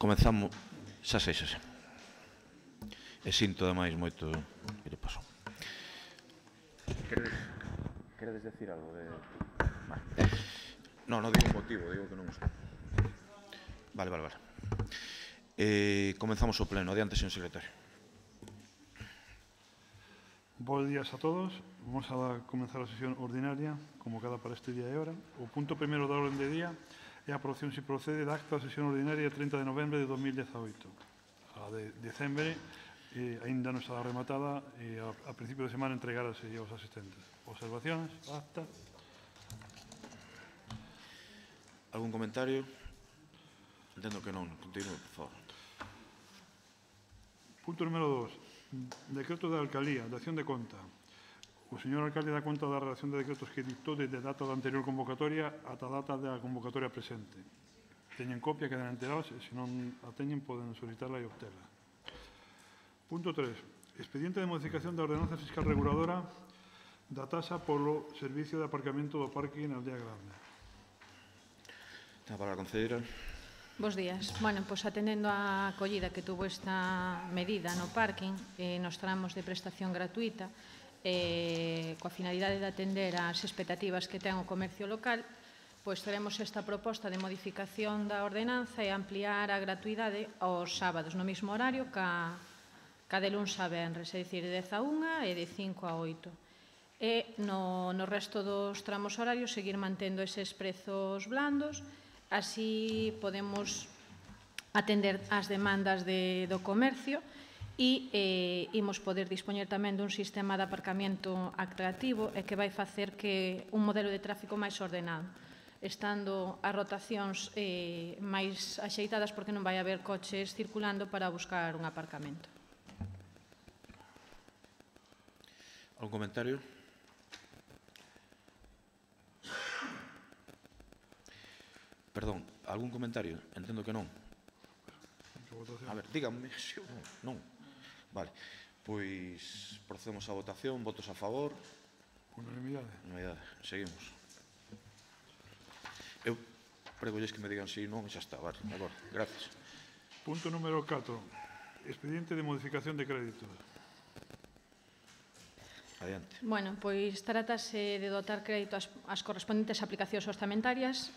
Comezamos, xa sei. E sinto, ademais, moito... Mire, paso. Queredes decir algo de... Vale. Non digo un motivo, digo que non... Vale. Comezamos o pleno. Adiante, señor secretario. Bos días a todos. Vamos a comenzar a sesión ordinaria, convocada para este día e hora. O punto primeiro da orden de día é a aprobación, se procede, da acta da sesión ordinaria 30 de novembro de 2018. A de decembre aínda non está rematada e a principio de semana entregárase aos asistentes. Observacións? Acta? Algún comentario? Entendo que non. Continúe, por favor. Punto número 2. Decreto de alcaldía, de acción de conta. O señor alcalde dá conta da redacción de decretos que dictou desde a data da anterior convocatoria ata a data da convocatoria presente. Teñen copia, quedan enterados, e se non a teñen poden solicitarla e obterla. Punto 3. Expediente de modificación da ordenanza fiscal reguladora da taxa polo servicio de aparcamento do parque na Aldea Grande. Ten a palabra a concelleira. Bos días. Pois atendendo á acollida que tuvo esta medida no parking, nos tramos de prestación gratuita, coa finalidade de atender ás expectativas que ten o comercio local, pois teremos esta proposta de modificación da ordenanza e ampliar a gratuidade aos sábados no mesmo horario ca de luns a venres, é dicir, de 10 a 1 e de 5 a 8. E no resto dos tramos horarios seguir mantendo eses prezos blandos, así podemos atender as demandas do comercio e imos poder dispoñer tamén dun sistema de aparcamento atractivo e que vai facer que un modelo de tráfico máis ordenado, estando as rotacións máis axeitadas porque non vai haber coches circulando para buscar un aparcamento. Algún comentario? Perdón, algún comentario? Entendo que non. A ver, díganme se ou non. Vale, pois procedemos á votación. Votos a favor? Unanimidade. Unanimidade. Seguimos. Eu pregolles que me digan si non e xa está. Vale, agora. Gracias. Punto número 4. Expediente de modificación de créditos. Adiante. Pois trátase de dotar crédito ás correspondentes aplicacións orçamentarias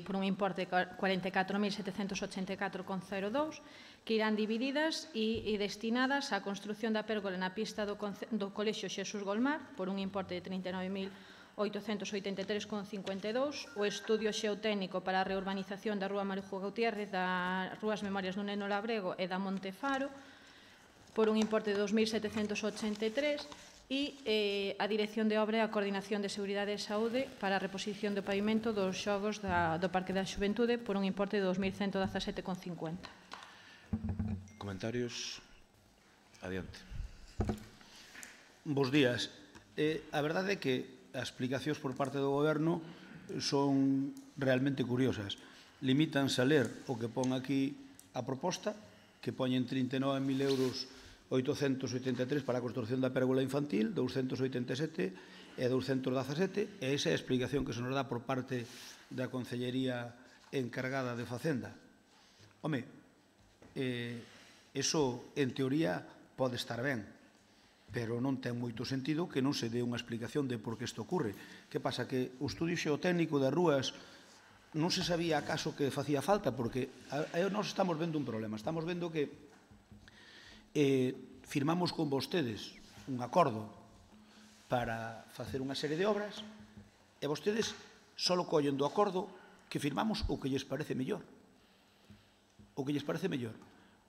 por un importe de 44.784,02 que irán divididas e destinadas á construción da pérgola na pista do Colexio Xesús Golmar por un importe de 39.883,52, o estudio xeotécnico para a reurbanización da Rúa Marijo Gautiérrez, das Rúas Memorias do Neno Labrego e da Montefaro por un importe de 2.783 e a Dirección de Obra e a Coordinación de Seguridade e Saúde para a reposición do pavimento dos xogos do Parque da Xuventude por un importe de 2.117,50. Comentarios? Adiante. Bos días. A verdade é que as explicacións por parte do Goberno son realmente curiosas. Limítanse a ler o que pon aquí a proposta, que poñen 39.000 euros 883 para a construción da pérgola infantil, 287 e 217, e esa é a explicación que se nos dá por parte da Concellería encargada de Facenda. Home, eso, en teoría, pode estar ben, pero non ten moito sentido que non se dé unha explicación de por que isto ocurre. Que pasa? Que o estudio xeotécnico das rúas non se sabía acaso que facía falta, porque nós estamos vendo un problema. Estamos vendo que firmamos con vostedes un acordo para facer unha serie de obras e vostedes só collen do acordo que firmamos o que lles parece mellor. O que lles parece mellor.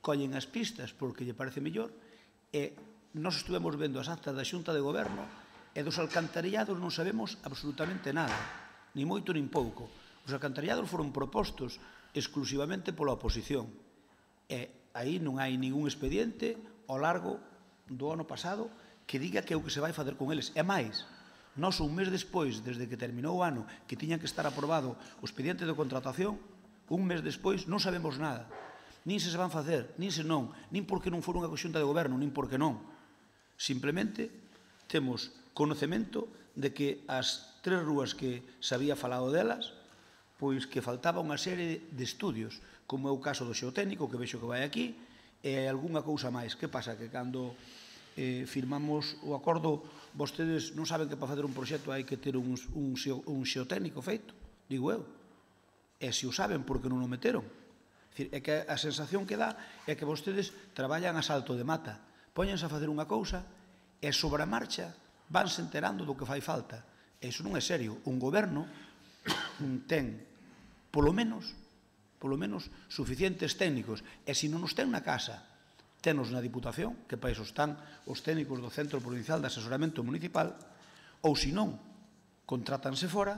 Collen as pistas porque lle parece mellor e nós estuvemos vendo as actas da Xunta de Goberno e dos alcantarillados non sabemos absolutamente nada, ni moito nin pouco. Os alcantarillados foron propostos exclusivamente pola oposición e aí non hai ningún expediente ao largo do ano pasado que diga que é o que se vai facer con eles. E máis, nós un mes despois, desde que terminou o ano, que tiña que estar aprobado o expediente de contratación, un mes despois non sabemos nada. Nin se van facer, nin se non, nin porque non foron a Xunta de Goberno, nin porque non. Simplemente temos conocemento de que as 3 rúas que se había falado delas, pois que faltaba unha serie de estudios, como é o caso do xeotécnico, que vexo que vai aquí, e algunha cousa máis. Que pasa? Que cando firmamos o acordo, vostedes non saben que para facer un proxecto hai que ter un xeotécnico feito, digo eu. E se o saben, por que non o meteron? É que a sensación que dá é que vostedes traballan a salto de mata, póñense a facer unha cousa e sobre a marcha vanse enterando do que fai falta. E iso non é serio. Un goberno ten, polo menos, suficientes técnicos. E se non os ten na casa, tenos na Diputación, que para iso están os técnicos do Centro Provincial de Asesoramento Municipal, ou se non, contrátanse fora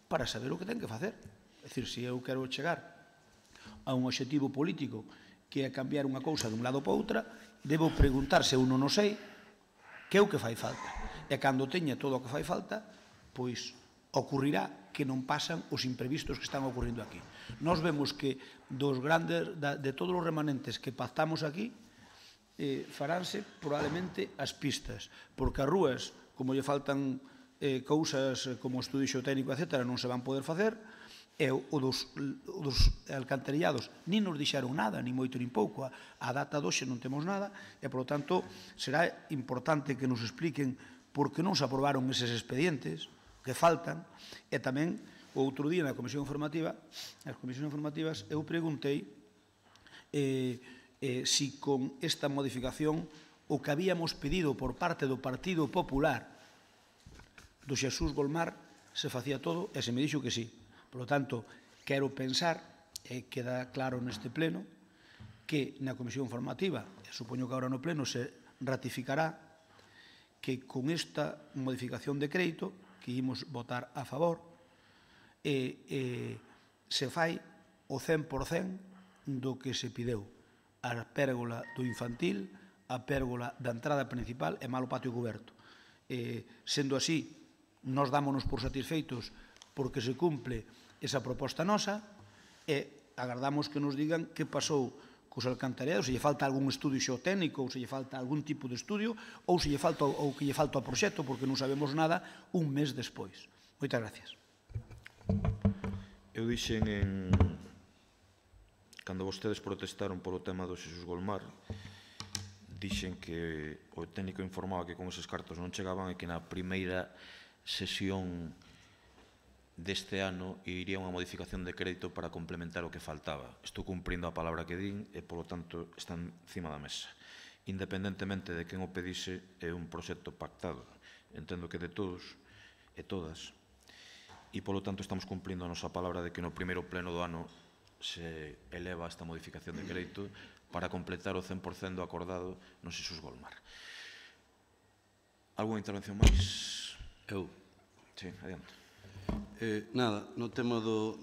para saber o que ten que facer. É dicir, se eu quero chegar a un obxectivo político que é cambiar unha cousa dun lado para outra, debo preguntar se eu non o sei, que é o que fai falta. E cando teña todo o que fai falta, pois ocurrirá que non pasan os imprevistos que están ocurrindo aquí. Nós vemos que de todos os remanentes que pactamos aquí, faránse probablemente as pistas, porque as rúas, como lle faltan cousas como o estudio xeotécnico, etc., non se van poder facer, e o dos alcantarillados nin nos dixeron nada, ni moito nin pouco. A data doxe non temos nada, e, polo tanto, será importante que nos expliquen por que non se aprobaron eses expedientes que faltan. E tamén, o outro día na Comisión Informativa, nas comisións informativas, eu preguntei si con esta modificación o que habíamos pedido por parte do Partido Popular do Xesús Golmar se facía todo, e se me dixo que sí. Por lo tanto, quero pensar, e queda claro neste pleno, que na Comisión Informativa, e supoño que agora no pleno se ratificará, que con esta modificación de crédito, que imos votar a favor, se fai o 100% do que se pideu. A pérgola do infantil, a pérgola da entrada principal e malo patio coberto. Sendo así, nós dámonos por satisfeitos porque se cumple esa proposta nosa e agardamos que nos digan que pasou cos alcantariados, se lle falta algún estudio xeotécnico ou se lle falta algún tipo de estudio ou se lle falta ou que lle falta o proxecto, porque non sabemos nada un mes despois. Moitas gracias. Eu dixen cando vostedes protestaron polo tema do Xesús Golmar, dixen que o técnico informaba que con eses cartos non chegaban e que na primeira sesión deste ano iría unha modificación de crédito para complementar o que faltaba. Estou cumprindo a palabra que din e, polo tanto, está encima da mesa. Independentemente de quen o pedise, é un proxecto pactado. Entendo que de todos e todas. E, polo tanto, estamos cumprindo a nosa palabra de que no primeiro pleno do ano se eleva esta modificación de crédito para completar o 100% do acordado no Xesús Golmar. Alguna intervención máis? Eu. Sí, adiante. Nada, no tema do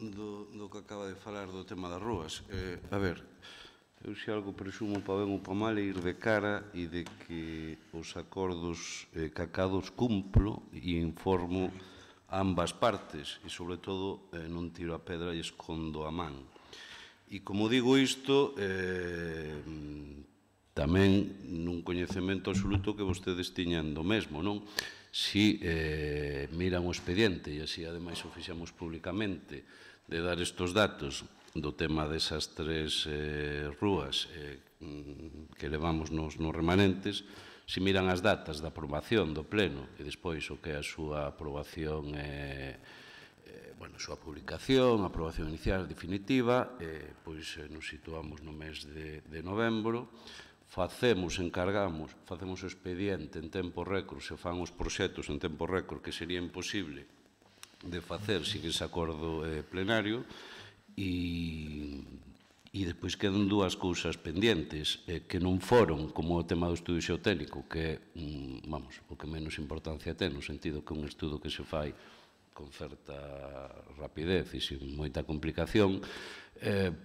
que acaba de falar do tema das rúas. A ver, eu se algo presumo para ben ou para mal é ir de cara e de que os acordos cacados cumplo e informo ambas partes e, sobre todo, non tiro a pedra e escondo a man. E, como digo isto, tamén nun coñecemento absoluto que vostedes tiñan do mesmo, non? Si miran o expediente, e así, ademais, o fixamos públicamente, de dar estos datos do tema desas tres rúas que levamos nos remanentes, si miran as datas da aprobación do pleno e despois o que é a súa aprobación, a súa publicación, a aprobación inicial definitiva, pois nos situamos no mes de novembro, encargamos, facemos o expediente en tempo récord, se fan os proxectos en tempo récord, que sería imposible de facer sin ese acordo plenario, e despois quedan dúas cousas pendientes que non foron, como o tema do estudio xeotécnico, que é, o que menos importancia ten, no sentido que é un estudo que se fai con certa rapidez e sin moita complicación,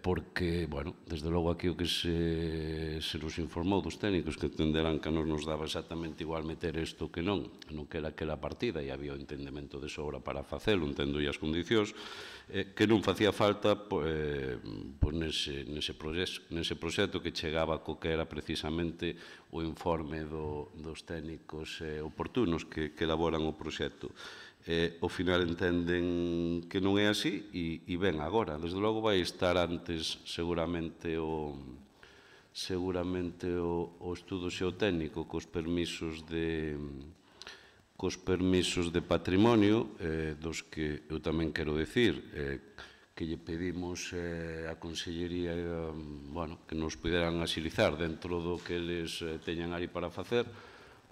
porque, desde logo aquí o que se nos informou dos técnicos que entenderán que nos daba exactamente igual meter isto que non que era aquela partida, e había o entendemento de sobra para facelo, entendo e as condicións, que non facía falta nese proxecto que chegaba co que era precisamente o informe dos técnicos oportunos que elaboran o proxecto. Ao final entenden que non é así e ben, agora, desde logo vai estar completar antes seguramente o estudo xeotécnico cos permisos de patrimonio, dos que eu tamén quero decir que lle pedimos á Consellería que nos puderan axilizar dentro do que eles teñan aí para facer.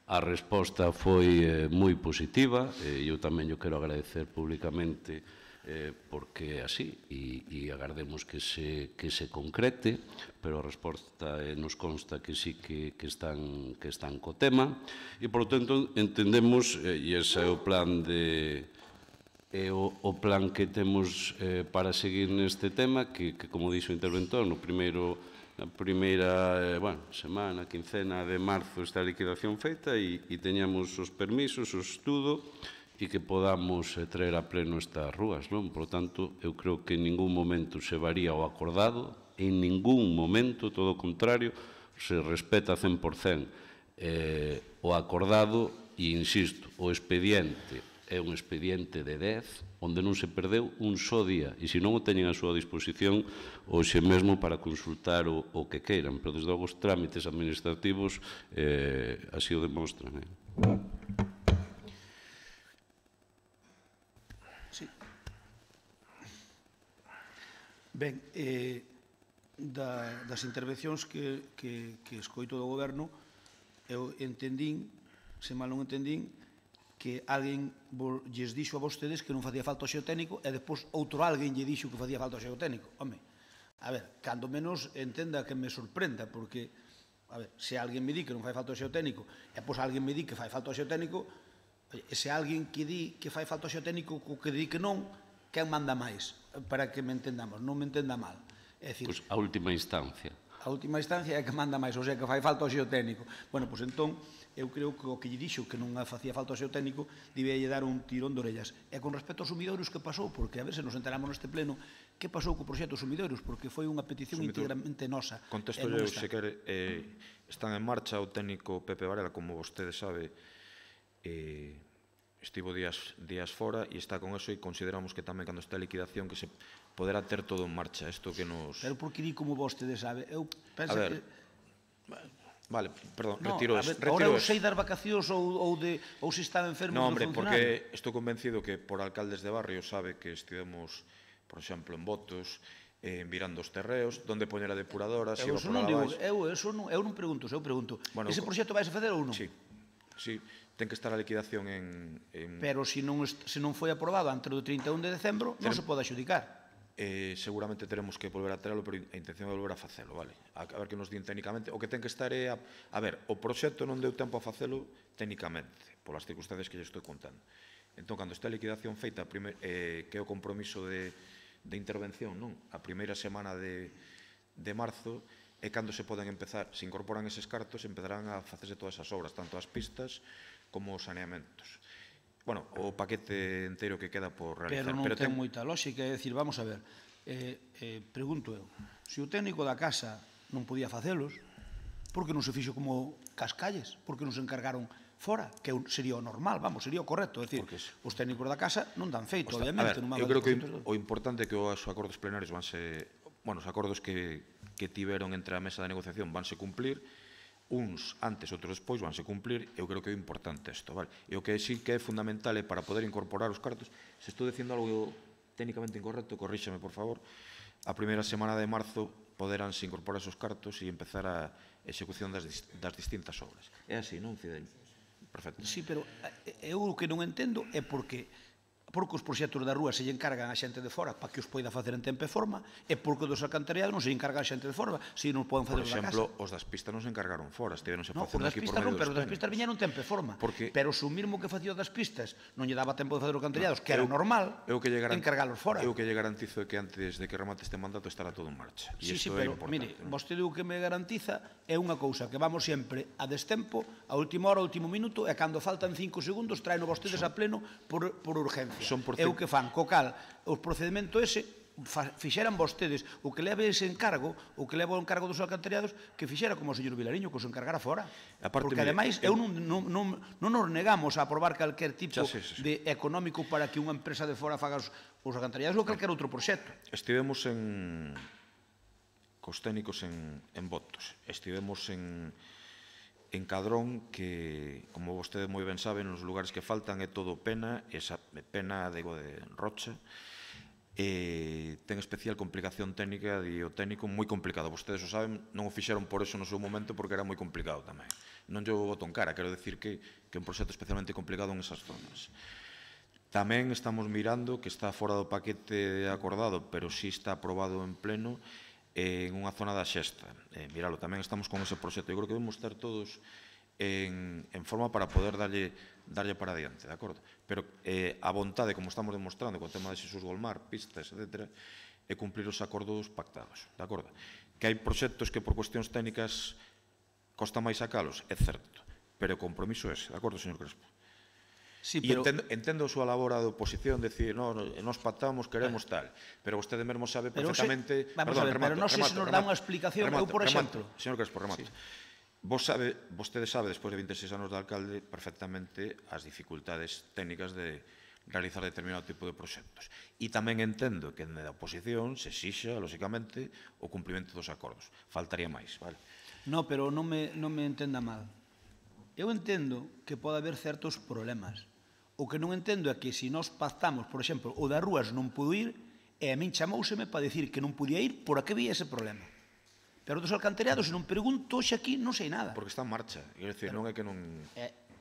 A resposta foi moi positiva e eu tamén yo quero agradecer públicamente porque é así e agardemos que se concrete, pero a resposta nos consta que sí que están co tema e, por lo tanto, entendemos, e ese é o plan que temos para seguir neste tema, que como dixo o interventor, na primeira semana, quincena de marzo está a liquidación feita e teñamos os permisos, o estudo e que podamos traer a pleno estas rúas, non? Por tanto, eu creo que en ningún momento se varía o acordado, en ningún momento, todo o contrario, se respeta 100% o acordado e, insisto, o expediente é un expediente de 10 onde non se perdeu un só día e se non o teñen a súa disposición hoxe mesmo para consultar o que queiran, pero desde logo os trámites administrativos así o demostran. Sí. Ben, das intervencións que escoito do Goberno, eu entendín, se mal non entendín, que alguén lles dixo a vostedes que non facía falta o xeotécnico e depois outro alguén lle dixo que facía falta o xeotécnico. Home, a ver, cando menos entenda que me sorprenda, porque, a ver, se alguén me di que non fai falta o xeotécnico e depois alguén me di que fai falta o xeotécnico, ese alguén que di que fai falta o xeotécnico co que di que non, quen manda máis? Para que me entendamos, non me entenda mal. É dicir, Pois a última instancia. A última instancia é que manda máis, ou sea, que fai falta o xeotécnico. Bueno, pois entón, eu creo que o que lle dixo que non facía falta o xeotécnico debía lle dar un tirón de orellas. E con respecto aos sumidoiros, que pasou? Porque a ver se nos enteramos neste pleno que pasou co proxecto sumidoiros, porque foi unha petición íntegramente nosa. Contesto eu, se quere, están en marcha o técnico Pepe Varela, como vostede sabe, estivo días fora e está con eso e consideramos que tamén cando está a liquidación que se poderá ter todo en marcha. Isto que nos... Pero por que di como vostede sabe? Eu penso que... Vale, perdón, retiro eso. Ahora eu sei das vacacións ou se estaba enfermo do funcionario. Non, hombre, porque estou convencido que por alcaldes de barrio sabe que estivemos, por exemplo, en Botos, mirando os terreos, onde poñer a depuradora, se iba por a baixo. Eu non pregunto, eu pregunto. Ese proxecto vai se facer ou non? Sí, ten que estar a liquidación en... Pero se non foi aprobado antes do 31 de decembro, non se pode adxudicar. Seguramente teremos que volver a traerlo, pero a intención é volver a facelo, vale? A ver que nos din técnicamente. O que ten que estar é... A ver, o proxecto non deu tempo a facelo técnicamente, polas circunstancias que lle estou contando. Entón, cando está a liquidación feita, que é o compromiso de intervención, non? A primeira semana de marzo é cando se poden empezar, se incorporan eses cartos, empezarán a facerse todas as obras, tanto as pistas como os saneamentos. Bueno, o paquete inteiro que queda por realizar. Pero non ten moita lógica, é dicir, vamos a ver, pregunto eu, se o técnico da casa non podía facelos, por que non se fixo como Cascalles? Por que non se encargaron fora? Que sería o normal, vamos, sería o correcto, é dicir, os técnicos da casa non dan feito, obviamente. Eu creo que o importante é que os acordos plenarios vanse, bueno, os acordos que tiveron entre a mesa de negociación vanse cumplir, uns antes, outros despois, vanse cumplir, eu creo que é importante isto, vale? E o que sí que é fundamental é para poder incorporar os cartos, se estou dicindo algo técnicamente incorrecto, corríxame, por favor, a primeira semana de marzo poderánse incorporar esos cartos e empezar a execución das distintas obras. É así, non, Fidel? Perfecto. Sí, pero eu o que non entendo é porque os proxectos da rúa se lle encargan a xente de fora para que os poida facer en tempo e forma e porque dos alcantariados non se lle encarga a xente de fora se non poden facer da casa. Por exemplo, os das pistas non se encargaron fora, estiveronse facendo aquí por No, medio dos técnicos. pero das pistas viñeron tempo e forma. Pero se o mismo que facía das pistas non lle daba tempo de facer os alcantariados, que era normal, encargalos fora. Eu que lle garantizo que antes de que remate este mandato estará todo en marcha. Sí, pero, mire, vostede o que me garantiza é unha cousa, que vamos sempre a destempo, a última hora, a último minuto, e cando faltan 5 segundos traeno vostedes a pleno por urgencia. É o que fan, co cal, o procedimento ese fixeran vostedes o que leve ese encargo, o que leva o encargo dos alcantariados, que fixera como o señor Vilariño, que os encargara fora. Porque, ademais, non nos negamos a aprobar calquer tipo de económico para que unha empresa de fora faga os alcantariados ou calquer outro proxecto. Estivemos cos técnicos en Botos, estivemos en Cadrón, que, como vostede moi ben sabe, nos lugares que faltan é todo pena, esa pena de rocha, ten especial complicación técnica e o técnico moi complicado. Vostedes o saben, non o fixeron por eso no seu momento, porque era moi complicado tamén. Non lle boto en cara, quero decir que é un proxecto especialmente complicado en esas zonas. Tamén estamos mirando, que está fora do paquete acordado, pero sí está aprobado en pleno, en unha zona da Xesta. Míralo, tamén estamos con ese proxecto. Eu creo que debemos estar todos en forma para poder darlle para adiante, de acordo? Pero a vontade, como estamos demostrando co tema de Xesús Golmar, pistas, etc., é cumplir os acordos pactados, de acordo? Que hai proxectos que por cuestións técnicas costa máis sacalos, é certo, pero o compromiso é ese, de acordo, señor Crespo? Sí, pero entendo a súa labora de oposición, decir, nos pactamos, queremos tal, pero vostede mesmo sabe perfectamente... Vamos a ver, pero non sei se nos dá unha explicación, eu, por exemplo... Señor Crespo, remato. Vostede sabe, despois de 26 anos de alcalde, perfectamente as dificultades técnicas de realizar determinado tipo de proxectos. E tamén entendo que na oposición se exixa, lóxicamente, o cumprimento dos acordos. Faltaría máis, vale? No, pero non me entenda mal. Eu entendo que pode haber certos problemas. O que non entendo é que se nós pactamos, por exemplo, o das rúas non pudo ir, e a min chamouseme para dicir que non podía ir por a que había ese problema. Pero dos alcantariados, se non pregunto, hoxe aquí non sei nada. Porque está en marcha, quero dicir, non é que non...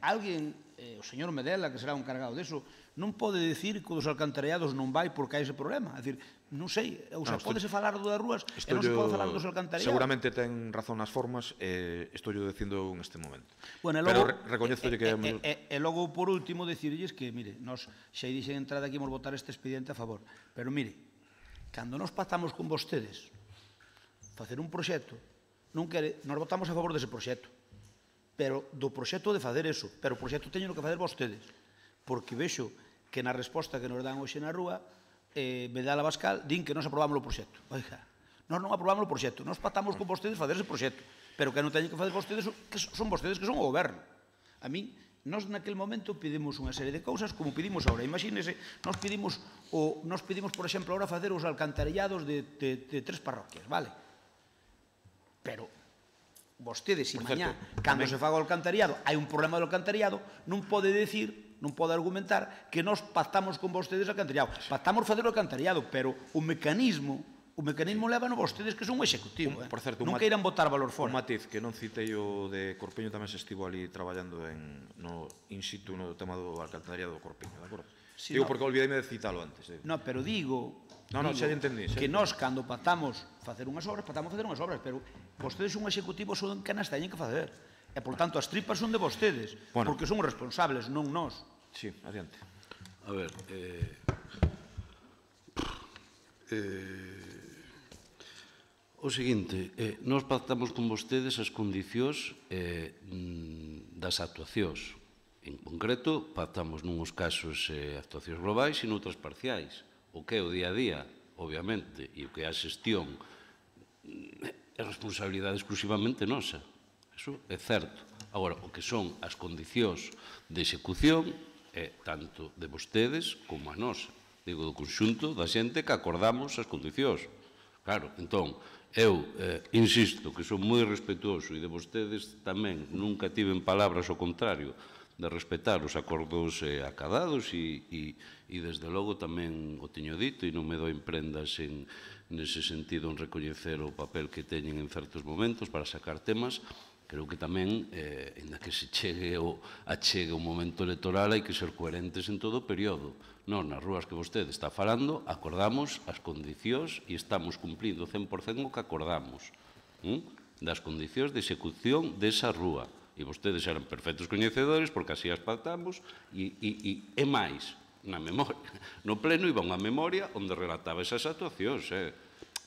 Alguén, o señor Medela, que será un cargado deso, non pode dicir que o dos alcantariados non vai porque hai ese problema. É dicir, non sei, ou sea, pódese falar do das rúas e non se pode falar dos alcantariados. Seguramente ten razón nas formas, estou yo dicindo en este momento. Bueno, pero recoñezolle que... E logo, por último, dicirlles que, mire, nos xa dixen entrada que imos votar este expediente a favor. Pero, mire, cando nos pactamos con vostedes facer un proxecto, nos votamos a favor dese proxecto. Pero do proxecto de facer eso, pero o proxecto teñen que facer vostedes, porque vexo que na resposta que nos dan hoxe na rúa, Medal Abascal din que nos aprobamos o proxecto. Oiga, nós non aprobamos o proxecto, nos pactamos con vostedes facer ese proxecto, pero que non teñen que facer vostedes, que son vostedes que son o goberno. A min, nós naquele momento pedimos unha serie de cousas como pedimos ahora. Imagínese, nos pedimos, por exemplo, ahora facer os alcantarillados de 3 parroquias, vale? Pero vostedes, se mañá, cando se faga o alcantariado, hai un problema do alcantariado, non pode decir, non pode argumentar que nós pactamos con vostedes o alcantariado. Pactamos fazer o alcantariado, pero o mecanismo levan vostedes que son un executivo. Por certo, non queiran botar valor fora. Un matiz que non citei o de Corpiño, tamén se estivo ali traballando in situ no tema do alcantariado do Corpiño, de acordo? Digo, porque olvidei-me de citalo antes. Non, pero digo... Non, xa entendí. Que nós, cando pactamos facer unhas obras, pero vostedes un executivo son que nas teñen que facer. E, por tanto, as tripas son de vostedes, porque son responsables, non nós. Sí, adiante. A ver, o seguinte, nós pactamos con vostedes as condicións das actuacións. En concreto, pactamos nuns casos actuacións globais e noutras parciais. O que é o día a día, obviamente, e o que é a xestión é responsabilidade exclusivamente nosa. Eso é certo. Agora, o que son as condicións de execución é tanto de vostedes como a nosa. Digo, do conxunto da xente que acordamos as condicións. Claro, entón, eu insisto que son moi respetuoso e de vostedes tamén nunca tiven palabras ao contrario de respetar os acordos acadados e desde logo tamén o teño dito e non me dou en prendas nese sentido en recoñecer o papel que teñen en certos momentos para sacar temas. Creo que tamén, en que se chegue o momento electoral, hai que ser coherentes en todo o período. Nós, nas rúas que vostede está falando, acordamos as condicións e estamos cumplindo 100% o que acordamos das condicións de execución desa rúa. E vostedes eran perfectos coñecedores porque así as pactamos e máis, na memoria. No pleno iba unha memoria onde relataba esas actuacións.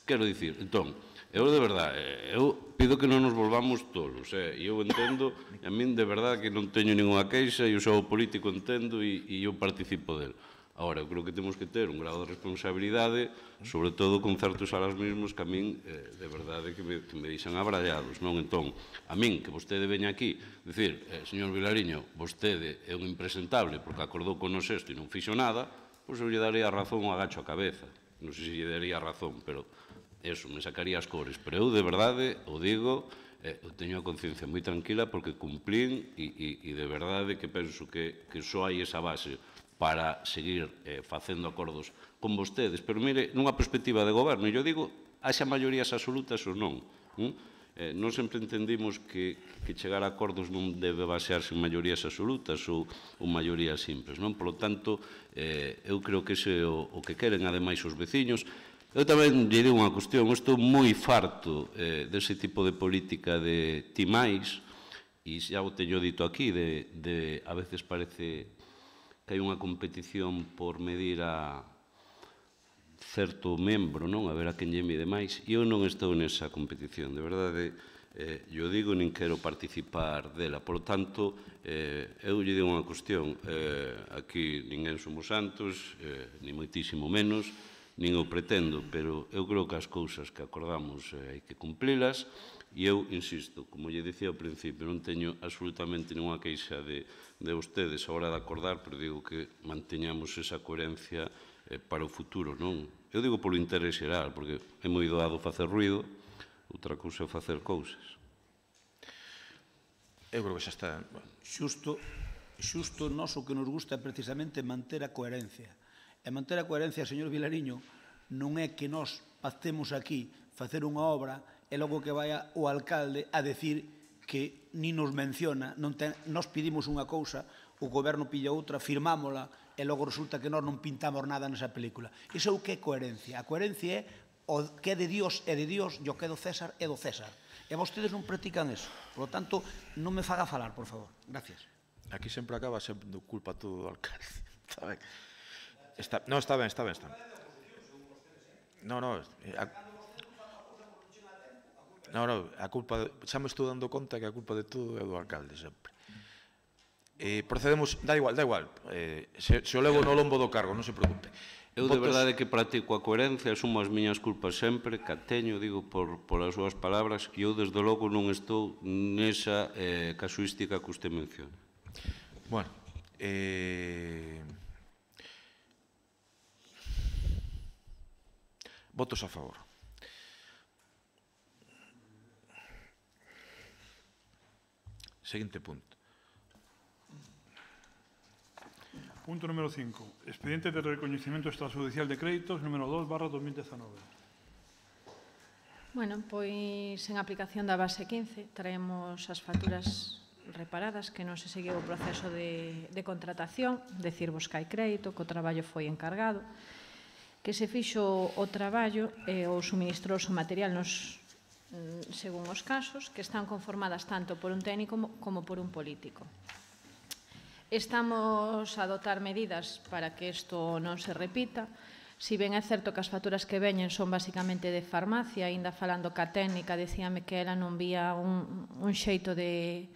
Quero dicir, entón, eu de verdade, eu pido que non nos volvamos tolos. Eu entendo, a min de verdade que non teño ninguna queixa, eu sou político, entendo e eu participo del. Agora, eu creo que temos que ter un grado de responsabilidade, sobre todo con certos alas mesmos que a min, de verdade, que me deixan abrallados, non? Entón, a min, que vostede veña aquí, dicir, señor Vilariño, vostede é un impresentable porque acordou con nos isto e non fixo nada, pois eu lle daría a razón ou agacho a cabeza. Non sei se lle daría a razón, pero eso, me sacaría as cores. Pero eu, de verdade, o digo, eu teño a conciencia moi tranquila porque cumplín e de verdade que penso que só hai esa base para seguir facendo acordos con vostedes. Pero, mire, nunha perspectiva de goberno, e eu digo, haxa maiorías absolutas ou non. Non sempre entendimos que chegar a acordos non debe basearse en maiorías absolutas ou maiorías simples. Por lo tanto, eu creo que ese é o que queren, ademais, os veciños. Eu tamén lle digo unha cuestión, estou moi farto dese tipo de política de ti máis, e xa o teño dito aquí, a veces parece que hai unha competición por medir a certo membro, non? A ver a quen lle mide máis. E eu non estou nesa competición, de verdade, eu digo, nin quero participar dela. Por lo tanto, eu lle digo unha cuestión, aquí ninguén somos santos, ni moitísimo menos, nin o pretendo, pero eu creo que as cousas que acordamos hai que cumplilas, e eu, insisto, como lle dicía ao principio, non teño absolutamente ninguna queixa de vostedes a hora de acordar, pero digo que manteñamos esa coherencia para o futuro, non? Eu digo polo interés xeral, porque é moi doado facer ruido, outra cousa é facer cousas. Eu creo que xa está. Xusto nós o que nos gusta é precisamente manter a coherencia. E manter a coherencia, señor Vilariño, non é que nós pactemos aquí facer unha obra e logo que vaya o alcalde a decir que ni nos menciona, nós pedimos unha cousa, o goberno pilla outra, firmámola e logo resulta que nós non pintamos nada nesa película. Iso é o que é coherencia. A coherencia é o que é de Dios é de Dios e o que é do César é do César. E vostedes non practican eso. Por lo tanto, non me faga falar, por favor. Gracias. Aquí sempre acaba sendo culpa todo do alcalde. Está ben. Non, está ben, está ben. Non, a culpa, xa me estou dando conta que a culpa de todo é do alcalde sempre. Procedemos, da igual, se o levo no lombo do cargo, non se preocupe. Eu de verdade que practico a coherencia, asumo as miñas culpas sempre, que a teño, digo, por as súas palabras, e eu desde logo non estou nesa casuística que usted menciona. Bueno, votos a favor. Seguinte punto. Punto número 5. Expediente de recoñecimiento extrajudicial de créditos número 2/2019. Bueno, pois en aplicación da base 15 traemos as facturas reparadas que non se seguiu o proceso de contratación, decirvos que hai crédito, que o traballo foi encargado, que se fixo o traballo e o suministroso material según os casos, que están conformadas tanto por un técnico como por un político. Estamos a adoptar medidas para que isto non se repita. Si ben é certo que as facturas que veñen son basicamente de farmacia, ainda falando ca técnica, decíame que ela non vía un xeito de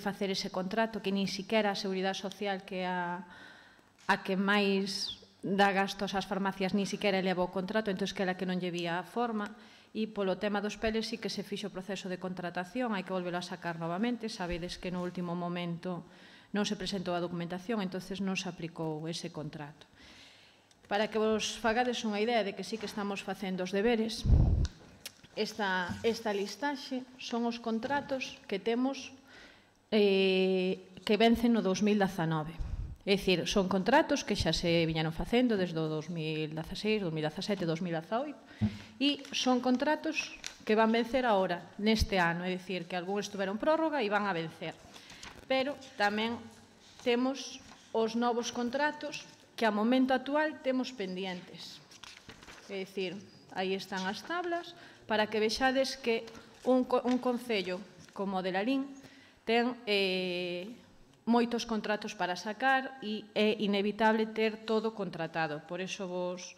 facer ese contrato, que nin siquiera a Seguridade Social, que é a que máis dá gastos ás farmacias, nin siquiera eleva o contrato, entón que ela que non lle vía a forma. E polo tema dos peles sí que se fixo o proceso de contratación, hai que volverlo a sacar novamente. Sabedes que no último momento non se presentou a documentación, entonces non se aplicou ese contrato. Para que vos fagades unha idea de que sí que estamos facendo os deberes, esta listaxe son os contratos que temos que vencen no 2019. É dicir, son contratos que xa se viñaron facendo desde o 2016, 2017, 2018 e son contratos que van vencer agora, neste ano. É dicir, que algún estuveron prórroga e van a vencer. Pero tamén temos os novos contratos que a momento actual temos pendientes. É dicir, aí están as tablas para que vexades que un concello como o de Lalín ten moitos contratos para sacar e é inevitable ter todo contratado. Por iso vos...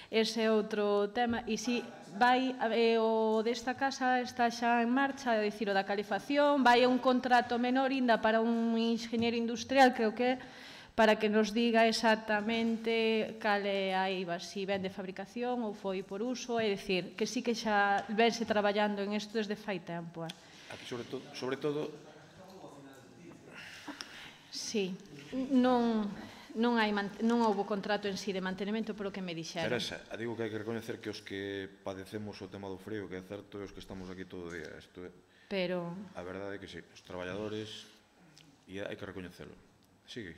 Ese é outro tema. E si... o desta casa está xa en marcha, é dicir, o da calefacción, vai a un contrato menor inda para un ingeniero industrial, creo que para que nos diga exactamente cal é a IVA, se ven de fabricación ou foi por uso, é dicir, que sí que xa vense traballando en isto desde fai tempo. Aquí, sobre todo... Sí, non houve contrato en sí de mantenimento polo que me dixeron. Teresa, digo que hai que recoñecer que os que padecemos o tema do frío, que é certo, é os que estamos aquí todo o día. Isto é... Pero... A verdade é que sí, os traballadores, e hai que recoñecelo. Sigue.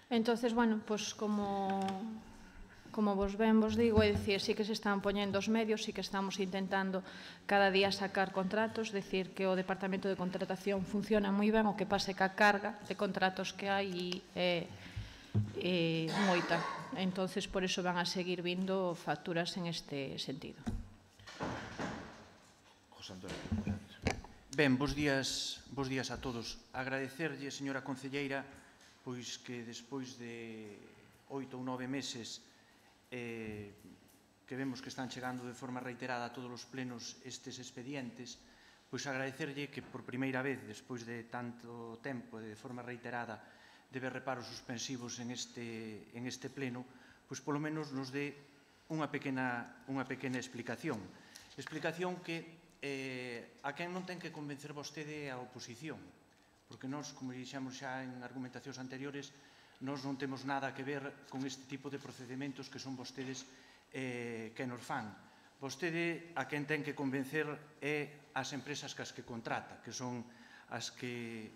Entonces, bueno, pues como vos ben vos digo, é dicir, sí que se están poñendo os medios, sí que estamos intentando cada día sacar contratos, decir que o Departamento de Contratación funciona moi ben, o que pase ca carga de contratos que hai e moita. Entonces, por iso van a seguir vindo facturas en este sentido. José Antonio. Ben, bos días a todos. Agradecerlle, señora concelleira, pois que despois de 8 ou 9 meses que vemos que están chegando de forma reiterada a todos os plenos estes expedientes, pois agradecerlle que por primeira vez, despois de tanto tempo, de forma reiterada, de ver reparos suspensivos en este pleno, pois polo menos nos dé unha pequena explicación. Explicación que a quen non ten que convencer vostede a oposición, porque nós, como dixemos xa en argumentacións anteriores, nós non temos nada que ver con este tipo de procedimentos que son vostedes que nos fan. Vostede a quen ten que convencer é as empresas cas que contrata, que son as que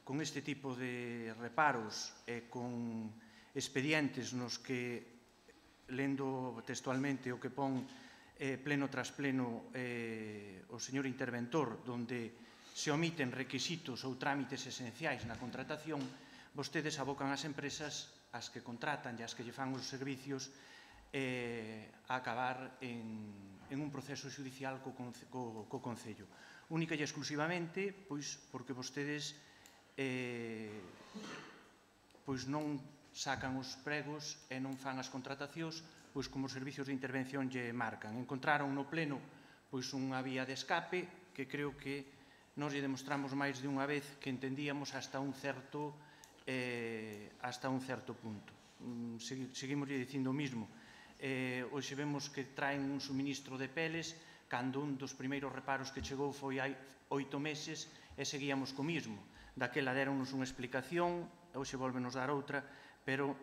con este tipo de reparos e con expedientes nos que, lendo textualmente o que pon pleno tras pleno o señor interventor, donde se omiten requisitos ou trámites esenciais na contratación, vostedes abocan as empresas as que contratan e as que lle fan os servicios a acabar en un proceso judicial co Concello. Única e exclusivamente pois porque vostedes pois non sacan os pregos e non fan as contratacións pois como os servicios de intervención lle marcan. Encontraron no pleno pois unha vía de escape que creo que nos lle demostramos máis de unha vez que entendíamos hasta un certo punto. Seguimos dicindo o mismo. Hoxe vemos que traen un suministro de peles cando un dos primeiros reparos que chegou foi hai 8 meses e seguíamos co mismo. Daquela deronnos unha explicación, hoxe volvenos dar outra, pero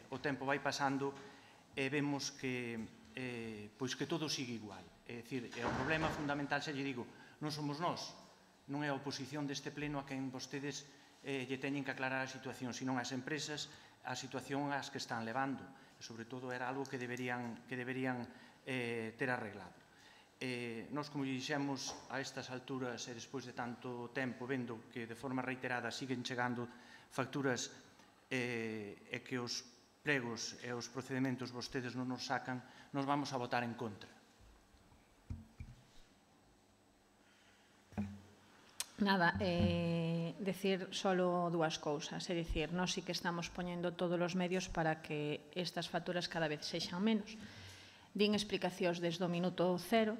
o tempo vai pasando e vemos que todo sigue igual. É dicir, o problema fundamental, xa lle digo, non somos nós, non é a oposición deste pleno a quen vostedes lle teñen que aclarar a situación, senón as empresas, a situación ás que están levando. E, sobre todo, era algo que deberían ter arreglado. Nós, como dixemos, a estas alturas e despois de tanto tempo, vendo que de forma reiterada siguen chegando facturas e que os pregos e os procedimentos vostedes non nos sacan, nos vamos a votar en contra. Nada, decir solo dúas cousas, é dicir, nós sí que estamos poñendo todos os medios para que estas facturas cada vez sexan menos. Din explicacións desde o minuto cero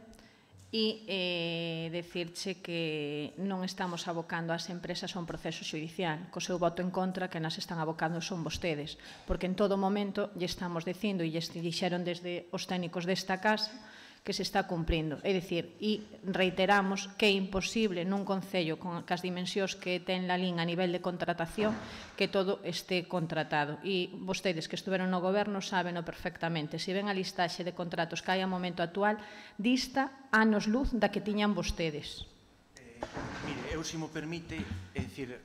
e decirche que non estamos abocando as empresas a un proceso xudicial. Co seu voto en contra, que nas están abocando son vostedes, porque en todo momento lle estamos dicindo e lle dixeron desde os técnicos desta casa que se está cumplindo. É dicir, e reiteramos que é imposible nun concello con as dimensións que ten la LIN a nivel de contratación que todo este contratado. E vostedes que estuveron no goberno sábeno perfectamente. Se ven a listaxe de contratos que hai a momento actual, dista anos luz da que tiñan vostedes. Mire, eu, se mo permite, é dicir,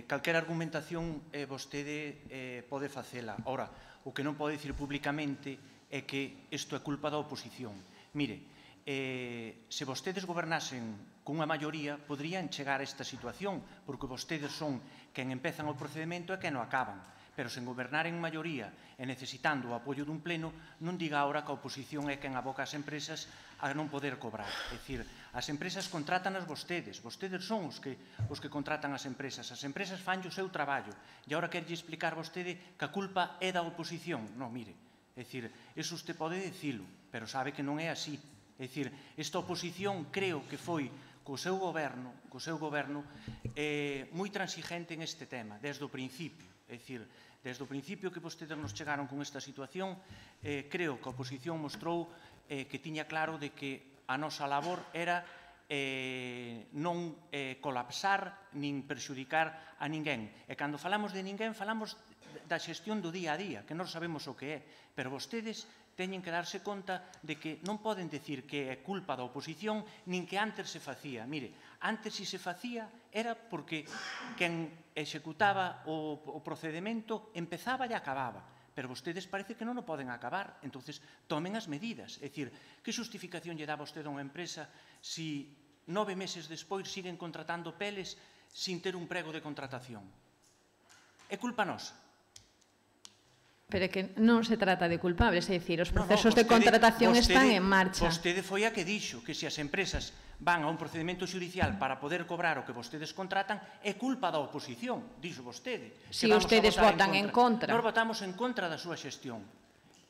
calquera argumentación vostede pode facela. Ora, o que non pode dicir públicamente é que isto é culpa da oposición. Mire, se vostedes gobernasen cunha maioría, poderían chegar a esta situación, porque vostedes son quen empezan o procedimento e quen o acaban. Pero sen gobernar en maioría e necesitando o apoio dun pleno, non diga agora que a oposición é quen aboca as empresas a non poder cobrar. É dicir, as empresas contratan as vostedes son os que contratan as empresas fanlle o seu traballo. E agora querlle explicar vostede que a culpa é da oposición. Non, mire, é dicir, eso usted pode dicilo, pero sabe que non é así. É dicir, esta oposición creo que foi co seu goberno moi transigente en este tema, desde o principio. É dicir, desde o principio que vostedes nos chegaron con esta situación, creo que a oposición mostrou que tiña claro de que a nosa labor era non colapsar nin perxudicar a ninguén. E cando falamos de ninguén, falamos da xestión do día a día, que non sabemos o que é, pero vostedes teñen que darse conta de que non poden decir que é culpa da oposición nin que antes se facía. Mire, antes se facía era porque quen executaba o procedimento empezaba e acababa, pero vostedes parece que non o poden acabar, entonces tomen as medidas. É dicir, que xustificación lle dá vostede a unha empresa se 9 meses despois siguen contratando peles sin ter un prego de contratación? É culpa nosa. Pero é que non se trata de culpables, é dicir, os procesos de contratación están en marcha. Vostede foi a que dixo que se as empresas van a un procedimento xudicial para poder cobrar o que vostedes contratan, é culpa da oposición, dixo vostede. Si ustedes votan en contra. Nós votamos en contra da súa xestión.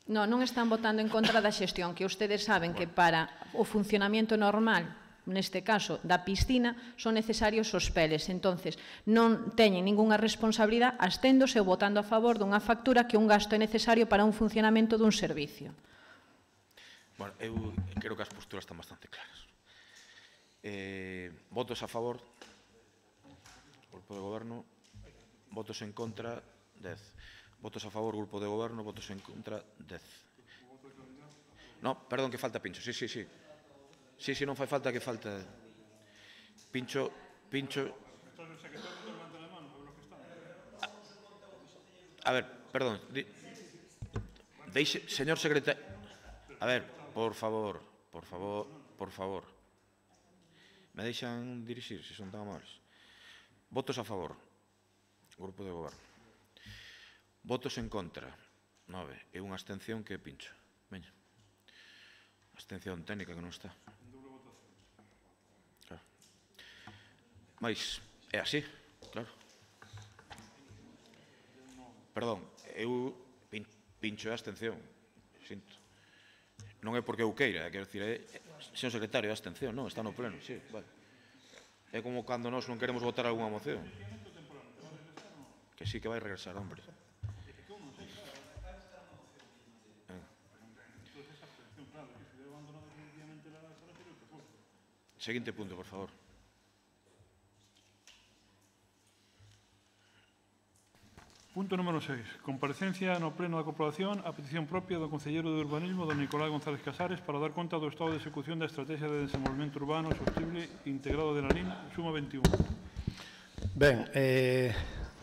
Non están votando en contra da xestión, que ustedes saben que para o funcionamento normal, neste caso da piscina, son necesarios os peles. Entonces, non teñen ningunha responsabilidade absténdose ou votando a favor dunha factura que un gasto é necesario para un funcionamento dun servicio. Bueno, eu creo que as posturas están bastante claras. Votos a favor, Grupo de Goberno, votos en contra, 10. Votos a favor, Grupo de Goberno, votos en contra, 10. No, perdón, que falta Pincho, sí. Sí, non fai falta que falta. Pincho. A ver, perdón. Señor secretario. A ver, por favor. Me deixan dirixir, se son tan amables. Votos a favor, Grupo de Goberno. Votos en contra, 9. E unha abstención que é Pincho. Veña. Abstención técnica que non está. Mais é así, claro. Perdón, eu pincho a abstención, sinto. Non é porque eu queira, quero dicir, señor secretario, a abstención, non, está no pleno, sí, vale. É como cando nós non queremos votar algunha moción. Que sí que vai regresar, hombre. Seguinte punto, por favor. Punto número 6. Comparecencia no pleno da comprobación a petición propia do concelleiro de Urbanismo, don Nicolás González Casares, para dar conta do estado de execución da Estrategia de Desenvolvemento Urbano Sostible integrado de la LIN Suma 21. Ben,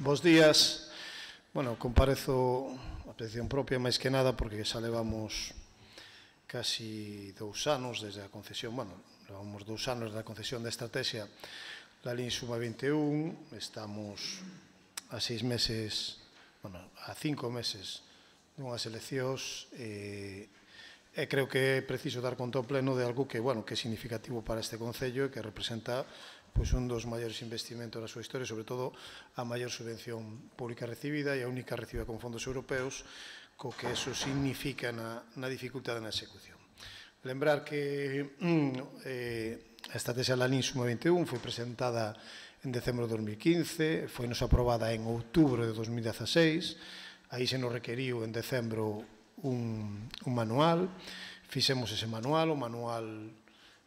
bos días. Bueno, comparezo a petición propia máis que nada porque xa levamos casi 2 anos desde a concesión, levamos 2 anos da concesión da Estrategia da LIN Suma 21, estamos a 6 meses, a 5 meses dunhas eleccións e creo que é preciso dar conta ao pleno de algo que é significativo para este Concello e que representa un dos maiores investimentos da súa historia, sobre todo a maior subvención pública recibida e a única recibida con fondos europeos, co que eso significa na dificultade na execución. Lembrar que a Estrategia da LIN Suma 21 foi presentada en decembro de 2015, foi nos aprobada en outubro de 2016, aí se nos requeriu en decembro un manual, fixemos ese manual, o manual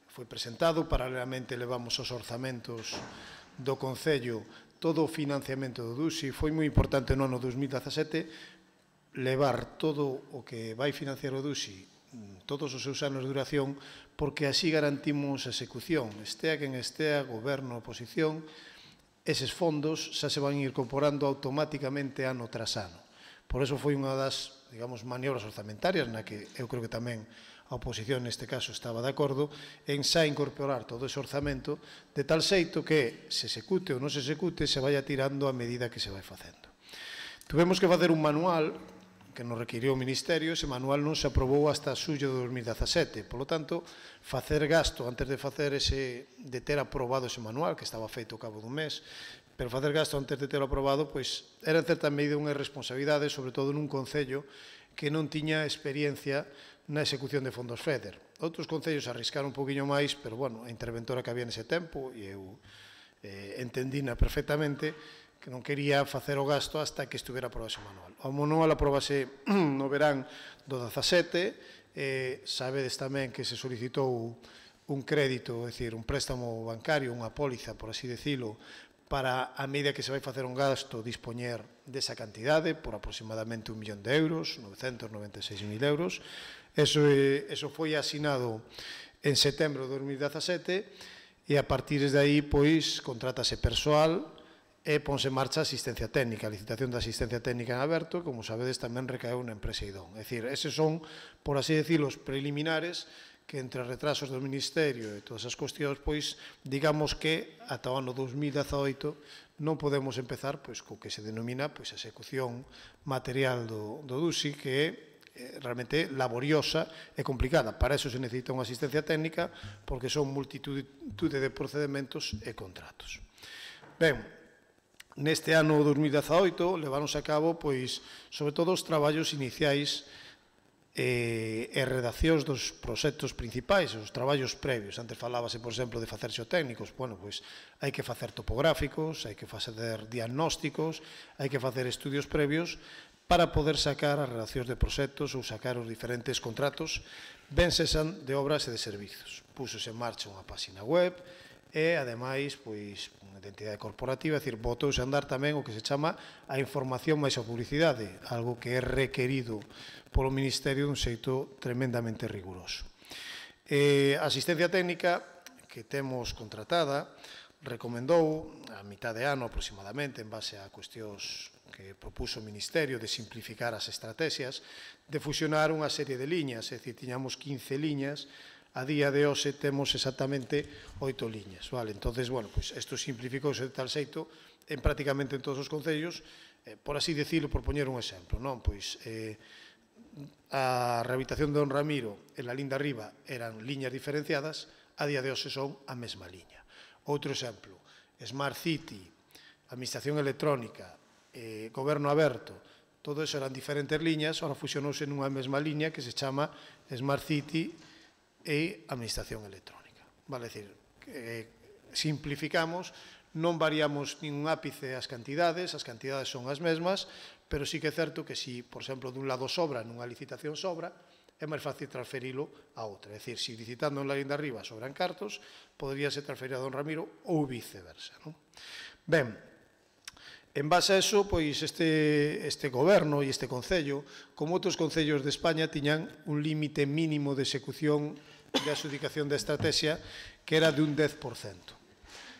foi presentado, paralelamente levamos os orzamentos do Concello, todo o financiamento do DUSI, foi moi importante no ano 2017 levar todo o que vai financiar o DUSI, todos os seus anos de duración, porque así garantimos a execución. Estea quen estea, goberno, oposición, eses fondos xa se van ir incorporando automáticamente ano tras ano. Por eso foi unha das, maniobras orzamentarias na que eu creo que tamén a oposición neste caso estaba de acordo en xa incorporar todo ese orzamento de tal xeito que se execute ou non se execute se vaya tirando a medida que se vai facendo. Tuvemos que facer un manual que nos requiriu o Ministerio, ese manual non se aprobou hasta xullo de 2017. Por lo tanto, facer gasto antes de ter aprobado ese manual, que estaba feito ao cabo dun mes, pero facer gasto antes de ter aprobado, pois, era en certa medida unha irresponsabilidade, sobre todo nun Concello que non tiña experiencia na execución de fondos FEDER. Outros concellos arriscaron un poquinho máis, pero, bueno, a interventora que había nese tempo, e eu entendina perfectamente, que non quería facer o gasto hasta que estuvera aprobase o manual. O manual aprobase no verán do 17, sabedes tamén que se solicitou un crédito, é dicir, un préstamo bancario, unha póliza, por así decirlo, para, a medida que se vai facer un gasto, dispoñer desa cantidade, por aproximadamente 1 millón de euros, 996.000 euros. Eso foi asinado en setembro de 2017, e a partir de aí, pois, contrátase persoal e ponse en marcha asistencia técnica. A licitación da asistencia técnica en aberto, como sabedes, tamén recaeu na empresa IDON. É dicir, eses son, por así decirlo, os preliminares que entre retrasos do Ministerio e todas as cuestións, pois, digamos que ata o ano 2018 non podemos empezar pois co que se denomina pois a execución material do DUSI, que é realmente laboriosa e complicada. Para eso se necesita unha asistencia técnica, porque son multitude de procedimentos e contratos. Ben, neste ano 2018 leváronse a cabo, pois, sobre todo os traballos iniciais e redaccións dos proxectos principais, os traballos previos. Antes falábase, por exemplo, de facer xeotécnicos. Bueno, pois hai que facer topográficos, hai que facer diagnósticos, hai que facer estudios previos para poder sacar as redaccións de proxectos ou sacar os diferentes contratos, ben sexan de obras e de servizos. Púsose en marcha unha página web e, ademais, pois, unha identidade corporativa, é dicir, botouse a andar tamén o que se chama a información máis a publicidade, algo que é requerido polo Ministerio dun xeito tremendamente riguroso. A asistencia técnica que temos contratada recomendou a mitad de ano aproximadamente, en base a cuestións que propuso o Ministerio de simplificar as estrategias, de fusionar unha serie de liñas, é dicir, tiñamos 15 liñas, a día de hoxe temos exactamente 8 liñas, vale? Entonces, bueno, pois isto simplificouse de tal xeito en prácticamente en todos os concellos, por así decirlo, por poñer un exemplo, non? Pois a rehabilitación de Don Ramiro e la Linda Riba eran liñas diferenciadas, a día de hoxe son a mesma liña. Outro exemplo, Smart City, Administración Electrónica, Goberno Aberto, todo eso eran diferentes liñas, ahora fusionouse nunha mesma liña que se chama Smart City e Administración Electrónica. Vale, decir, simplificamos, non variamos nin un ápice as cantidades son as mesmas, pero sí que é certo que si, por exemplo, dun lado sobra, nunha licitación sobra, é máis fácil transferilo a outra. É dicir, se licitando en la Linda Riba sobran cartos, poderíase transferir a Don Ramiro ou viceversa. Ben, en base a eso, pois este goberno e este concello, como outros concellos de España, tiñan un límite mínimo de execución de adxudicación da estrategia que era de un 10%. É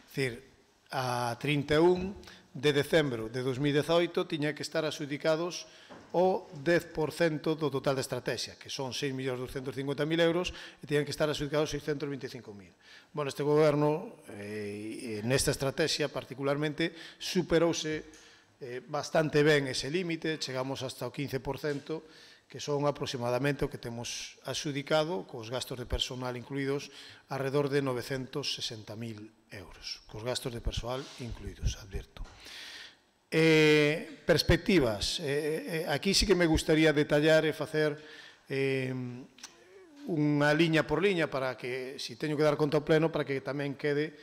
dicir, a 31 de decembro de 2018 tiña que estar adxudicados o 10% do total da estrategia, que son 6.250.000 euros, e tiñan que estar adxudicados 625.000. Bueno, este goberno, nesta estrategia particularmente, superouse bastante ben ese límite, chegamos hasta o 15%, que son aproximadamente o que temos adxudicado, cos gastos de personal incluídos, alrededor de 960.000 euros, cos gastos de personal incluídos, advirto. Perspectivas. Aquí sí que me gustaría detallar e facer unha liña por liña para que, se teño que dar conta ao pleno, para que tamén quede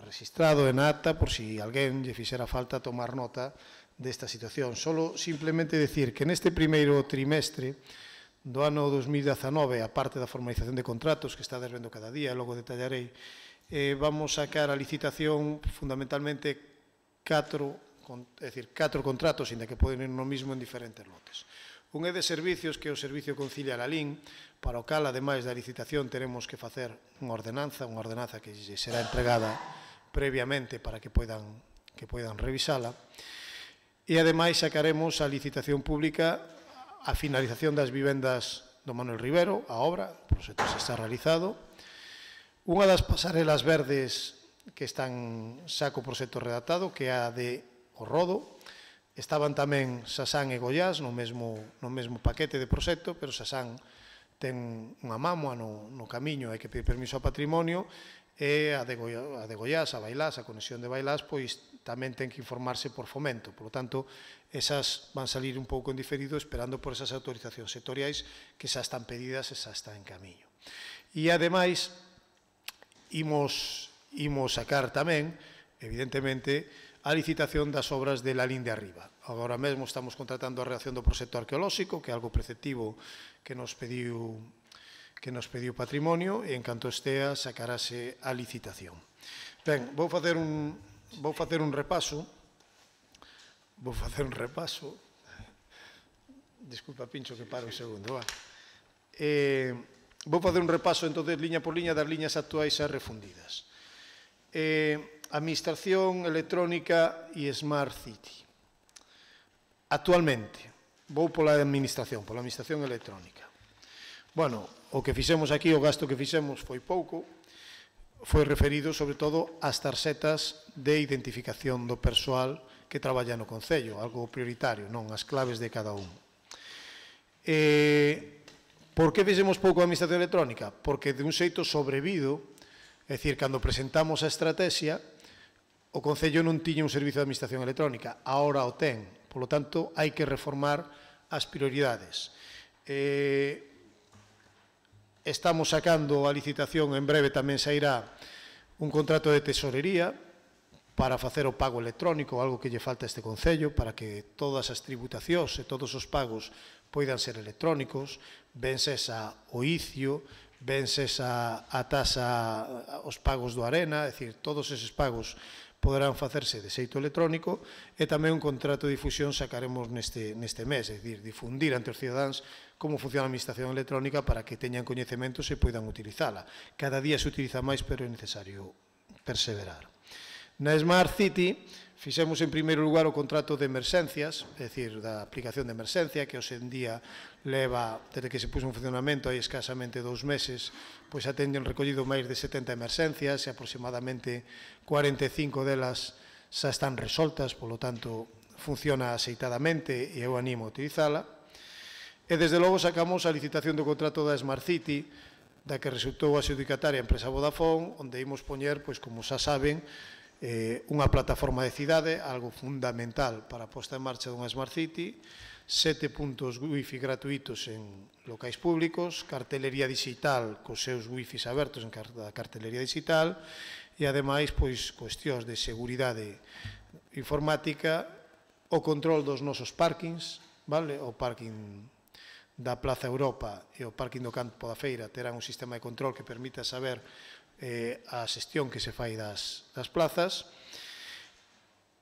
registrado en acta por si alguén lle fixera falta tomar nota desta situación. Solo simplemente decir que neste primeiro trimestre do ano 2019, a parte da formalización de contratos que está vendo cada día, logo detallarei, vamos sacar a licitación fundamentalmente 4 contratos, inda que poden ir no mismo en diferentes lotes. Un é de servicios, que é o Servicio Concilia Lalín, para o cal, ademais da licitación, teremos que facer unha ordenanza que será entregada previamente para que poidan revisala. E, ademais, sacaremos a licitación pública a finalización das vivendas do Manuel Rivero, a obra, o proxecto se está realizado. Unha das pasarelas verdes que están xa co proxecto redactado, que é a de o Rodo. Estaban tamén Sasán e Goiás no mesmo paquete de proxecto, pero Sasán ten unha mámoa no camiño, hai que pedir permiso ao patrimonio, e a de Goiás, a Bailás, a conexión de Bailás, pois tamén ten que informarse por Fomento. Por lo tanto, esas van salir un pouco en diferido esperando por esas autorizacións sectoriais que xa están pedidas e xa están en camiño. E, ademais, imos sacar tamén, evidentemente, a licitación das obras de la Lín de Arriba. Agora mesmo estamos contratando a redacción do proxecto arqueolóxico, que é algo preceptivo que nos pediu Patrimonio, e en canto estea sacarase a licitación. Ben, vou facer un repaso. Disculpa, Pincho, que paro un segundo. Vou facer un repaso, entonces, liña por liña das liñas actuais e refundidas. Administración electrónica e Smart City. Actualmente, vou pola administración electrónica. Bueno, o que fixemos aquí, o gasto que fixemos foi pouco, foi referido sobre todo ás tarxetas de identificación do persoal que traballa no Concello, algo prioritario, non as claves de cada un. Por que fixemos pouco a administración electrónica? Porque de un xeito sobrevido, é dicir, cando presentamos a estrategia, o Concello non tiña un servizo de administración electrónica, agora o ten, polo tanto, hai que reformar as prioridades. Estamos sacando a licitación, en breve tamén sairá un contrato de tesorería para facer o pago electrónico, algo que lle falta a este Concello, para que todas as tributacións e todos os pagos poidan ser electrónicos, vense esa o ICIO, vense esa a tasa, os pagos do Arena, é dicir, todos eses pagos poderán facerse de xeito electrónico, e tamén un contrato de difusión sacaremos neste mes, é dicir, difundir ante os cidadáns como funciona a administración electrónica para que teñan coñecementos e poidan utilizala. Cada día se utiliza máis, pero é necesario perseverar. Na Smart City fixemos en primeiro lugar o contrato de emerxencias, é dicir, da aplicación de emerxencia, que hoxe en día leva, desde que se puso en funcionamento hai escasamente 2 meses, pois xa teñen recollido máis de 70 emerxencias e aproximadamente 45 delas xa están resoltas, polo tanto, funciona axeitadamente e eu animo a utilizala. E, desde logo, sacamos a licitación do contrato da Smart City, da que resultou adxudicataria a empresa Vodafone, onde imos poñer, pois, como xa saben, unha plataforma de cidade, algo fundamental para a posta en marcha dunha Smart City, 7 puntos wifi gratuitos en locais públicos, cartelería digital cos seus wifis abertos en cada cartelería digital e, ademais, pois, cuestións de seguridade informática, o control dos nosos parkings, vale? O parking da Plaza Europa e o parking do Campo da Feira terán un sistema de control que permita saber a xestión que se fai das plazas,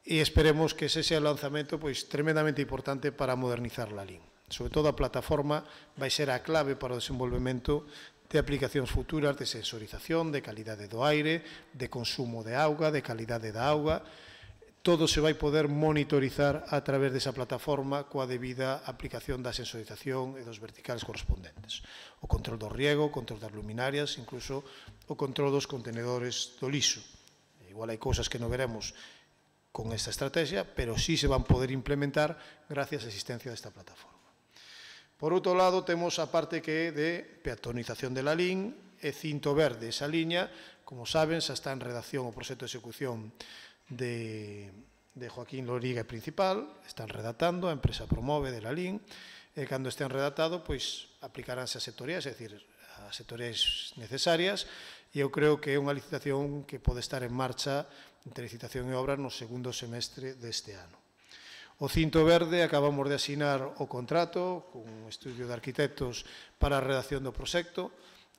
e esperemos que ese sea o lanzamento tremendamente importante para modernizar la LIN. Sobre todo, a plataforma vai ser a clave para o desenvolvemento de aplicacións futuras de sensorización, de calidade do aire, de consumo de auga, de calidade da auga. Todo se vai poder monitorizar a través desa plataforma coa debida aplicación da sensorización e dos verticales correspondentes. O control do riego, o control das luminarias, incluso o control dos contenedores do lixo. Igual hai cousas que non veremos con esta estrategia, pero sí se van poder implementar gracias á existencia desta plataforma. Por outro lado, temos a parte que é de peatonización de la LIN e cinto verde. Esa liña, como saben, xa está en redacción o proxecto de execución de Joaquín Loriga Principal, están redactando, a empresa Promove de la LIN, e cando estén redactado, pois aplicaránse as sectorias, é dicir, as sectorias necesarias, e eu creo que é unha licitación que pode estar en marcha entre licitación e obra no segundo semestre deste ano. O cinto verde, acabamos de asinar o contrato con un estudio de arquitectos para a redacción do proxecto.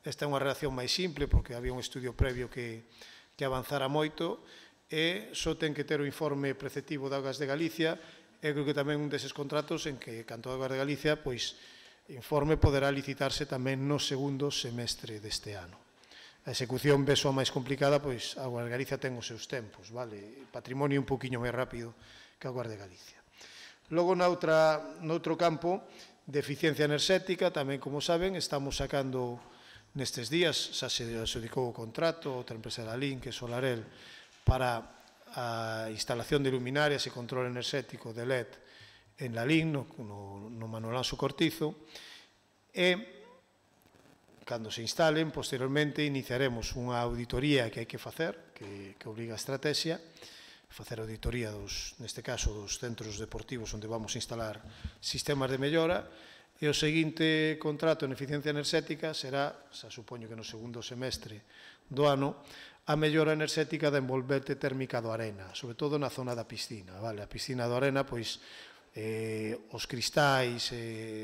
Esta é unha redacción máis simple porque había un estudio previo que avanzara moito, e só ten que ter o informe preceptivo de Augas de Galicia, e creo que tamén un deses contratos en que, canto a Augas de Galicia, pois, informe poderá licitarse tamén no segundo semestre deste ano. A execución ve só máis complicada, pois Augas de Galicia ten os seus tempos, vale? Patrimonio un poquinho máis rápido que Augas de Galicia. Logo, noutro campo de eficiencia enerxética, tamén, como saben, estamos sacando nestes días, xa se adxudicou o contrato, outra empresa da LIN, que é Solarel, para a instalación de luminarias e control enerxético de LED en la LIN, no Manuel Anxo Cortizo, e cando se instalen, posteriormente iniciaremos unha auditoría que hai que facer, que obriga a estrategia, facer auditoría neste caso dos centros deportivos onde vamos a instalar sistemas de mellora, e o seguinte contrato en eficiencia enerxética será, xa supoño que no segundo semestre do ano, a mellora enerxética da envolvente térmica do Arena, sobre todo na zona da piscina. A piscina do Arena, pois, os cristais,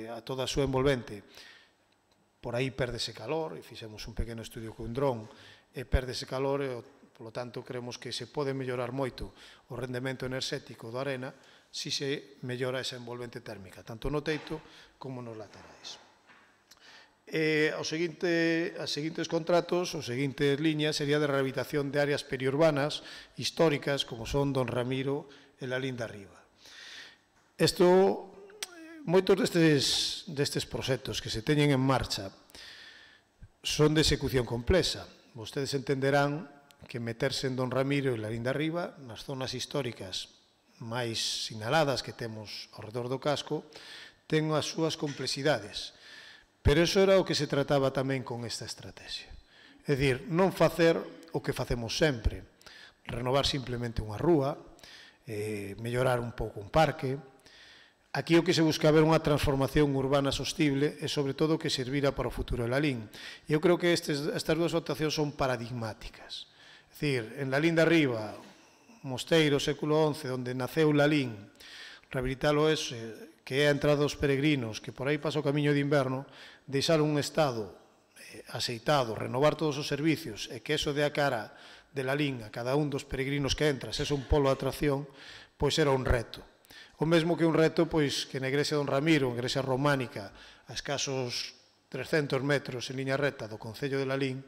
a toda a súa envolvente, por aí pérdese calor, e fixemos un pequeno estudio con dron, e pérdese calor, e, polo tanto, creemos que se pode mellorar moito o rendemento enerxético do Arena si se mellora esa envolvente térmica, tanto no teito como nos laterais. As seguintes contratos, as seguintes liñas, sería de rehabilitación de áreas periurbanas históricas, como son Don Ramiro e la Linda Riva. Moitos destes proxectos que se teñen en marcha son de execución complexa. Vostedes entenderán que meterse en Don Ramiro e la Linda Riva, nas zonas históricas máis sinaladas que temos ao redor do casco, ten as súas complexidades. Pero iso era o que se trataba tamén con esta estrategia. É dicir, non facer o que facemos sempre, renovar simplemente unha rúa, mellorar un pouco un parque. Aquí o que se busca ver unha transformación urbana sostible e, sobre todo, que servira para o futuro de Lalín. Eu creo que estas dúas actuacións son paradigmáticas. É dicir, en la Linda Riva, mosteiro século XI, onde naceu Lalín, rehabilitalo que é a entrada dos peregrinos, que por aí pasa o camiño de inverno, deixar un estado aceitado, renovar todos os servicios, e que eso dé a cara de Lalín a cada un dos peregrinos que entras, é un polo de atracción, pois era un reto. O mesmo que un reto, pois, que na igrexa de Don Ramiro, a igrexa románica, a escasos 300 metros en liña recta do concello de Lalín,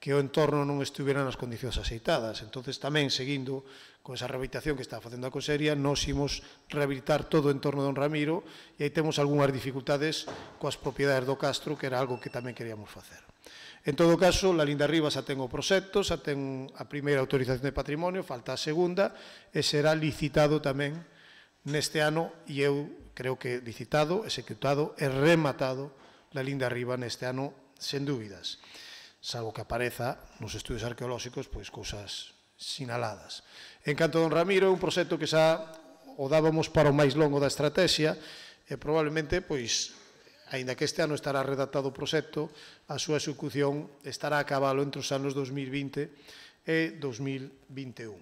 que o entorno non estuvera nas condicións aceitadas. Entonces, tamén, seguindo con esa rehabilitación que está facendo a Consellería, nos imos rehabilitar todo o entorno de Don Ramiro, e aí temos algunhas dificultades coas propiedades do Castro, que era algo que tamén queríamos facer. En todo caso, la Linda Riva xa ten o proxecto, xa ten a primeira autorización de patrimonio, falta a segunda, e será licitado tamén neste ano, e eu creo que licitado, executado e rematado la Linda Riva neste ano, sen dúbidas, salvo que apareza nos estudios arqueolóxicos pois cousas sinaladas. En canto a Don Ramiro, é un proxecto que xa o dábamos para o máis longo da estrategia, e probablemente, pois, aínda que este ano estará redactado o proxecto, a súa execución estará a cabalo entre os anos 2020 e 2021.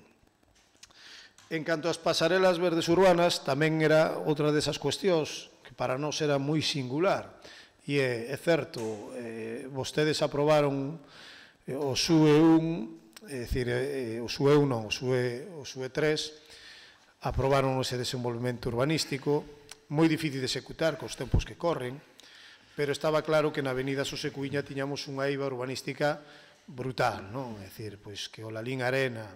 En canto ás pasarelas verdes urbanas, tamén era outra desas cuestións que para nós era moi singular. E é certo, vostedes aprobaron o SUE 1, é dicir, o SUE 1 non, o SUE 3, aprobaron ese desenvolvemento urbanístico, moi difícil de executar cos tempos que corren, pero estaba claro que na avenida Sosecuiña tiñamos unha eiva urbanística brutal, non? É dicir, pois que o Lalín Arena,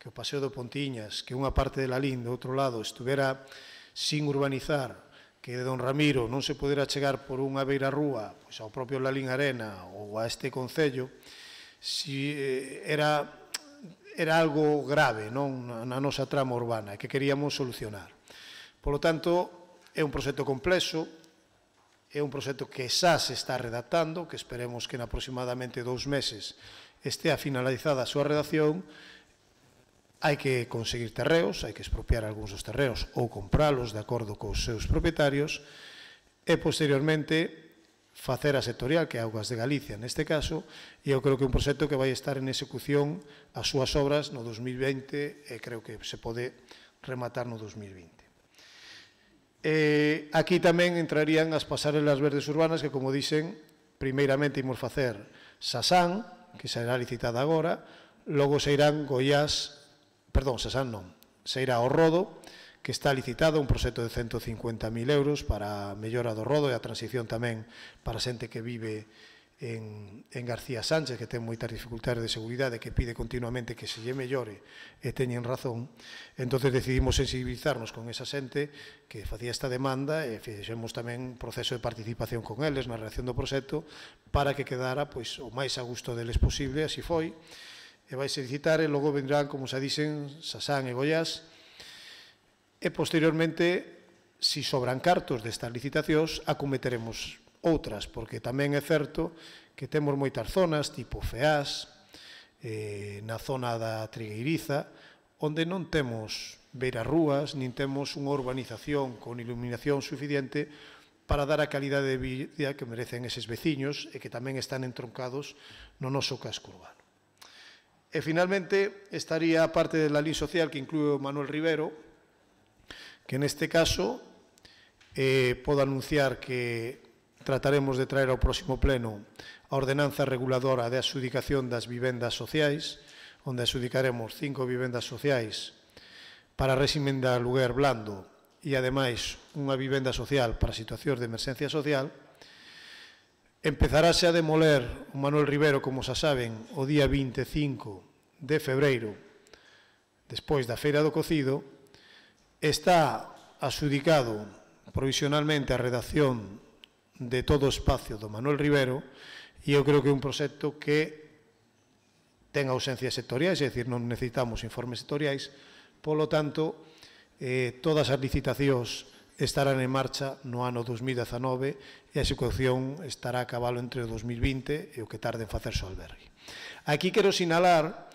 que o Paseo do Pontiñas, que unha parte de Lalín, do outro lado, estuvera sin urbanizar, que de Don Ramiro non se podera chegar por unha beira rúa pois ao propio Lalín Arena ou a este concello, era algo grave na nosa trama urbana que queríamos solucionar. Por lo tanto, é un proxecto complexo, é un proxecto que xa se está redactando, que esperemos que en aproximadamente 2 meses estea finalizada a súa redacción. Hai que conseguir terreos, hai que expropiar algúns dos terreos ou compralos de acordo cos seus propietarios, e posteriormente facer a sectorial, que é Augas de Galicia neste caso, e eu creo que é un proxecto que vai estar en execución as súas obras no 2020 e creo que se pode rematar no 2020. Aquí tamén entrarían as pasarelas verdes urbanas que, como dicen, primeiramente imos facer Sasán, que será licitada agora, logo se irán Goiás, perdón, Sasán non, se irá ao Rodo, que está licitado, un proxecto de 150.000 euros para a mellora do Rodo e a transición tamén para a xente que vive en García Sánchez, que ten moitas dificultades de seguridade, que pide continuamente que se lle mellore, e teñen razón. Entón decidimos sensibilizarnos con esa xente que facía esta demanda, e fixemos tamén un proceso de participación con eles na redacción do proxecto para que quedara pois o máis a gusto deles posible, así foi. E vai se licitar, e logo vendrán, como xa dicen, Sasán e Goiás, e posteriormente, se sobran cartos destas licitacións, acometeremos outras, porque tamén é certo que temos moitas zonas, tipo Feás, na zona da Trigueiriza, onde non temos beirarrúas, nin temos unha urbanización con iluminación suficiente para dar a calidade de vida que merecen eses veciños e que tamén están entroncados no noso casco urbano. E, finalmente, estaría a parte da lei social que inclúe o Manuel Rivero, que neste caso podo anunciar que trataremos de traer ao próximo pleno a ordenanza reguladora de adxudicación das vivendas sociais, onde adxudicaremos 5 vivendas sociais para réximen de aluguer blando e, ademais, unha vivenda social para situacións de emerxencia social. Empezarase a demoler o Manuel Rivero, como xa saben, o día 25 de febreiro, despois da Feira do Cocido. Está adxudicado provisionalmente a redacción de todo o espacio do Manuel Rivero e eu creo que é un proxecto que ten ausencias sectoriais, é dicir, non necesitamos informes sectoriais, polo tanto, todas as licitacións estarán en marcha no ano 2019 e a execución estará a cabalo entre o 2020 e o que tarde en facerse o albergue. Aquí quero sinalar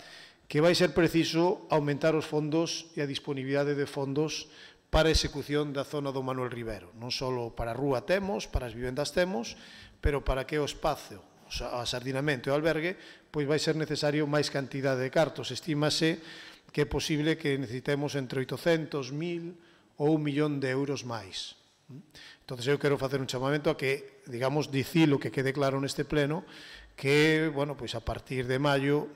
que vai ser preciso aumentar os fondos e a disponibilidade de fondos para a execución da zona do Manuel Rivero. Non só para a rúa temos, para as vivendas temos, pero para que o espacio, o sardinamento e o albergue, pois vai ser necesario máis cantidade de cartos. Estímase que é posible que necesitemos entre 800.000 ou 1 millón de euros máis. Entón, eu quero facer un chamamento a que, digamos, dicilo que quede claro neste pleno, que, bueno, pois a partir de maio,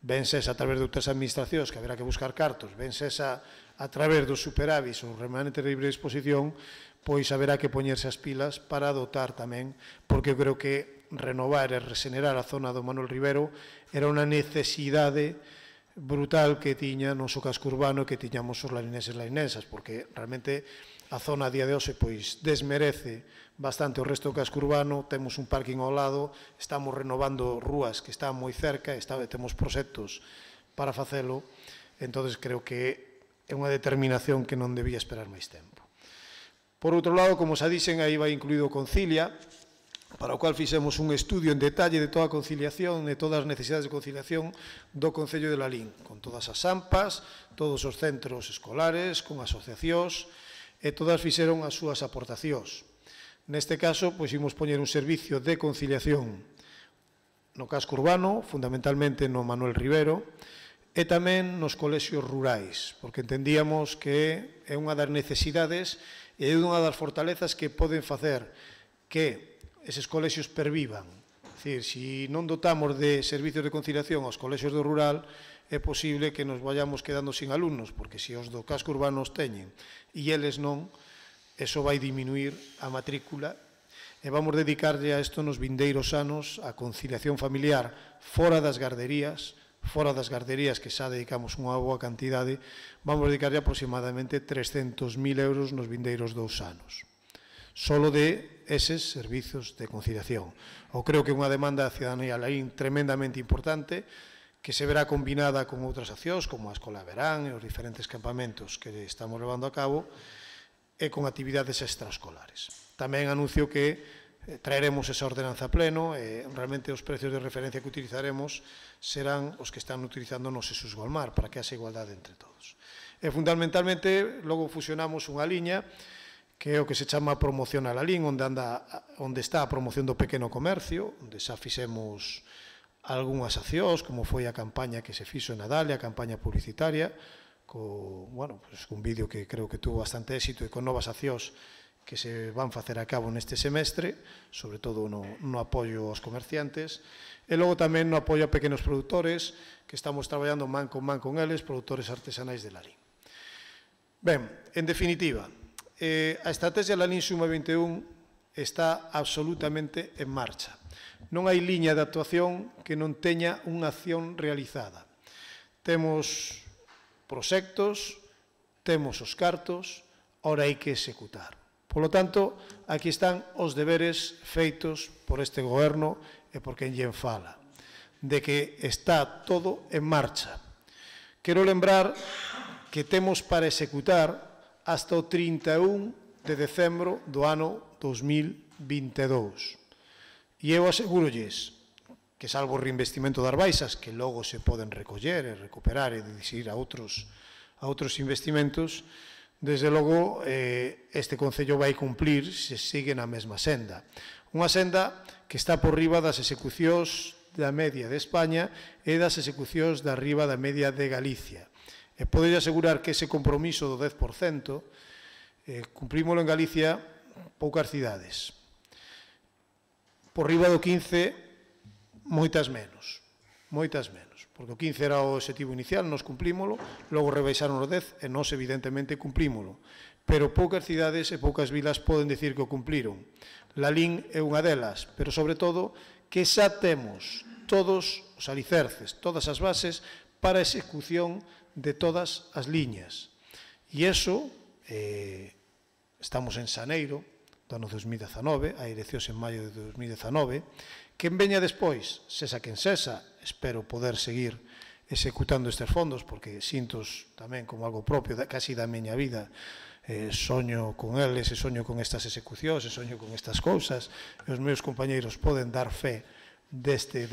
venses a través de outras administracións, que haberá que buscar cartos, venses a través dos superávis ou remanentes de libre disposición, pois haberá que poñerse as pilas para dotar tamén, porque eu creo que renovar e resenerar a zona do Manuel Rivero era unha necesidade brutal que tiña noso casco urbano e que tiñamos os larineses e larinesas, porque realmente a zona a día de hoxe pois desmerece bastante o resto do casco urbano. Temos un parking ao lado, estamos renovando rúas que están moi cerca, temos proxectos para facelo, entón creo que é unha determinación que non debía esperar máis tempo. Por outro lado, como xa dixen, aí vai incluído Concilia, para o cual fixemos un estudio en detalle de toda a conciliación, de todas as necesidades de conciliación do Concello de Lalín, con todas as AMPAs, todos os centros escolares, con asociacións, e todas fixeron as súas aportacións. Neste caso, pois, imos poñer un servicio de conciliación no casco urbano, fundamentalmente no Manuel Rivero, e tamén nos colexios rurais, porque entendíamos que é unha das necesidades e é unha das fortalezas que poden facer que eses colexios pervivan. É dicir, se non dotamos de servicios de conciliación aos colexios do rural, é posible que nos vayamos quedando sin alumnos, porque se os do casco urbano os teñen e eles non, eso vai diminuir a matrícula e vamos dedicarlle a isto nos vindeiros anos a conciliación familiar fora das garderías que xa dedicamos unha boa cantidade, vamos dedicarlle aproximadamente 300.000 euros nos vindeiros 2 anos. Solo de eses servizos de conciliación. Eu creo que é unha demanda da cidadanía Lalín tremendamente importante, que se verá combinada con outras accións, como a Escola de Verán e os diferentes campamentos que estamos levando a cabo, e con actividades extraescolares. Tamén anuncio que traeremos esa ordenanza a pleno e realmente os precios de referencia que utilizaremos serán os que están utilizando nos Xesús Golmar, para que haxa igualdade entre todos. E fundamentalmente, logo fusionamos unha liña que é o que se chama Promoción a Lalín, onde está a promoción do pequeno comercio, onde xa fixemos algunhas accións, como foi a campaña que se fixo en Adalia, a campaña publicitaria, con un vídeo que creo que tuvo bastante éxito e con novas accións que se van facer a cabo neste semestre, sobre todo no apoio aos comerciantes, e logo tamén no apoio a pequenos produtores, que estamos traballando man con eles, produtores artesanais de Lalín. Ben, en definitiva, a estrategia Lalín Suma 21 está absolutamente en marcha. Non hai liña de actuación que non teña unha acción realizada. Temos proxectos, temos os cartos, ora hai que executar. Por lo tanto, aquí están os deberes feitos por este goberno e por quen lle fala, de que está todo en marcha. Quero lembrar que temos para executar hasta o 31 de decembro do ano 2022. E eu asegurolles que salvo o reinvestimento das baixas, que logo se poden recoller e recuperar e dirixir a outros investimentos, desde logo este Concello vai cumplir se sigue na mesma senda. Unha senda que está por riba das execucións da media de España e das execucións da riba da media de Galicia. E podo asegurar que ese compromiso do 10% cumprímolo en Galicia poucas cidades. Por riba do 15, moitas menos, porque o 15 era o objetivo inicial, nos cumprímolo, logo rebaixaron o 10 e nós evidentemente cumprímolo. Pero poucas cidades e poucas vilas poden dicir que o cumpliron. Lalín é unha delas, pero sobre todo que xa temos todos os alicerces, todas as bases para a execución de todas as liñas. E iso, estamos en xaneiro do ano 2019, a eleccións en maio de 2019, quen veña despois, sesa quen sesa, espero poder seguir executando estes fondos, porque sintos tamén como algo propio casi da miña vida, soño con eles e soño con estas execucións e soño con estas cousas, e os meus compañeiros poden dar fe destes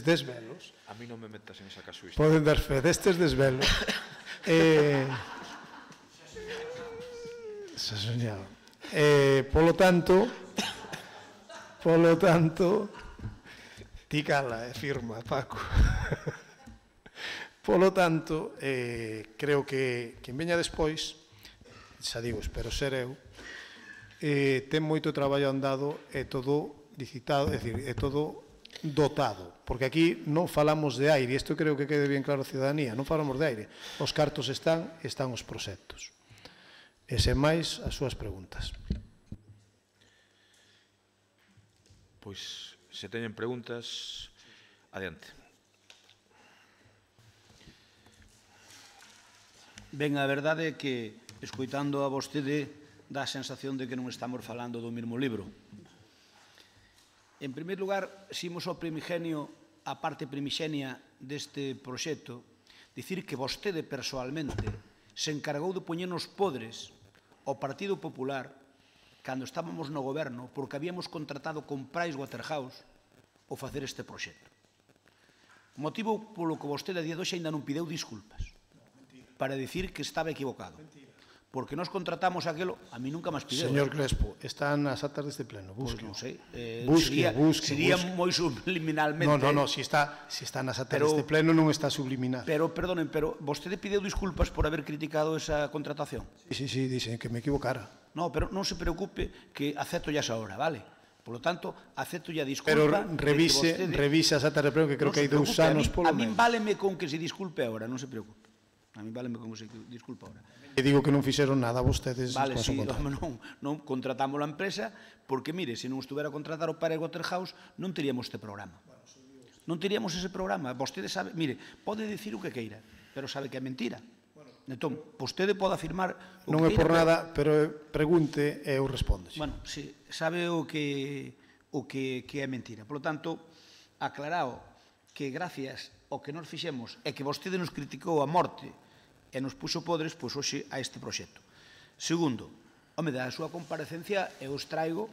desvelos. A mí non me metas en esa casuística. Poden dar fe destes desvelos. Se soñaba. Polo tanto, ti cala, firma, Paco. Polo tanto, creo que quen veña despois, xa digo, espero ser eu, ten moito traballo andado e todo licitado, é dicir, é todo dotado, porque aquí non falamos de aire, e isto creo que quede bien claro a ciudadanía, non falamos de aire, os cartos están os proxectos. E sen máis, as súas preguntas. Pois, se teñen preguntas, adiante. Ben, a verdade é que, escoitando a vostede, dá a sensación de que non estamos falando do mesmo libro. En primeiro lugar, ximos ao primigenio, a parte primixenia deste proxecto, dicir que vostede persoalmente se encargou de poñernos podres ao Partido Popular cando estábamos no goberno porque habíamos contratado con Pricewaterhouse o facer este proxecto. Motivo polo que vostede a día de hoxe ainda non pideu disculpas para dicir que estaba equivocado. Porque nós contratamos aquilo, a mí nunca máis pideu. Señor Crespo, están as actas deste pleno, busque. Non sei. Sería moi subliminalmente. No, si está nas actas deste pleno non está subliminal. Pero, perdonen, pero vostede pideu disculpas por haber criticado esa contratación? Sí, dixen que me equivocara. No, pero non se preocupe que acepto ya esa hora, vale? Por lo tanto, acepto ya disculpa. Pero revise as actas de pleno que creo que hai 2 anos polo menos. A min váleme con que se disculpe agora, non se preocupe. A mí váleme con que se disculpe agora. E digo que non fixeron nada vostedes. Vale, sí, non contratamos a empresa porque, mire, se non estuvera a contratar o Pricewaterhouse non teríamos este programa. Non teríamos ese programa. Vostede sabe, mire, pode dicir o que queira, pero sabe que é mentira. Entón, vostede pode afirmar o que non é por nada, pero pregunte e eu respondo. Bueno, si sabe o que é mentira. Por lo tanto, aclarado que gracias ao que nos fixemos e que vostede nos criticou a morte e nos puxo podres, pois hoxe a este proxecto. Segundo, home, da súa comparecencia eu os traigo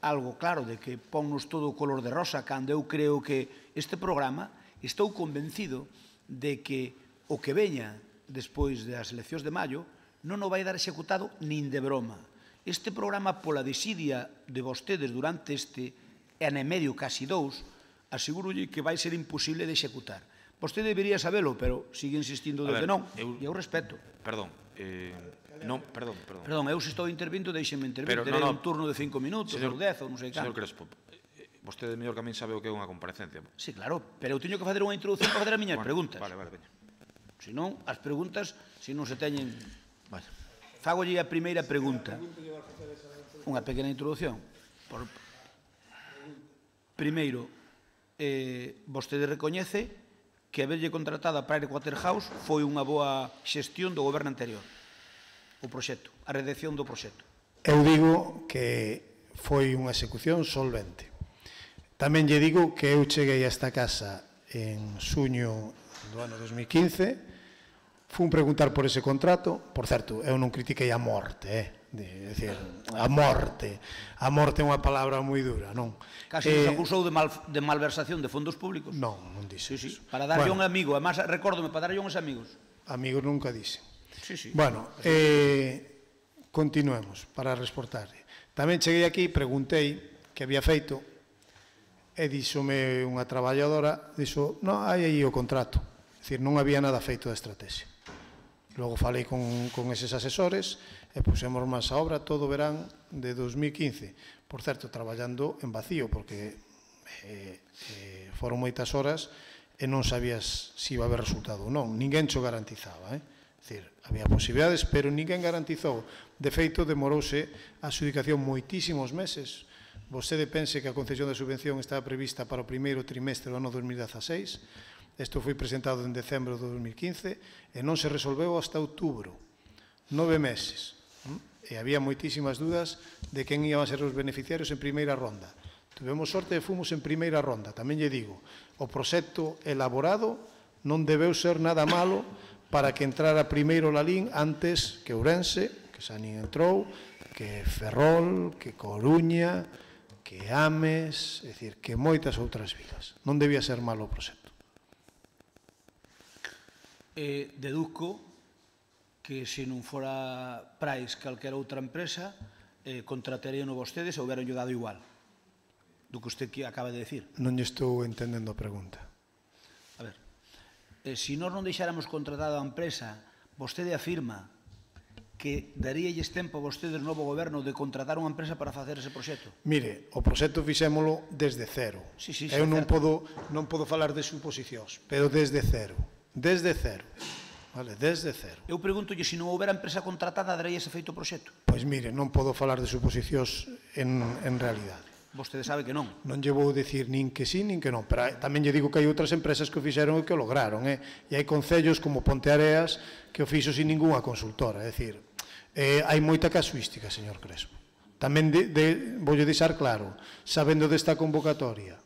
algo claro de que ponnos todo o color de rosa cando eu creo que este programa estou convencido de que o que veña despois das eleccións de maio non o vai dar executado nin de broma. Este programa, pola desidia de vostedes durante este ano e medio, casi 2, asegurolle que vai ser imposible de executar. Vostede debería sabelo, pero sigue insistindo desde non. E eu respeto. Perdón, Perdón, eu se estou intervindo, deixenme intervir. Terei un turno de 5 minutos, ou 10, ou non sei canto. Señor Crespo, vostede mellor que a min sabe o que é unha comparecencia. Sí, claro, pero eu teño que facer unha introducción para facer as miñas preguntas. Vale, veña. Se non, as preguntas, se non se teñen... Fagolle a primeira pregunta. Unha pequena introducción. Primeiro, vostede recoñece que haberlle contratado a Pricewaterhouse foi unha boa xestión do goberno anterior, o proxecto, a redacción do proxecto. Eu digo que foi unha execución solvente. Tamén lle digo que eu cheguei a esta casa en suño do ano 2015, fun preguntar por ese contrato. Por certo, eu non critiquei a morte, Decir, a morte é unha palabra moi dura, non? Casi nos acusou de malversación de fondos públicos. Non, non dixo Sí, iso. para darlle un amigo, además, recórdome, para darlle uns amigos. Amigos nunca dixen. Sí. Bueno, continuemos para reportarle. Tamén cheguei aquí, preguntei que había feito, e díxome unha traballadora, dixo, non, hai aí o contrato. É dicir, non había nada feito da estrategia. Logo falei con eses asesores e pusemos máis a obra todo o verán de 2015. Por certo, traballando en vacío, porque foron moitas horas e non sabías se iba a haber resultado ou non. Ninguén xo garantizaba, Dicir, había posibilidades, pero ninguén garantizou. De feito, demorouse a adjudicación moitísimos meses. Vostede pense que a concesión da subvención estaba prevista para o primeiro trimestre do ano 2016. Isto foi presentado en decembro de 2015 e non se resolveu hasta outubro. 9 meses. E había moitísimas dudas de quen iban a ser os beneficiarios en primeira ronda. Tuvemos sorte e fomos en primeira ronda. Tamén lle digo, o proxecto elaborado non debeu ser nada malo para que entrara primeiro Lalín antes que Ourense, que Sanín entrou, que Ferrol, que Coruña, que Ames, é dicir, que moitas outras vilas. Non debía ser malo o proxecto. Deduzco que se non fora Price calquera outra empresa, contratarían vostedes e houberan dado igual do que usted acaba de decir. Non lle estou entendendo a pregunta. A ver, se nós non deixáramos contratada a empresa, vostede afirma que daríalles tempo a vostedes novo goberno de contratar unha empresa para facer ese proxecto? Mire, o proxecto fixémolo desde cero. Eu non podo falar de suposicións, pero desde cero. Desde cero. Vale, desde cero. Eu pregúntolle, se non houbera empresa contratada, daría ese feito proxecto? Pois mire, non podo falar de suposicións en realidade. Vostede sabe que non. Non lle vou dicir nin que sí, nin que non, pero tamén lle digo que hai outras empresas que o fixeron e que o lograron, E hai concellos como Ponteareas que o fixo sin ningunha consultora, é dicir, hai moita casuística, señor Crespo. Tamén voulle deixar claro, sabendo desta convocatoria,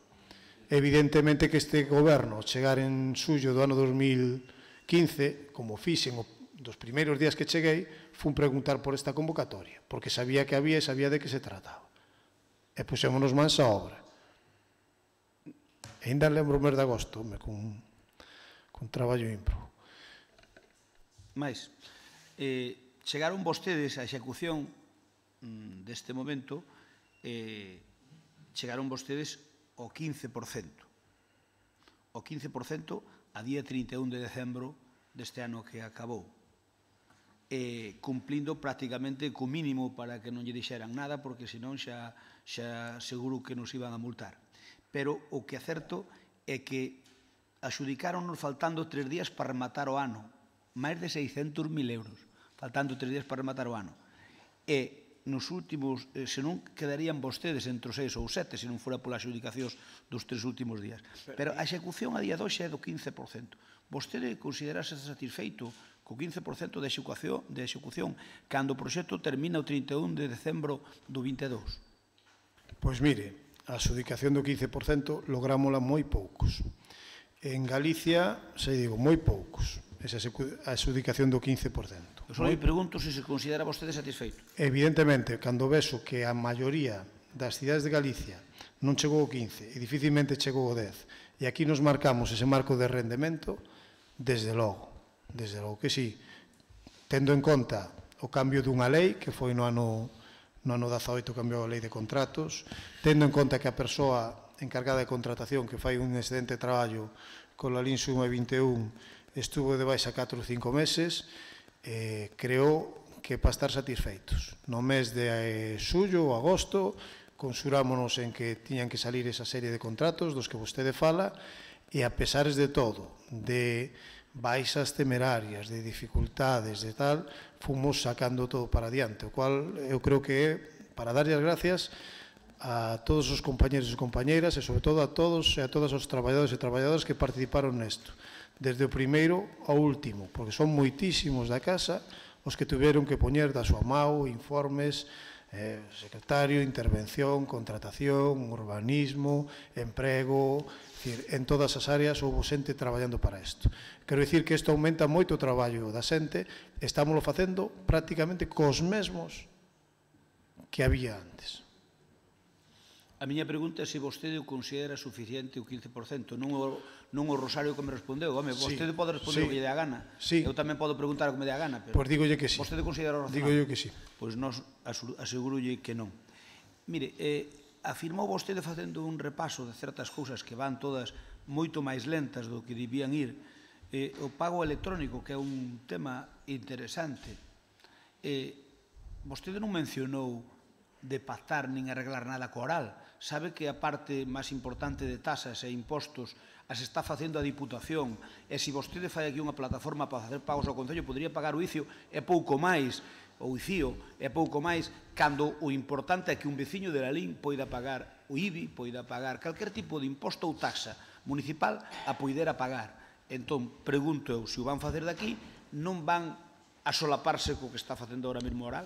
evidentemente que este goberno chegar en xullo do ano 2015, como fixen dos primeiros días que cheguei, fun preguntar por esta convocatoria, porque sabía que había e sabía de que se trataba. E pusémonos mans a obra. E ainda lembro o mes de agosto, con traballo ímprobo. Mais, chegaron vostedes á execución deste momento, chegaron vostedes o 15%. O 15% a día 31 de decembro deste ano que acabou. Cumplindo prácticamente co mínimo para que non lle dixeran nada, porque senón xa seguro que nos iban a multar. Pero o que é certo é que adxudicaronnos faltando 3 días para rematar o ano. Máis de 600.000 euros, faltando 3 días para rematar o ano. E nos últimos, se non quedarían vostedes entre os 6 ou 7, se non fora polas adjudicacións dos 3 últimos días. Pero a execución a día 2 é do 15%. Vostede considerase satisfeito co 15% de execución cando o proxecto termina o 31 de decembro do 22? Pois mire, a adjudicación do 15% lográmola moi poucos. En Galicia, se digo, moi poucos. Esa adjudicación do 15%. Eu só lhe pregunto se considera vostede satisfeito. Evidentemente, cando vexo que a maioría das cidades de Galicia non chegou ao 15% e dificilmente chegou ao 10%, e aquí nos marcamos ese marco de rendemento, desde logo que sí, tendo en conta o cambio dunha lei, que foi no ano 18 cambiou a lei de contratos, tendo en conta que a persoa encargada de contratación que fai un excelente traballo con a LIN Suma 21 estuvo de baixa 4 ou 5 meses, creo que para estar satisfeitos. No mes de xullo ou agosto consurámonos en que tiñan que salir esa serie de contratos dos que vostede fala, e a pesares de todo, de baixas temerarias, de dificultades, de tal, fomos sacando todo para adiante, o cual eu creo que é para darlle as gracias a todos os compañeros e compañeiras e sobre todo a todos e a todas os traballadores e traballadoras que participaron nesto, desde o primeiro ao último, porque son moitísimos da casa os que tiveron que poñer da súa mão informes, Secretario, intervención, contratación, urbanismo, emprego, en todas as áreas houve xente traballando para isto. Quero dicir que isto aumenta moito o traballo da xente, estámoslo facendo prácticamente cos mesmos que había antes. A miña pregunta é se vostede o considera suficiente o 15%, non o Rosario que me respondeu. Home, vostede pode responder o que lle dé a gana. Eu tamén podo preguntar o que me dé a gana, pero... Pois dígolle que sí. Vostede considera razonable? Dígolle que sí. Pois nós asegurolle que non. Mire, afirmou vostede facendo un repaso de certas cousas que van todas moito máis lentas do que debían ir. O pago electrónico, que é un tema interesante. Vostede non mencionou de pactar nin arreglar nada co oral. Sabe que a parte máis importante de tasas e impostos as está facendo a Diputación, e se vostede fai aquí unha plataforma para facer pagos ao Concello, podría pagar o ICIO e pouco máis, ou ICIO e pouco máis, cando o importante é que un veciño de Lalín poida pagar o IBI, poida pagar calquer tipo de imposto ou taxa municipal a poidera pagar. Entón, pregunto eu, se o van facer daqui, non van a solaparse co que está facendo ahora mesmo oral?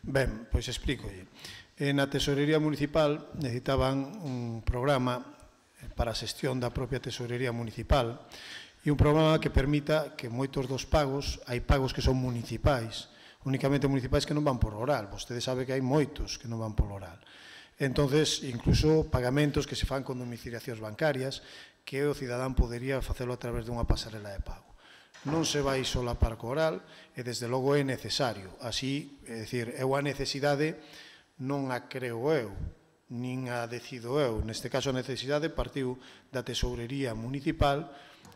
Ben, pois explícolle. Na Tesorería Municipal necesitaban un programa para a xestión da propia Tesorería Municipal e un programa que permita que moitos dos pagos, hai pagos que son municipais, únicamente municipais que non van por oral. Vostede sabe que hai moitos que non van por oral. Entonces, incluso pagamentos que se fan con domiciliacións bancarias que o cidadán podería facelo a través dunha pasarela de pago. Non se vai solapar co oral e, desde logo, é necesario. Así, é dicir, é unha necesidade non a creo eu, nin a decido eu. Neste caso, a necesidade partiu da Tesourería Municipal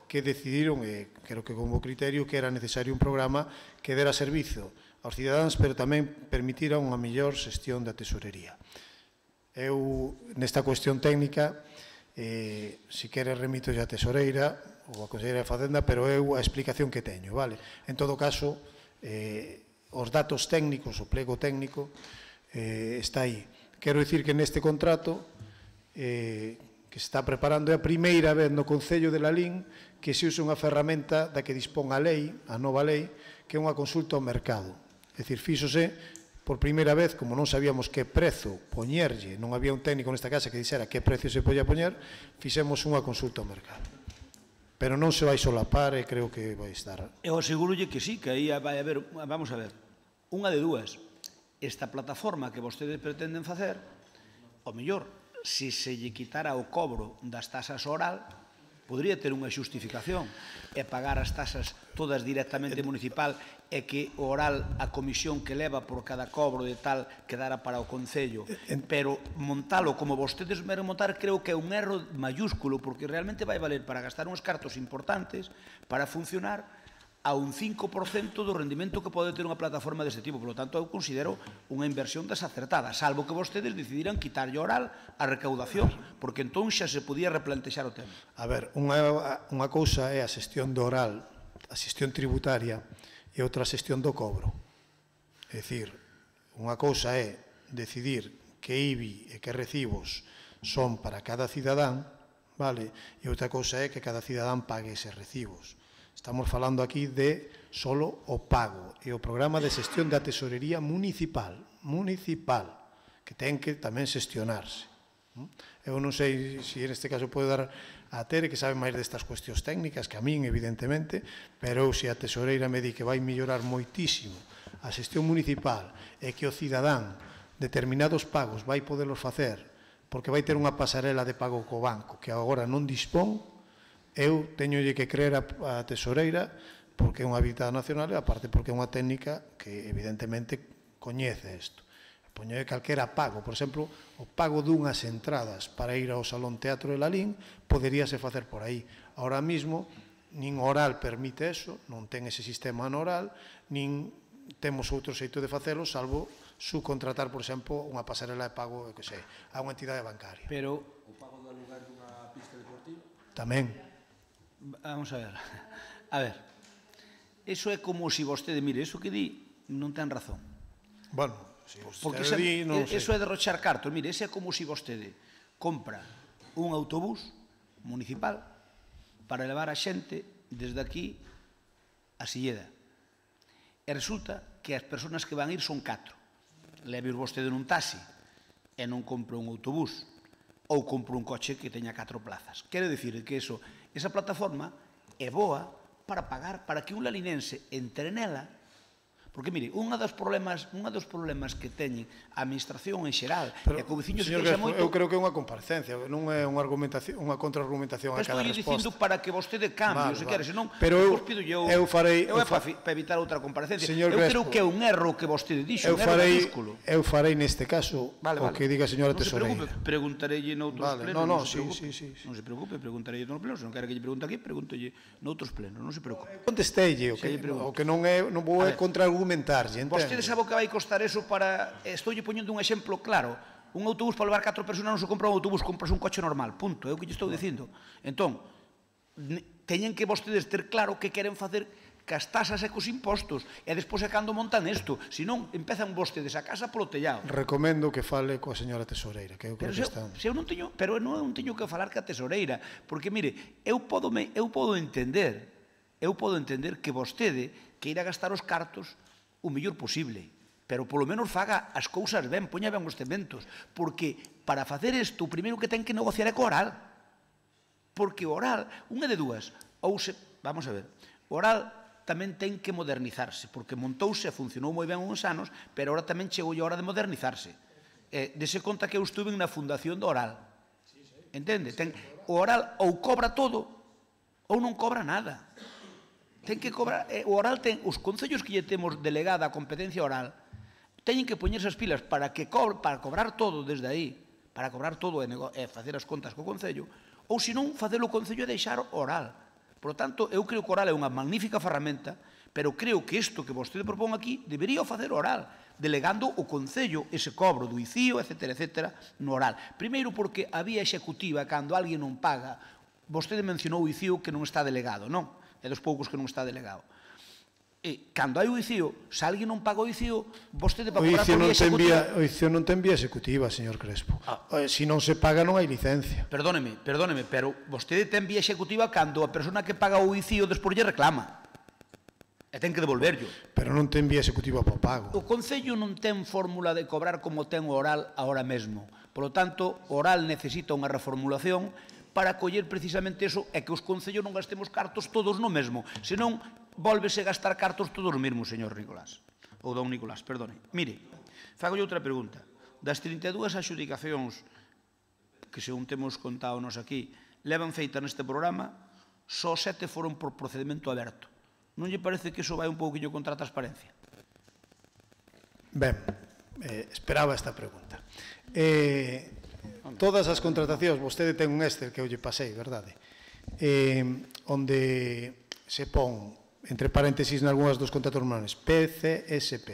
que decidiron, e creo que con bo criterio, que era necesario un programa que dera servizo aos cidadáns, pero tamén permitira unha mellor xestión da Tesourería. Eu, nesta cuestión técnica, se quere remito a Tesoreira ou a Conselleira de Facenda, pero eu a explicación que teño, vale? En todo caso, os datos técnicos, o plego técnico, está aí. Quero dicir que neste contrato que se está preparando é a primeira vez no Concello de Lalín que se usa unha ferramenta da que dispón a lei, a nova lei, que é unha consulta ao mercado. É dicir, fíxose por primeira vez, como non sabíamos que prezo poñerlle, non había un técnico nesta casa que dixera que precio se podía poñer, fixemos unha consulta ao mercado. Pero non se vai solapar e creo que vai estar... Eu asegurolle que sí, que aí vai haber, vamos a ver, unha de dúas. Esta plataforma que vostedes pretenden facer, o mellor, se se lle quitara o cobro das tasas oral, podría ter unha xustificación e pagar as tasas todas directamente municipal e que o oral a comisión que leva por cada cobro de tal quedara para o Concello. Pero montalo como vostedes me montar creo que é un erro mayúsculo, porque realmente vai valer para gastar uns cartos importantes para funcionar a un 5% do rendimento que pode ter unha plataforma deste tipo. Por lo tanto, eu considero unha inversión desacertada, salvo que vostedes decidiran quitarlle oral a recaudación, porque entón xa se podía replantexar o tema. A ver, unha cousa é a xestión do oral, a xestión tributaria, e outra a xestión do cobro. É dicir, unha cousa é decidir que IBI e que recibos son para cada cidadán, vale? E outra cousa é que cada cidadán pague eses recibos. Estamos falando aquí de solo o pago e o programa de xestión da Tesorería Municipal, que ten que tamén xestionarse. Eu non sei se neste caso pode dar a Tere, que sabe máis destas cuestións técnicas que a min, evidentemente, pero se a Tesoreira me di que vai mellorar moitísimo a xestión municipal e que o cidadán determinados pagos vai poderlos facer porque vai ter unha pasarela de pago co banco que agora non dispón, eu teñolle que creer a Tesoreira porque é unha habilitada nacional e aparte porque é unha técnica que evidentemente coñece isto. Poñer calquera pago, por exemplo, o pago dunhas entradas para ir ao Salón Teatro de Lalín poderíase facer por aí. Ahora mesmo, nin oral permite eso, non ten ese sistema no oral, nin temos outro xeito de facelo, salvo subcontratar, por exemplo, unha pasarela de pago, que sei, a unha entidade bancaria. Pero o pago do lugar dunha pista deportiva? Tamén. Vamos a ver. A ver. Eso é como se vostede, mire, eso que di non ten razón. Bueno, porque eso é derrochar cartos. Mire, ese é como se vostede compra un autobús municipal para levar a xente desde aquí a Silleda. E resulta que as persoas que van ir son 4. leve vostede nun taxi e non compra un autobús ou compra un coche que teña 4 plazas. Quere dicir que esa plataforma é boa para pagar, para que un lalinense entre nela. Porque, mire, un dos problemas que teñen a administración en xeral é que o veciño se queixa moito... Eu creo que é unha comparecencia, non é unha contraargumentación a cada resposta. Estou dicindo para que vostede cambie, se quere, senón, pero eu farei para evitar outra comparecencia. Eu creo que é un erro que vostede dixo, un erro mayúsculo. Eu farei neste caso o que diga a señora Tesoreira. Non se preocupe, preguntareille noutros plenos. Non se preocupe, preguntareille noutros plenos. Se non quere que lle pregunte aquí, pregúntelle noutros plenos, non se preocupe. Contesteille, o que non vou contraargumentarlle, entende? Vostede sabe o que vai costar eso para... Estoulle poñendo un exemplo claro. Un autobús para levar 4 personas non se compra un autobús, compras un coche normal, punto. É o que lle estou dicindo. Entón, teñen que vostedes ter claro que queren facer cas tasas e cos impostos, e despois é cando montan isto. Se non, empezan vostedes a casa polo tellado. Recomendo que fale coa señora Tesoreira, que eu creo que está... Pero non teño que falar ca Tesoreira, porque, mire, eu podo entender que vostede queira gastar os cartos o mellor posible, pero polo menos faga as cousas ben, poña ben os cementos, porque para facer isto, o primeiro que ten que negociar é co Oral, porque o Oral, unha de dúas, vamos a ver, o Oral tamén ten que modernizarse, porque montouse e funcionou moi ben uns anos, pero agora tamén chegou a hora de modernizarse. Dese conta que eu estuve na fundación do Oral, entende? O Oral ou cobra todo ou non cobra nada. Ten que cobrar, o Oral ten, os concellos que lle temos delegada a competencia oral, teñen que poñerse as pilas para cobrar todo desde aí, para cobrar todo e facer as contas co concello, ou senón facer o concello e deixar Oral. Por lo tanto, eu creo que Oral é unha magnífica ferramenta, pero creo que isto que vostede propón aquí debería facer Oral, delegando o concello ese cobro do ICIO, etc., no Oral. Primeiro porque a vía executiva, cando alguén non paga, vostede mencionou o ICIO que non está delegado, non? É dos poucos que non está delegado. E cando hai o ICIO, se alguén non paga o ICIO, vostede para cobrar por vía executiva... O ICIO non ten vía executiva, señor Crespo. Se non se paga non hai licencia. Perdóneme, pero vostede ten vía executiva cando a persona que paga o ICIO despois lle reclama. E ten que devolverlo. Pero non ten vía executiva para o pago. O Concello non ten fórmula de cobrar como ten o Oral ahora mesmo. Por lo tanto, o Oral necesita unha reformulación para coller precisamente eso e que os concellos non gastemos cartos todos no mesmo. Senón, volvese a gastar cartos todos no mesmo, señor Nicolás. Ou don Nicolás, perdone. Mire, fagolle outra pregunta. Das 32 adxudicacións que según temos contado nos aquí, levan feita neste programa, só 7 foron por procedimento aberto. Non lle parece que iso vai un pouquinho contra a transparencia? Ben, esperaba esta pregunta. Todas as contratacións, vostede ten un Excel que eu lle pasei, verdade? Onde se pon, entre paréntesis, nalgúnas dos contratos menores, PCSP.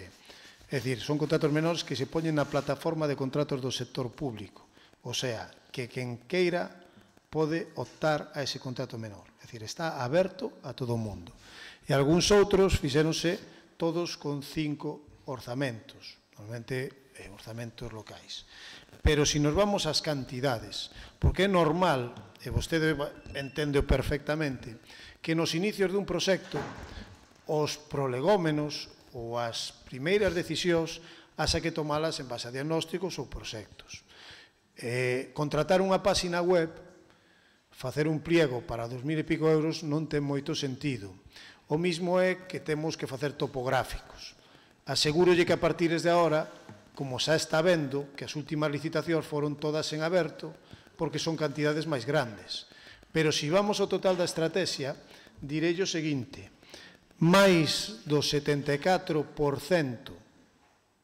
É dicir, son contratos menores que se poñen na plataforma de contratos do sector público. O sea, que quen queira pode optar a ese contrato menor. É dicir, está aberto a todo o mundo. E algúns outros fixéronse todos con 5 orzamentos, normalmente orzamentos locais. Pero se nos vamos ás cantidades, porque é normal, e vostede entende perfectamente, que nos inicios dun proxecto os prolegómenos ou as primeiras decisións haxa que tomalas en base a diagnósticos ou proxectos. Contratar unha páxina web, facer un pliego para 2.000 e pico euros non ten moito sentido. O mismo é que temos que facer topográficos. Asegúrolle que a partir de agora, como xa está vendo, que as últimas licitacións foron todas en aberto, porque son cantidades máis grandes. Pero se vamos ao total da estrategia, direi o seguinte: máis do 74%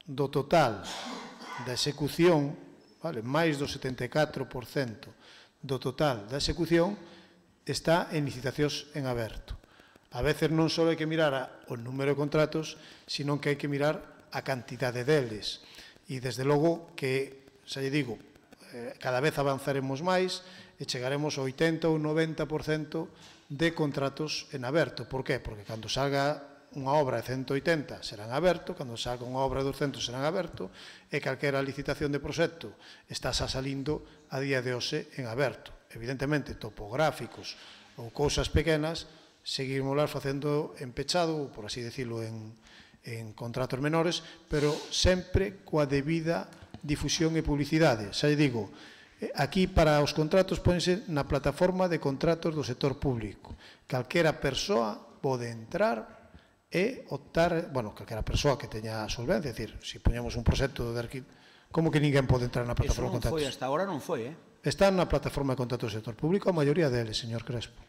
do total da execución, máis do 74% do total da execución está en licitacións en aberto. A veces non só hai que mirar o número de contratos, sino que hai que mirar a cantidade deles. E, desde logo, que, xa lle digo, cada vez avanzaremos máis e chegaremos ao 80 ou 90% de contratos en aberto. Por qué? Porque cando salga unha obra de 180 serán aberto, cando salga unha obra de 200 serán aberto, e calquera licitación de proxecto está xa salindo a día de hoxe en aberto. Evidentemente, topográficos ou cousas pequenas, seguirmoslas facendo en pechado, ou por así decirlo, en en contratos menores, pero sempre coa debida difusión e publicidade. Xa lle digo, aquí para os contratos pónse na plataforma de contratos do sector público. Calquera persoa pode entrar e optar, bueno, calquera persoa que teña solvencia, é dicir, se poñemos un proxecto de arquitectura, como que ninguén pode entrar na plataforma de contratos? Eso non foi, hasta agora non foi, Está na plataforma de contratos do sector público, a maioría deles, señor Crespo.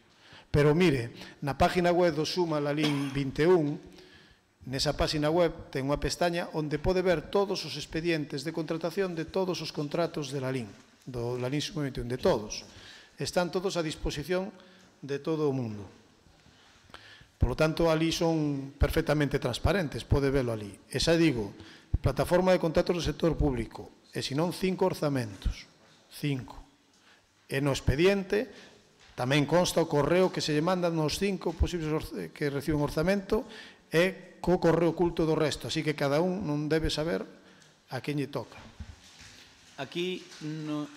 Pero mire, na página web do Suma Lalín 21, nesa página web ten unha pestaña onde pode ver todos os expedientes de contratación de todos os contratos de Lalín, do Lalín Suma 21, de todos. Están todos a disposición de todo o mundo. Por lo tanto, ali son perfectamente transparentes, pode velo ali. E xa digo, plataforma de contratos do sector público, e senón 5 orzamentos, 5. E no expediente tamén consta o correo que se lle mandan nos 5 posibles que reciben orzamento e co correo oculto do resto, así que cada un non debe saber a quen lle toca. Aquí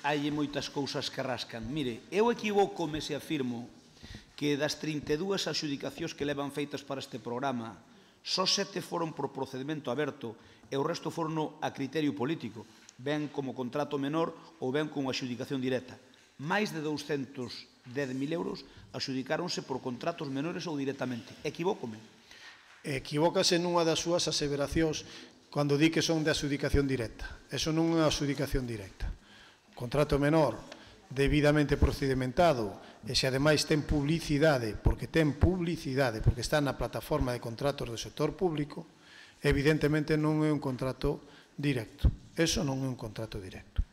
hai moitas cousas que rascan. Mire, eu equivocome se afirmo que das 32 adxudicacións que levan feitas para este programa, só 7 foron por procedimento aberto e o resto foron a criterio político, ben como contrato menor ou ben como adxudicación directa. Máis de 210.000 euros adxudicáronse por contratos menores ou directamente. Equivócome. Equivócase nunha das súas aseveracións cando di que son de adxudicación directa. Eso non é adxudicación directa. Contrato menor debidamente procedimentado e se ademais ten publicidade, porque está na plataforma de contratos do sector público, evidentemente non é un contrato directo. Eso non é un contrato directo.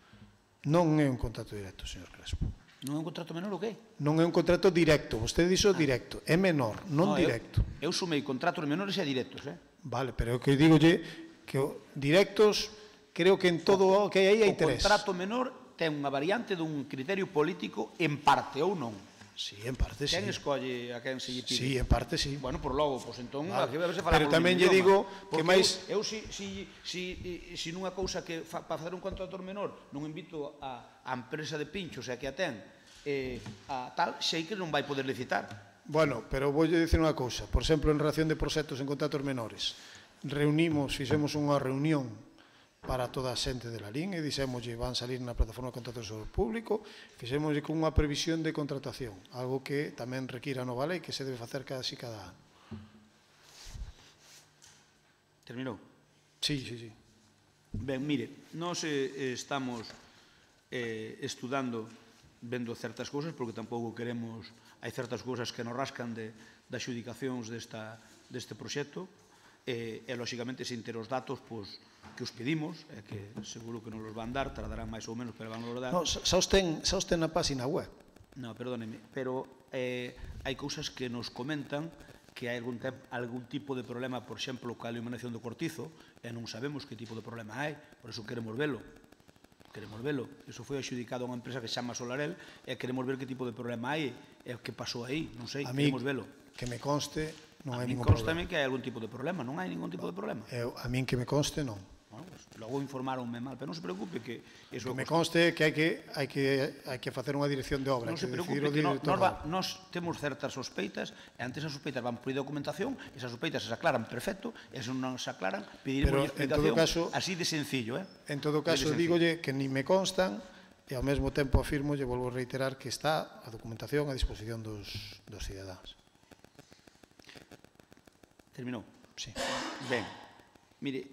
Non é un contrato directo, señor Crespo. Non é un contrato menor ou que? Non é un contrato directo. Vostede dixo directo. É menor, non directo. Eu sumei contratos menores e directos, Vale, pero o que digolle que directos, creo que en todo o que hai 3. O contrato menor ten unha variante dun criterio político en parte ou non. Sí, en parte sí. Quen escolle a quen se lle pide? Sí, en parte sí. Bueno, por logo, pois entón... Pero tamén lle digo que máis... Eu, se nunha cousa que para facer un contrato menor non invito a empresa de pinchos e a que a ten a tal, sei que non vai poder licitar. Bueno, pero voulle dicir unha cousa. Por exemplo, en relación de proxectos en contratos menores, fixemos unha reunión para toda a xente de Lalín e dixémoslle van salir na plataforma de contratos do público, fixémoslle con unha previsión de contratación, algo que tamén requira a nova lei que se debe facer cada ano. Terminou? Sí. Ben, mire, nós estamos estudando, vendo certas cousas, porque tampouco queremos, hai certas cousas que nos rascan de adxudicacións deste proxecto, e, lóxicamente, sin ter os datos, pois, que os pedimos, e que seguro que nos los van dar, tardarán máis ou menos, pero van nos dar. No, xa os ten na página web. No, perdóneme, pero hai cousas que nos comentan que hai algún tipo de problema, por exemplo, coa iluminación do cortizo, e non sabemos que tipo de problema hai, por iso queremos velo. Iso foi adxudicado a unha empresa que se chama Solarel, e queremos ver que tipo de problema hai, e que pasou aí, non sei, queremos velo. Que me conste, non hai ningún problema. A mí constame que hai algún tipo de problema, non hai ningún tipo de problema. A min que me conste, non. Bueno, pues, logo informaronme mal, pero non se preocupe que eso... Que me conste que hai que facer unha dirección de obra. Non se preocupe que nós temos certas sospeitas, e antes as sospeitas van por documentación, esas sospeitas se aclaran perfecto, e se non se aclaran, pediremos explicación así de sencillo. En todo caso, dígolle que ni me constan, e ao mesmo tempo afirmo, lle volvo a reiterar que está a documentación a disposición dos cidadáns. Terminou? Sí. Ben, mire,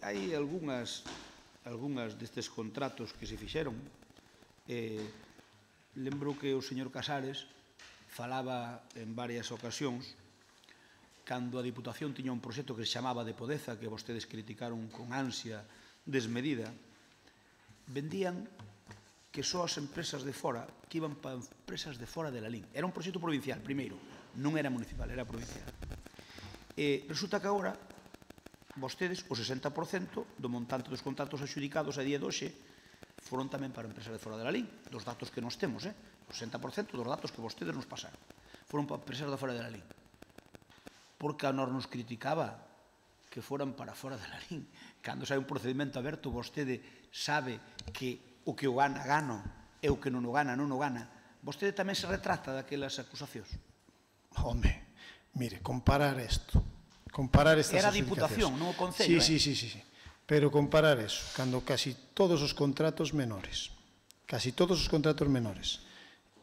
hai algunhas destes contratos que se fixeron. Lembro que o señor Casares falaba en varias ocasións cando a Diputación tiña un proxecto que se chamaba de Podeza, que vostedes criticaron con ansia desmedida. Vendían que só as empresas de fora, que iban para empresas de fora de Lalín. Era un proxecto provincial, primeiro, non era municipal, era provincial. Resulta que agora vostedes, o 60% do montante dos contratos adxudicados a día de hoxe foron tamén para empresas de fora de Lalín, dos datos que nos temos, o 60% dos datos que vostedes nos pasaron foron para empresas de fora de Lalín, porque a nos criticaba que foran para fora de Lalín. Cando sai un procedimento aberto, vostede sabe que o que o gana, gano, e o que non o gana, non o gana. Vostede tamén se retracta daquelas acusacións? Home, mire, comparar isto comparar estas Era a Diputación, non o Concello. Sí. Pero comparar eso, cando casi todos os contratos menores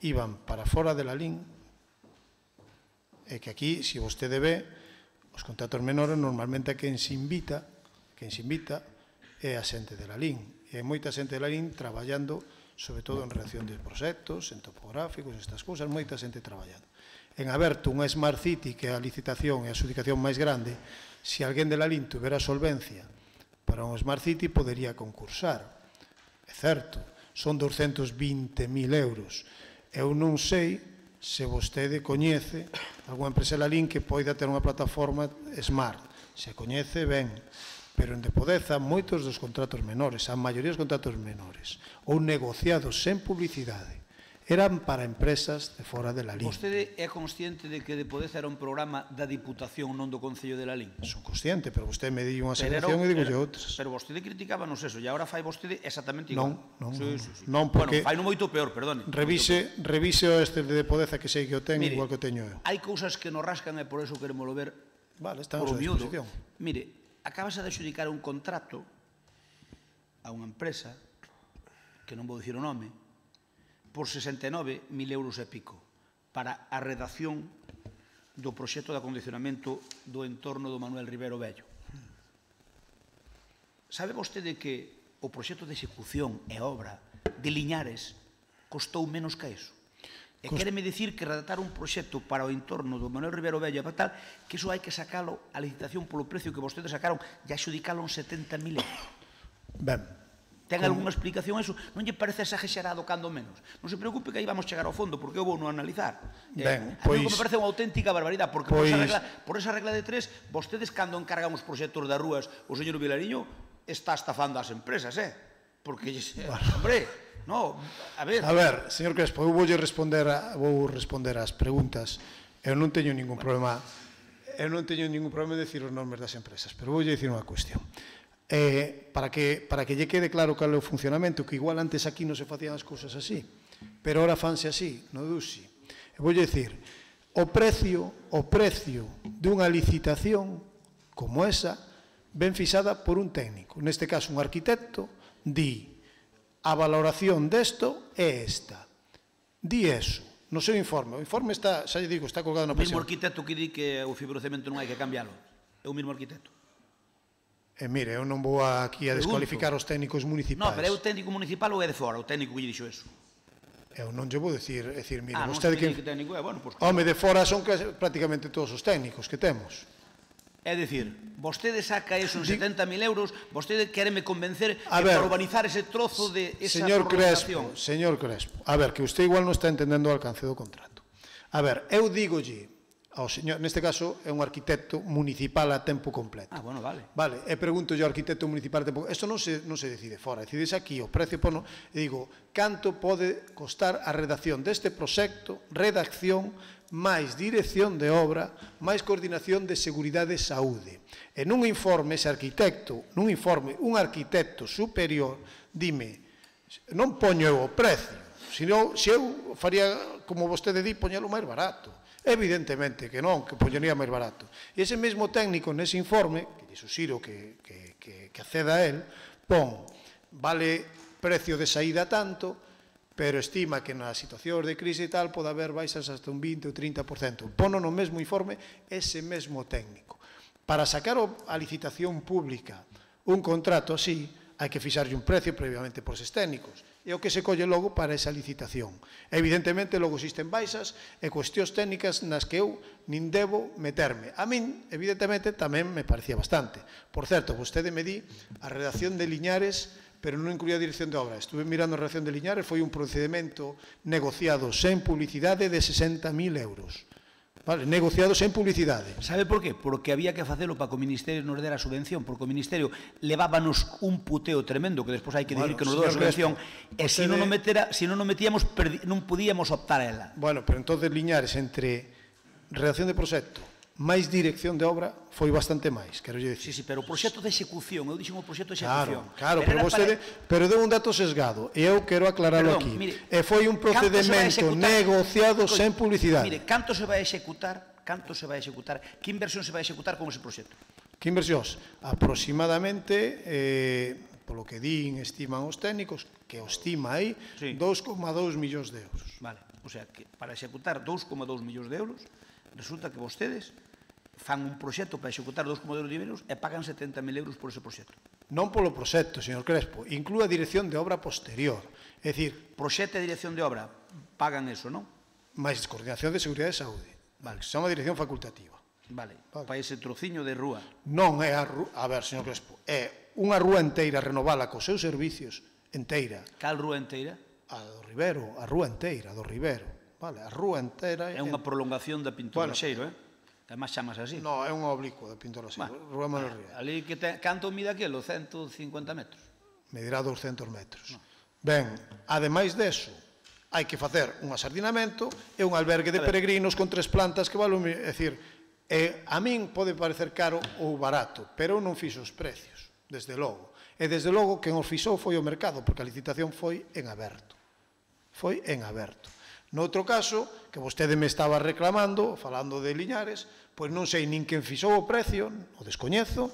iban para fora de la LIN, é que aquí, se vostede ve, os contratos menores normalmente a quen se invita é a xente de la LIN. E hai moita xente de la LIN traballando, sobre todo en redacción de proxectos, en topográficos, estas cousas, moita xente traballando. En aberto unha Smart City, que é a licitación e a adjudicación máis grande, se alguén de la LIN tuvera solvencia para un Smart City, podería concursar. É certo, son 220.000 euros. Eu non sei se vostede coñece algunha empresa de la LIN que poida ter unha plataforma Smart. Se coñece, ben. Pero en Depodeza, moitos dos contratos menores, a maioría dos contratos menores, ou negociados sen publicidade, eran para empresas de fora de la LIN. Vostede é consciente de que Depodeza era un programa da Diputación, non do Concello de la LIN? Son consciente, pero vostede me di unha aseveración e digo outras. Pero vostede criticábanos eso, e agora fai vostede exactamente igual. Non, porque... Bueno, fai no moito peor, perdone. Revise este de Depodeza que sei que o ten, igual que o teño eu. Hai cousas que nos rascan e por eso queremos ver Vale, está a súa disposición. Mire, acabase de adjudicar un contrato a unha empresa, que non vou dicir o nome, por 69.000 euros e pico, para a redacción do proxecto de acondicionamento do entorno do Manuel Rivero Vello. Sabe vostede que o proxecto de execución e obra de Liñares costou menos que iso? E quéreme dicir que redactar un proxecto para o entorno do Manuel Rivero Vello e tal, que iso hai que sacalo a licitación polo precio que vostedes sacaron e adxudicalo en 70.000 euros. Ben. Ten algunha explicación a eso? Non lle parece exagerado cando menos? Non se preocupe que aí vamos chegar ao fondo, porque eu vou non analizar. Ben, a mí me parece unha auténtica barbaridade, porque por esa regla de 3, vostedes cando encargan os proxectos das rúas, o señor Vilariño está estafando as empresas, Porque, hombre, no, a ver... A ver, señor Crespo, eu vou responder ás preguntas. Eu non teño ningún problema de decir os nomes das empresas, pero vou dicir unha cuestión. Para que lle quede claro cal é o funcionamento, que igual antes aquí non se facían as cousas así, pero ahora fanse así, no DUSI. Vou dicir, o precio dunha licitación como esa ben fixada por un técnico, neste caso un arquitecto, di a valoración desto é esta. Di eso no seu informe. O informe está, xa lle digo, está colgado na pasión. O mesmo arquitecto que di que o fibrocemento non hai que cambialo. É o mesmo arquitecto. Mire, eu non vou aquí a descualificar os técnicos municipais. Non, pero é o técnico municipal ou é de fora, o técnico que lle dixo eso? Eu non lle vou dicir, mire, vostede que técnico é, bueno, pois... Home, de fora son prácticamente todos os técnicos que temos. É dicir, vostede saca eso en 70.000 euros, vostede quéreme convencer que para urbanizar ese trozo de esa urbanización... Señor Crespo, a ver, que usted igual non está entendendo o alcance do contrato. A ver, eu dígolle ao señor, neste caso é un arquitecto municipal a tempo completo. Bueno, vale. Vale, e pregunto yo ao arquitecto municipal a tempo completo. Isto non se decide fora, decides aquí o precio pono, e digo, canto pode costar a redacción deste proxecto, redacción, máis dirección de obra, máis coordinación de seguridade e saúde. E nun informe, ese arquitecto, un arquitecto superior, dime, non poño eu o precio, senón, se eu faría, como vostede di, poñelo máis barato. Evidentemente que non, que poñería máis barato. E ese mesmo técnico nese informe, que lle susiro que acceda a él, pon, vale precio de saída tanto, pero estima que nas situacións de crise e tal pode haber baixas hasta un 20 ou 30%. Pono no mesmo informe ese mesmo técnico. Para sacar a licitación pública un contrato así, hai que fixarlle un precio previamente por eses técnicos. É o que se colle logo para esa licitación. Evidentemente, logo existen baixas e cuestións técnicas nas que eu nin debo meterme. A min, evidentemente, tamén me parecía bastante. Por certo, vostede me di a redacción de Liñares, pero non incluía a dirección de obra. Estuve mirando a redacción de Liñares, foi un procedimento negociado sen publicidade de 60.000 euros. Vale, negociado sen publicidade. Sabe por qué? Porque había que facelo para que o Ministerio nos dera subvención, porque o Ministerio levábanos un puteo tremendo, que despois hai que dicir que nos dou a subvención, e se non o metíamos, non podíamos optar a ela. Bueno, pero entonces Liñares, entre redacción de proxecto máis dirección de obra, foi bastante máis, quero lle dicir. Sí, pero o proxecto de execución, eu dixen o proxecto de execución. Claro, pero vostede, pero deu un dato sesgado, e eu quero aclararlo aquí. E foi un procedimento negociado sen publicidade. Mire, canto se vai executar canto se vai executar, que inversión se vai executar con ese proxecto? Que inversións? Aproximadamente, polo que din, estiman os técnicos, que o estima aí, 2,2 millóns de euros. Vale, o sea, que para executar 2,2 millóns de euros, resulta que vostedes fan un proxecto para executar 2,2 millóns de euros e pagan 70.000 euros por ese proxecto. Non polo proxecto, señor Crespo, inclúe a dirección de obra posterior. É dicir, proxecto e dirección de obra pagan eso, non? máis coordinación de seguridade e saúde. Vale, se chama dirección facultativa. Vale, para ese trociño de rúa. Non é a rúa, a ver, señor Crespo, é unha rúa enteira renovala cos seus servicios, enteira. Cal rúa enteira? A do Ribero, a rúa enteira do Ribero. Vale, a rúa enteira... É unha prolongación da Pintor Laxeiro, Además chamas así. Non, é un oblicuo da Pintor Laxeiro, rúa Manuel Rivera. Ali que canto mide aquilo? 150 metros? Medirá 200 metros. Ben, ademais deso, hai que facer un asardinamento e un albergue de peregrinos con 3 plantas que vale, é dicir, a min pode parecer caro ou barato, pero eu non fixo os precios, desde logo. E desde logo, quen os fixou foi o mercado, porque a licitación foi en aberto. Foi en aberto. Noutro caso, que vostede me estaba reclamando, falando de Liñares, pois non sei nin quen fixou o precio, o descoñezo,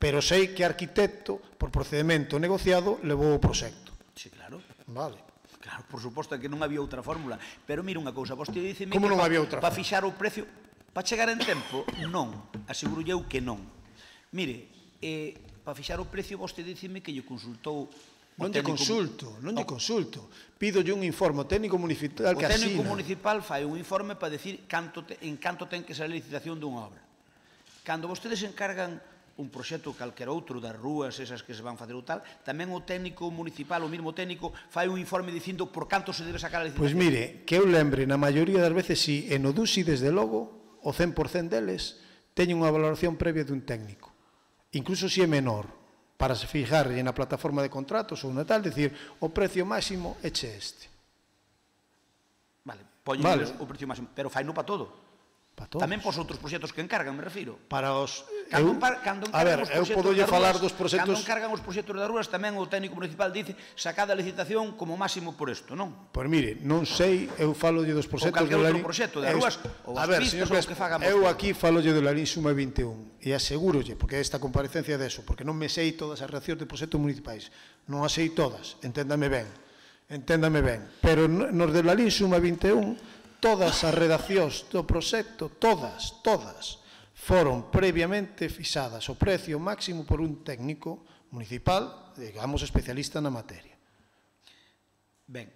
pero sei que arquitecto, por procedimento negociado, levou o proxecto. Sí, claro. Vale. Claro, por suposto que non había outra fórmula. Pero mira unha cousa, vostede diceme Como que non había outra para fixar o precio, para chegar en tempo, non. Aseguro eu que non. Mire, para fixar o precio, vostede diceme que lle consultou... Non lle consulto. Pídolle un informe técnico municipal que asina. O técnico municipal fai un informe para decir en canto ten que ser a licitación dunha obra. Cando vostedes encargan un proxecto calquera outro das rúas, esas que se van facer ou tal, tamén o técnico municipal, o mismo técnico, fai un informe dicindo por canto se debe sacar a licitación. Pois mire, que eu lembre, na maioría das veces, si en o DUSI, desde logo, o 100% deles teñen unha valoración previa dun técnico. Incluso si é menor, para se fijarlle na plataforma de contratos ou na tal, decir, o precio máximo eche este. Vale, poñenles o precio máximo, pero fai non para todo. Tamén para os outros proxectos que encargan, me refiro. Para os... A ver, eu podolle falar dos proxectos... Cando encargan os proxectos das rúas, tamén o técnico municipal dice sacada a licitación como máximo por isto, non? Pois mire, non sei, eu falolle dos proxectos... Ou calquer outro proxecto das rúas, ou as pistas, ou o que fagan eu aquí falolle do Larín Suma 21, e asegurolle, porque esta comparecencia é deso, porque non me sei todas as reaccións de proxectos municipais, non as sei todas, enténdame ben, pero nos de Larín Suma 21... Todas as redaccións do proxecto, todas, foron previamente fixadas o precio máximo por un técnico municipal, digamos, especialista na materia. Ben,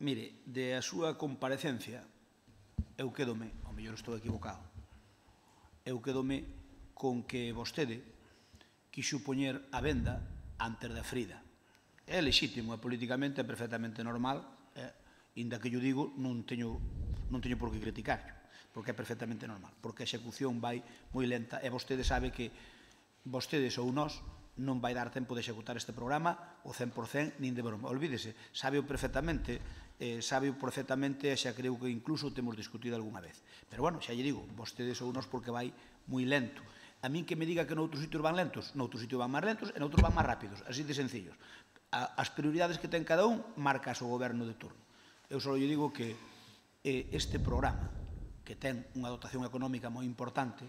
mire, de a súa comparecencia, eu quedome, ao mellor estou equivocado, eu quedome con que vostede quixo poñer a venda antes da Frida. É lexítimo, é políticamente, é perfectamente normal, inda que yo digo, non teño por que criticarlo, porque é perfectamente normal, porque a execución vai moi lenta e vostede sabe que vostedes ou nós non vai dar tempo de executar este programa o 100% nin de broma. Olvídese, sábeo perfectamente e xa creo que incluso temos discutido algunha vez. Pero bueno, xa lle digo, vostedes ou nós porque vai moi lento. A min que me diga que noutros sitios van lentos, noutros sitios van máis lentos e noutros van máis rápidos, así de sencillos. As prioridades que ten cada un marcas o goberno de turno. Eu só lle digo que este programa, que ten unha dotación económica moi importante,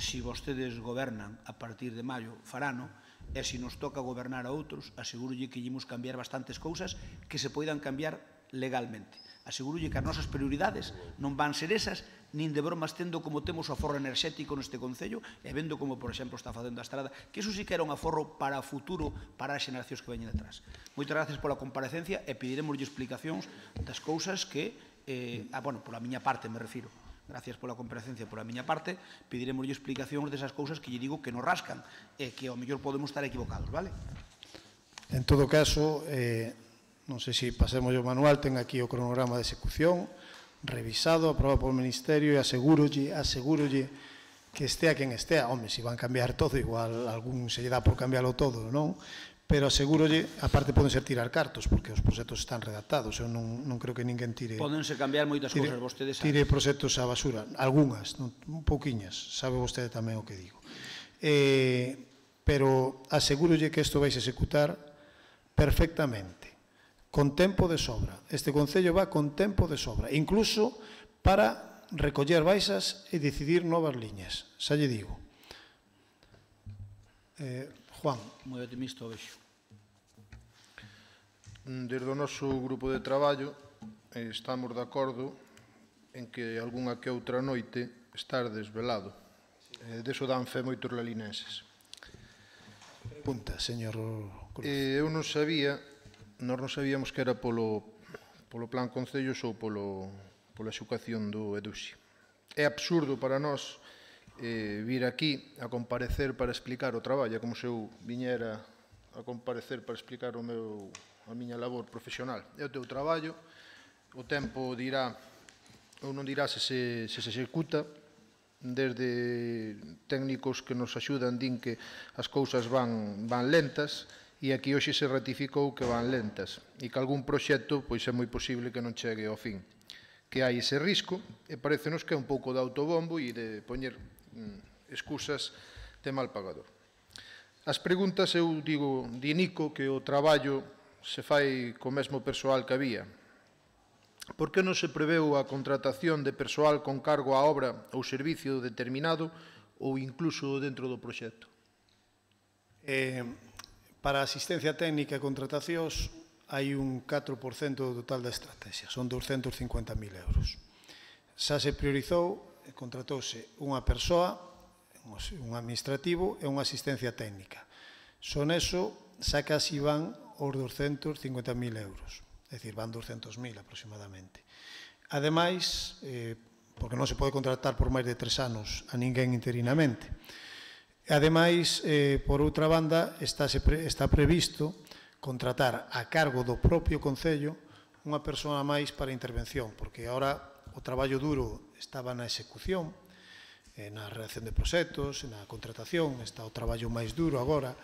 se vostedes gobernan a partir de maio farano, e se nos toca gobernar a outros, asegurolle que ímos cambiar bastantes cousas que se poidan cambiar legalmente. Asegurolle que as nosas prioridades non van ser esas, nin de bromas tendo como temos o aforro enerxético neste Concello e vendo como, por exemplo, está facendo a estrada, que iso sí que era un aforro para o futuro, para as xeracións que veñen detrás. Moitas gracias pola comparecencia e pediremoslle explicacións das cousas que, pola miña parte me refiro, gracias pola comparecencia pola miña parte, pediremoslle explicacións desas cousas que lle digo que nos rascan e que ao mellor podemos estar equivocados, vale? En todo caso, non sei se pasemos o manual, ten aquí o cronograma de execución, revisado, aprobado polo Ministerio e asegurolle que estea quen estea. Home, se van cambiar todo, igual algún se lle dá por cambiarlo todo, non? Pero asegurolle, aparte poden ser tirar cartos, porque os proxectos están redactados, eu non creo que ninguén tire... Pódense cambiar moitas cousas, vostedes saben. Tire proxectos á basura, algunhas, un pouquiñas, sabe vostede tamén o que digo. Pero asegurolle que isto vai se executar perfectamente, con tempo de sobra. Este Concello va con tempo de sobra, incluso para recoller baixas e decidir novas liñas. Xa lle digo. Juan. Moi optimista o vexo. Desde o noso grupo de traballo estamos de acordo en que algunha que outra noite estar desvelado. Deso dan fe moitos lalinenses. Punta, señor Cruz. Eu non sabía, nós non sabíamos que era polo plan concellos ou pola xucación do EDUSI. É absurdo para nós vir aquí a comparecer para explicar o traballo, como se eu viñera a comparecer para explicar a miña labor profesional. É o teu traballo, o tempo dirá ou non dirá se se executa, desde técnicos que nos axudan din que as cousas van lentas e aquí hoxe se ratificou que van lentas e que algún proxecto pois é moi posible que non chegue ao fin, que hai ese risco e parecenos que é un pouco de autobombo e de poñer excusas de mal pagador. As preguntas, eu digo, Nico, que o traballo se fai co mesmo persoal que había. Por que non se preveu a contratación de persoal con cargo a obra ou servicio determinado ou incluso dentro do proxecto? Para a asistencia técnica e contratacións hai un 4% do total da estrategia, son 250.000 euros. Xa se priorizou e contratouse unha persoa, un administrativo e unha asistencia técnica. Son eso, xa casi van os 250.000 euros. É dicir, van 200.000 aproximadamente. Ademais, porque non se pode contratar por máis de 3 anos a ninguén interinamente. Ademais, por outra banda, está previsto contratar a cargo do propio Concello unha persoa máis para intervención, porque agora o traballo duro estaba na execución, na redacción de proxectos, na contratación, está o traballo máis duro agora,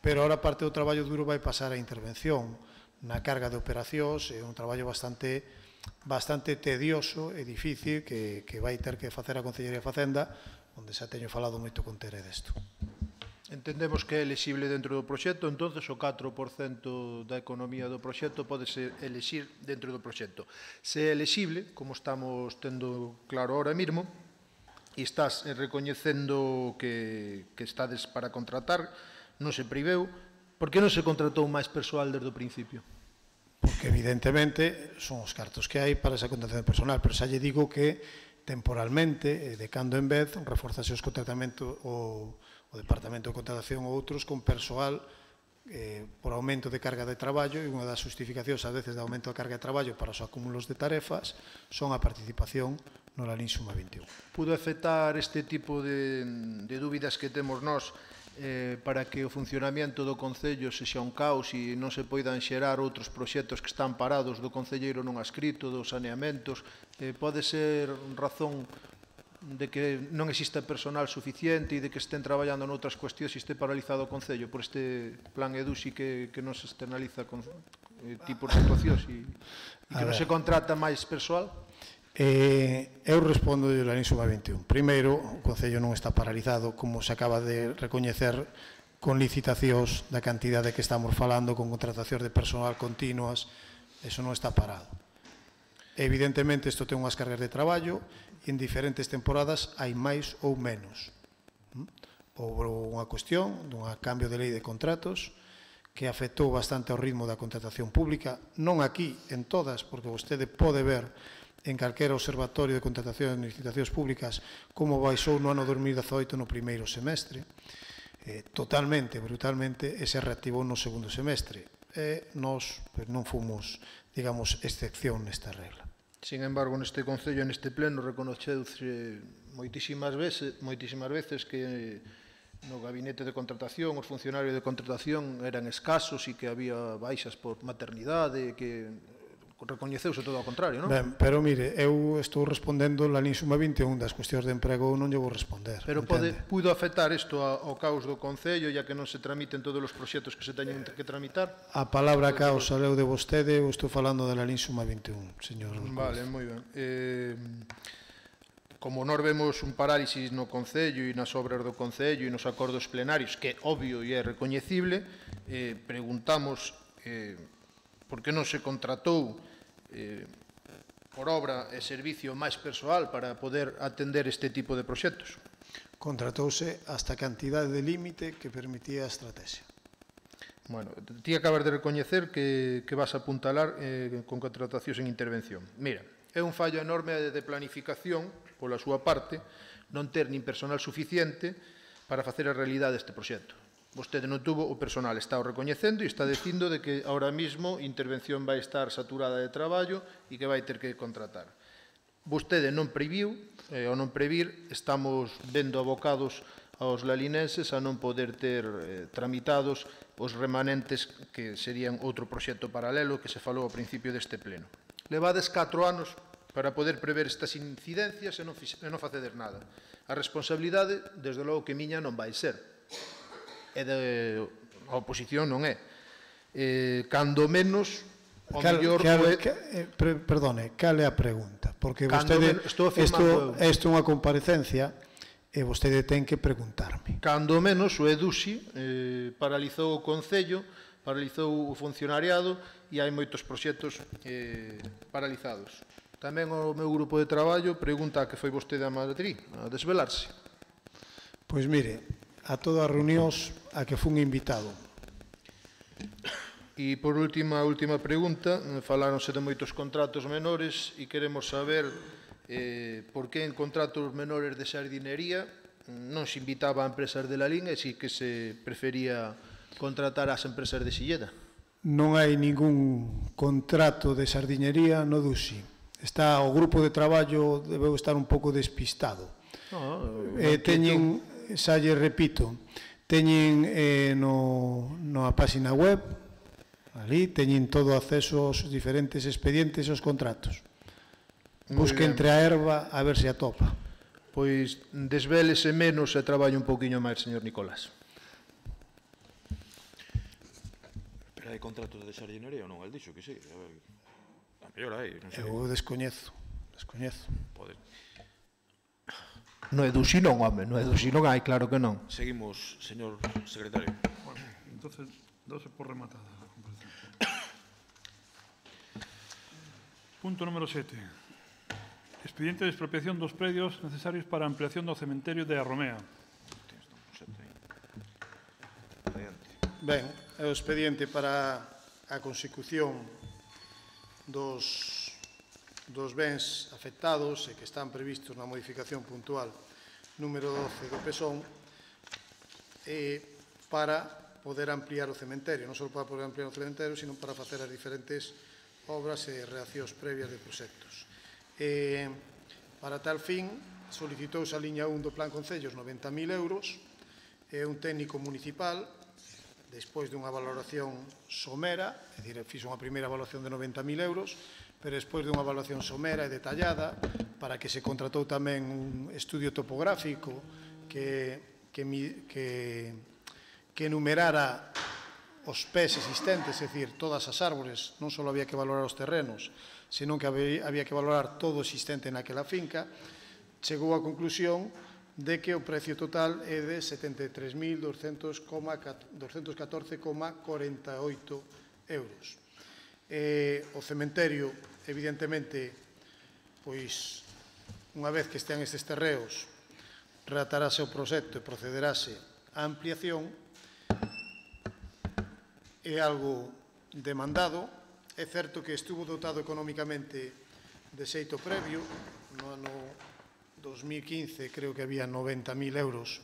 pero agora parte do traballo duro vai pasar a intervención, na carga de operacións, é un traballo bastante tedioso e difícil que vai ter que facer a Concellería de Facenda, onde xa teño falado moito con Tere desto. Entendemos que é elexible dentro do proxecto, entonces o 4% da economía do proxecto pode ser elexir dentro do proxecto. Se é elexible, como estamos tendo claro ahora mesmo, e estás recoñecendo que estades para contratar, non se priveu. Por que non se contratou máis persoal desde o principio? Porque evidentemente son os cartos que hai para esa contratación de personal, pero xa lle digo que temporalmente, de cando en vez, reforzase o Departamento de Contratación ou outros con persoal por aumento de carga de traballo, e unha das justificacións a veces de aumento de carga de traballo para os acúmulos de tarefas son a participación no Lalín Suma 21. Pudo afectar este tipo de dúbidas que temos nós para que o funcionamento do Concello sexa un caos e non se poidan xerar outros proxectos que están parados do concelleiro non adscrito, dos saneamentos? Pode ser razón de que non exista personal suficiente e de que estén traballando noutras cuestións e este paralizado o Concello por este plan EDUSI que non se externaliza con tipos de situacións e que non se contrata máis persoal? Eu respondo de Lalín Suma 21. Primeiro, o Concello non está paralizado, como se acaba de recoñecer con licitacións da cantidade que estamos falando, con contratacións de personal continuas, eso non está parado. Evidentemente, isto ten unhas cargas de traballo e en diferentes temporadas hai máis ou menos. Houve unha cuestión dun cambio de lei de contratos que afectou bastante ao ritmo da contratación pública, non aquí, en todas, porque vostede pode ver en calquera observatorio de contratación e licitacións públicas como baixou no ano 2018 no primeiro semestre, totalmente, brutalmente, e se reactivou no segundo semestre. Nós non fomos, digamos, excepción nesta regla. Sin embargo, neste Concello, neste pleno, reconoceuse moitísimas veces que no gabinete de contratación, os funcionarios de contratación eran escasos e que había baixas por maternidade, que recoñeceuse todo ao contrario, non? Ben, pero mire, eu estou respondendo Lalín Suma 21, das cuestións de emprego non lle vou responder. Pero pudo afectar isto ao caos do Concello, ya que non se tramiten todos os proxectos que se teñen que tramitar? A palabra caos leu de vostede, eu estou falando de Lalín Suma 21, señor. Vale, moi ben. Como nós vemos un parálisis no Concello e nas obras do Concello e nos acordos plenarios, que é obvio e é recoñecible, preguntamos por que non se contratou por obra e servicio máis persoal para poder atender este tipo de proxectos. Contratouse hasta a cantidade de límite que permitía a estrategia. Bueno, ti acabas de recoñecer que vas a apuntalar con contratacións en intervención. Mira, é un fallo enorme de planificación, pola súa parte, non ter nin personal suficiente para facer a realidade deste proxecto. Vostede non tuvo o personal, está o recoñecendo e está dicindo de que ahora mismo intervención vai estar saturada de traballo e que vai ter que contratar. Vostede non previu, ao non previr, estamos vendo abocados aos lalinenses a non poder ter tramitados os remanentes que serían outro proxecto paralelo que se falou ao principio deste pleno. Levades 4 anos para poder prever estas incidencias e non facedes nada. A responsabilidade, desde logo que miña, non vai ser. E a oposición non é. Cando menos, o mellor... Perdone, cal é a pregunta? Porque vostede, isto é unha comparecencia e vostede ten que preguntarme. Cando menos o EDUSI paralizou o Concello, paralizou o funcionariado e hai moitos proxectos paralizados. Tamén o meu grupo de traballo pregunta a que foi vostede a Madrid, a desvelarse. Pois mire, a todas as reunións a que fun invitado. E por última pregunta, faláronse de moitos contratos menores e queremos saber por que en contratos menores de sardinería non se invitaba a empresas de Lalín e si que se prefería contratar ás empresas de Silleda. Non hai ningún contrato de sardinería no DUSI. Está o grupo de traballo debeu estar un pouco despistado. Teñen, xa lle repito, teñen na página web, ali, teñen todo acceso aos diferentes expedientes e aos contratos. Busque entre a erva a ver se atopa. Pois desvélese menos e traballe un pouquiño máis, señor Nicolás. Pero hai contratos de sardinería ou non? El dixo que sí. A mellor hai, non sei. Eu descoñezo. Poder. No EDUSI non, home, no EDUSI non hai, claro que non. Seguimos, señor secretario. Bueno, entonces, dose por rematada a comparecencia. Punto número 7. Expediente de expropiación dos predios necesarios para a ampliación do cementerio de Arromea. Ben, é o expediente para a consecución dos bens afectados e que están previstos na modificación puntual número 12 do PESON para poder ampliar o cementerio, non só para poder ampliar o cementerio, sino para facer as diferentes obras e reaccións previas de proxectos. Para tal fin, solicitouse a liña 1 do Plan Concellos 90.000 euros e un técnico municipal, despois dunha valoración somera, é dicir, fixo unha primeira evaluación de 90.000 euros, pero despois dunha evaluación somera e detallada, para que se contratou tamén un estudio topográfico que enumerara os pés existentes, é dicir, todas as árbores, non só había que valorar os terrenos, senón que había que valorar todo o existente naquela finca, chegou á conclusión de que o precio total é de 73.214,48 euros. O cementerio, evidentemente, pois, unha vez que estean estes terreos, redactarase o proxecto e procederase á ampliación. É algo demandado. É certo que estuvo dotado económicamente de xeito previo. No ano 2015 creo que había 90.000 euros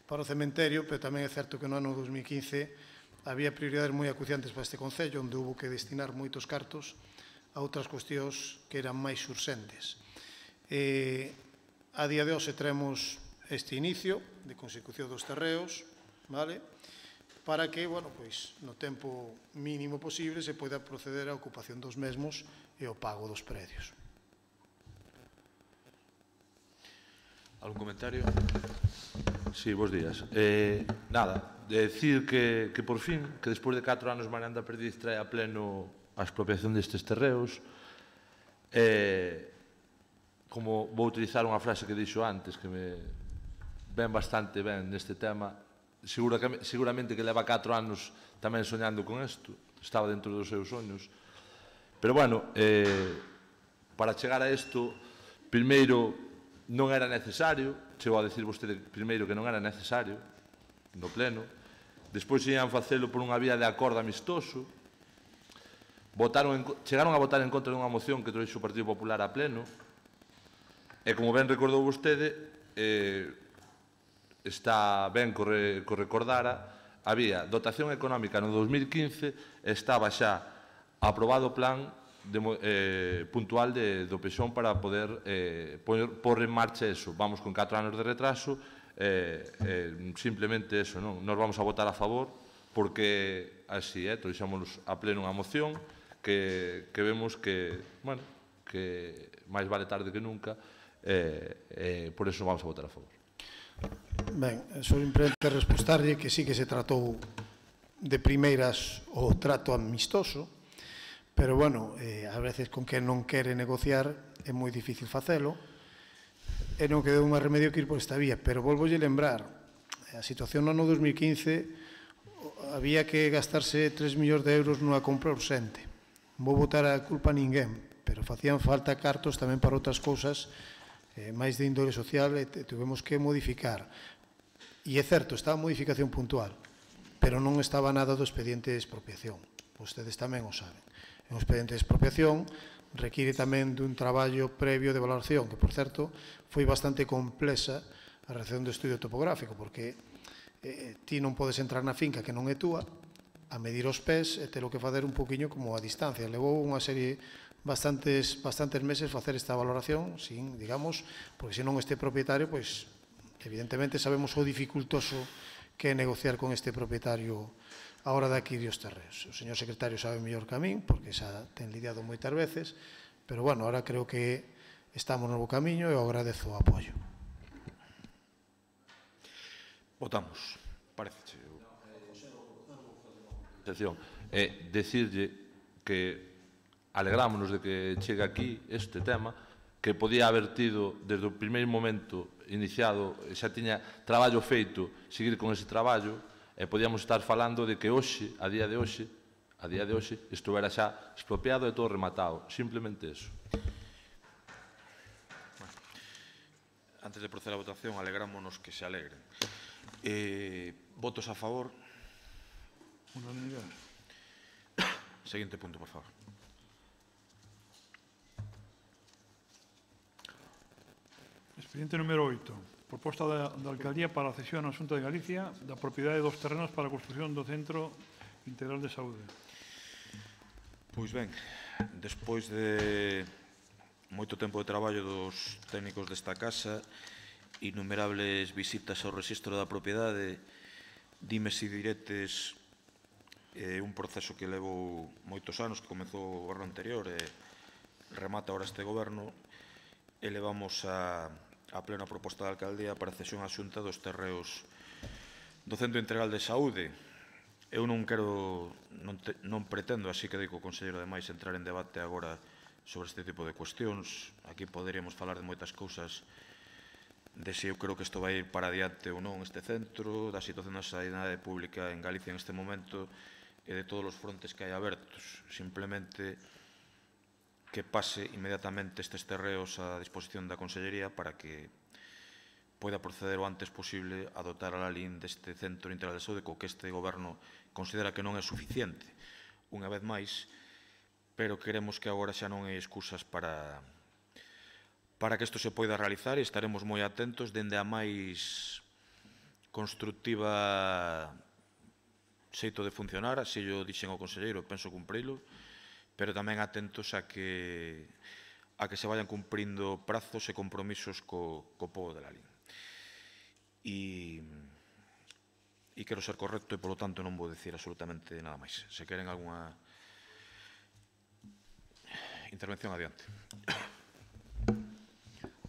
para o cementerio, pero tamén é certo que no ano 2015 había prioridades moi acuciantes para este Concello, onde houve que destinar moitos cartos a outras cuestións que eran máis urxentes. A día de hoxe traemos este inicio de consecución dos terreos, vale? Para que, bueno, pois, no tempo mínimo posible se poida proceder á ocupación dos mesmos e ao pago dos predios. Algún comentario? Sí, bons días. Nada, de decir que por fin, que despois de 4 anos Marianda Perdiz trae a pleno a expropiación destes terreos, como vou utilizar unha frase que dixo antes, que me ven bastante ben neste tema, seguramente que leva 4 anos tamén soñando con isto, estaba dentro dos seus soños, pero bueno, para chegar a isto, primeiro non era necesario, chegou a dicir vostede primeiro que non era necesario no pleno, despois ian facelo por unha vía de acordo amistoso, chegaron a votar en contra dunha moción que trouxe o Partido Popular a pleno, e como ben recordou vostede, está ben co recordara, había dotación económica no 2015 e estaba xa aprobado o plan puntual do PSOE para poder pôr en marcha eso. Vamos con 4 anos de retraso, simplemente eso, non? Nos vamos a votar a favor porque así trouxamos a pleno unha moción que vemos que, bueno, que máis vale tarde que nunca, por eso vamos a votar a favor. Ben, só simplemente respostarlle que sí que se tratou de primeiras o trato amistoso, pero, bueno, a veces con que non quere negociar é moi difícil facelo, e non quedou máis remedio que ir por esta vía. Pero volvolle lembrar, a situación no ano 2015 había que gastarse 3 millóns de euros nunha compra urxente. Vou botar a culpa a ninguén, pero facían falta cartos tamén para outras cousas máis de índole social e tuvemos que modificar. E é certo, estaba a modificación puntual, pero non estaba nada do expediente de expropiación. Vostedes tamén o saben. O expediente de expropiación require tamén dun traballo previo de valoración, que, por certo, foi bastante complexa a realización do estudio topográfico, porque ti non podes entrar na finca que non é túa, a medir os pés e telo que facer un poquinho como a distancia. Levou unha serie bastantes meses facer esta valoración, sin, digamos, porque se non este propietario, pois, evidentemente sabemos o dificultoso que é negociar con este propietario a hora de adquirir os terreos. O señor secretario sabe mellor que a min, porque xa ten lidiado moitas veces, pero, bueno, ahora creo que estamos no bo camiño e eu agradezo o apoio. Votamos, parece. Decirlle que alegrámonos de que chegue aquí este tema, que podía haber tido desde o primeiro momento iniciado, xa tiña traballo feito, seguir con ese traballo, e podíamos estar falando de que hoxe, a día de hoxe, estuvera xa expropiado e todo rematado. Simplemente eso. Antes de proceder á votación, alegrámonos que se alegren. Votos a favor. Seguinte punto, por favor. Expediente número 8. Proposta da Alcaldía para a cesión á Xunta de Galicia da propiedade dos terrenos para a construción do Centro Integral de Saúde. Pois ben, despois de moito tempo de traballo dos técnicos desta casa, innumerables visitas ao rexistro da propiedade, dimes e diretes, un proceso que levou moitos anos, que comezou o goberno anterior e remata ahora este goberno, elevamos a plena proposta da Alcaldía para cesión á Xunta dos terreos do Centro Integral de Saúde. Eu non pretendo, así que digo, conselleiro, ademais, entrar en debate agora sobre este tipo de cuestións. Aquí poderíamos falar de moitas cousas, de se eu creo que isto vai ir para adiante ou non este centro, da situación da sanidade pública en Galicia en este momento e de todos os frontes que hai abertos. Simplemente que pase inmediatamente estes terreos a disposición da Consellería para que poida proceder o antes posible a dotar a Lalín deste Centro Integral de Saúde, co que este goberno considera que non é suficiente, unha vez máis, pero queremos que agora xa non hai excusas para que isto se poida realizar e estaremos moi atentos dende a máis constructiva xeito de funcionar, así yo dixen ao conselleiro, penso cumprilo, pero tamén atentos a que se vayan cumprindo prazos e compromisos co pobo de Lalín. E quero ser correcto e, polo tanto, non vou dicir absolutamente nada máis. Se queren algunha intervención, adiante.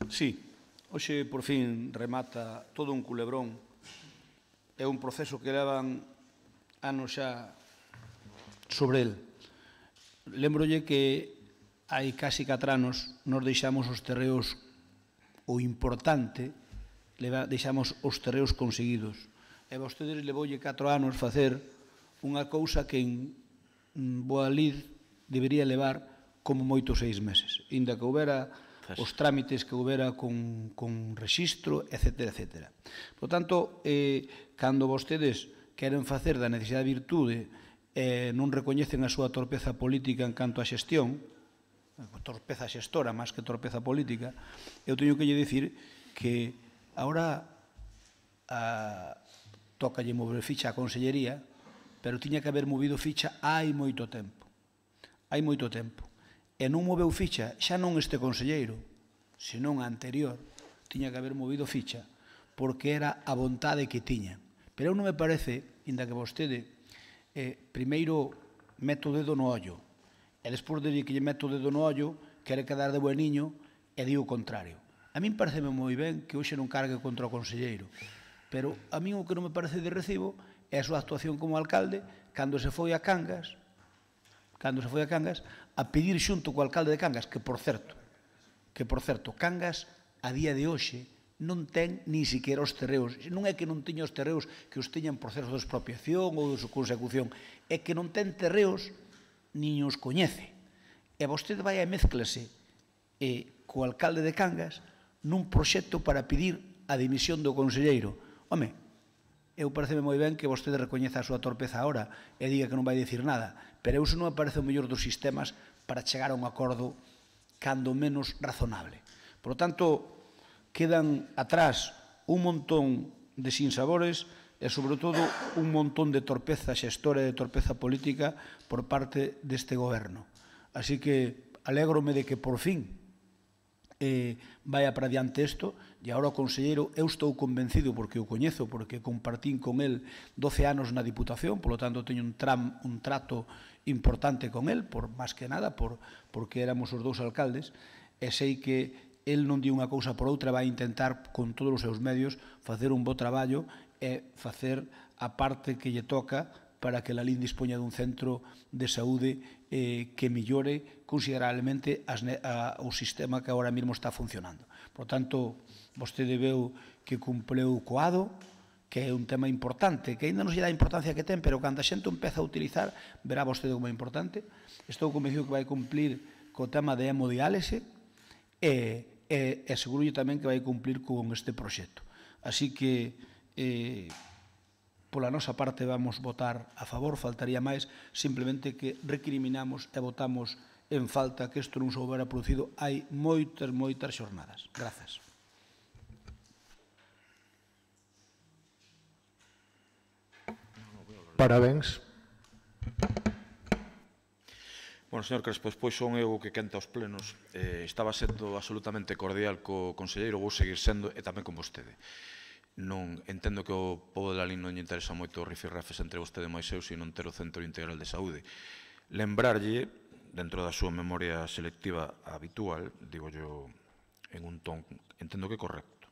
Sí, hoxe por fin remata todo un culebrón. É un proceso que levan anos xa sobre el. Lembrolle que hai casi 4 anos nos deixamos os terreos, o importante, deixamos os terreos conseguidos. E vostedes levoulle 4 anos facer unha cousa que en boa lid debería levar como moito 6 meses, inda que houbera os trámites que houbera con rexistro, etc. etc. Por tanto, cando vostedes queren facer da necesidade de virtude non recoñecen a súa torpeza política en canto a xestión, torpeza xestora máis que torpeza política, eu teño que lle dicir que agora tócalle mover ficha a Consellería, pero tiña que haber movido ficha hai moito tempo. Hai moito tempo. E non moveu ficha, xa non este conselleiro, senón a anterior, tiña que haber movido ficha, porque era a vontade que tiña. Pero non me parece, inda que vostede primeiro mete o dedo no ollo, e despois de que lle mete o dedo no ollo, quere quedar de bueniño e di o contrario. A min pareceme moi ben que hoxe non cargue contra o conselleiro, pero a min o que non me parece de recibo é a súa actuación como alcalde cando se foi a Cangas, a pedir xunto co alcalde de Cangas, que, por certo, Cangas, a día de hoxe, non ten ni siquiera os terreos. Non é que non teña os terreos que os teñan por proceso de expropiación ou de consecución, é que non ten terreos ni os coñece. E vostede vai a mezclase co alcalde de Cangas nun proxecto para pedir a dimisión do conselleiro. Home, eu pareceme moi ben que vostede recoñeza a súa torpeza agora e diga que non vai dicir nada, pero iso non me parece o mellor dos sistemas para chegar a un acordo cando menos razonable. Por lo tanto, quedan atrás un montón de sinsabores e, sobre todo, un montón de torpeza xestora e de torpeza política por parte deste goberno. Así que alégrome de que, por fin, vaya para diante isto, e agora o conselleiro, eu estou convencido, porque o coñezo, porque compartín con el 12 anos na Diputación, por lo tanto teño un trato importante con el, por máis que nada, porque éramos os dous alcaldes, e sei que el non di unha cousa por outra, vai intentar con todos os seus medios facer un bo traballo e facer a parte que lle toca para que Lalín dispoña dun centro de saúde que millore considerablemente o sistema que agora mesmo está funcionando. Por tanto, vostede veu que cumpleu co ADO, que é un tema importante, que ainda non se dá a importancia que ten, pero cando a xente empeza a utilizar, verá vostede como é importante. Estou convencido que vai cumplir co tema de hemodiálise e aseguro tamén que vai cumplir con este proxecto. Así que, pola nosa parte, vamos votar a favor, faltaría máis, simplemente que recriminamos e votamos en falta que isto non se houbera producido hai moitas xornadas. Grazas. Parabéns. Bueno, señor Crespo, despois son eu que quenta os plenos. Estaba sendo absolutamente cordial co conselleiro, vou seguir sendo, e tamén con vostede. Non entendo que o povo de Lalín non lle interesa moito os rifirrafes entre vostede e máis eu, sino ter o Centro Integral de Saúde. Lembrarlle, dentro da súa memoria selectiva habitual, digo yo en un ton, entendo que correcto,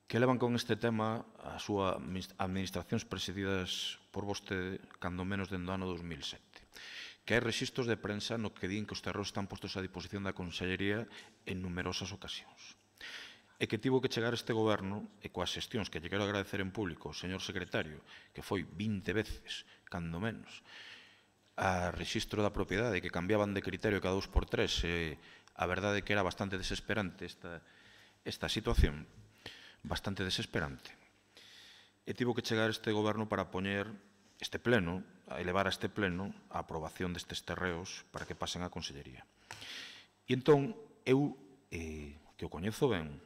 que levan con este tema a súa administracións presididas por vostede cando menos dende o ano 2007. Que hai rexistros de prensa no que din que os terreos están postos a disposición da Consellería en numerosas ocasións. E que tivo que chegar este goberno, e coas xestións que lle quero agradecer en público ao señor secretario, que foi 20 veces, cando menos, a rexistro da propiedade, que cambiaban de criterio cada 2x3, e a verdade é que era bastante desesperante esta situación, bastante desesperante. E tivo que chegar este goberno para poñer este pleno, a elevar a este pleno a aprobación destes terreos para que pasen á Consellería. E entón, eu, que o coñezo ben,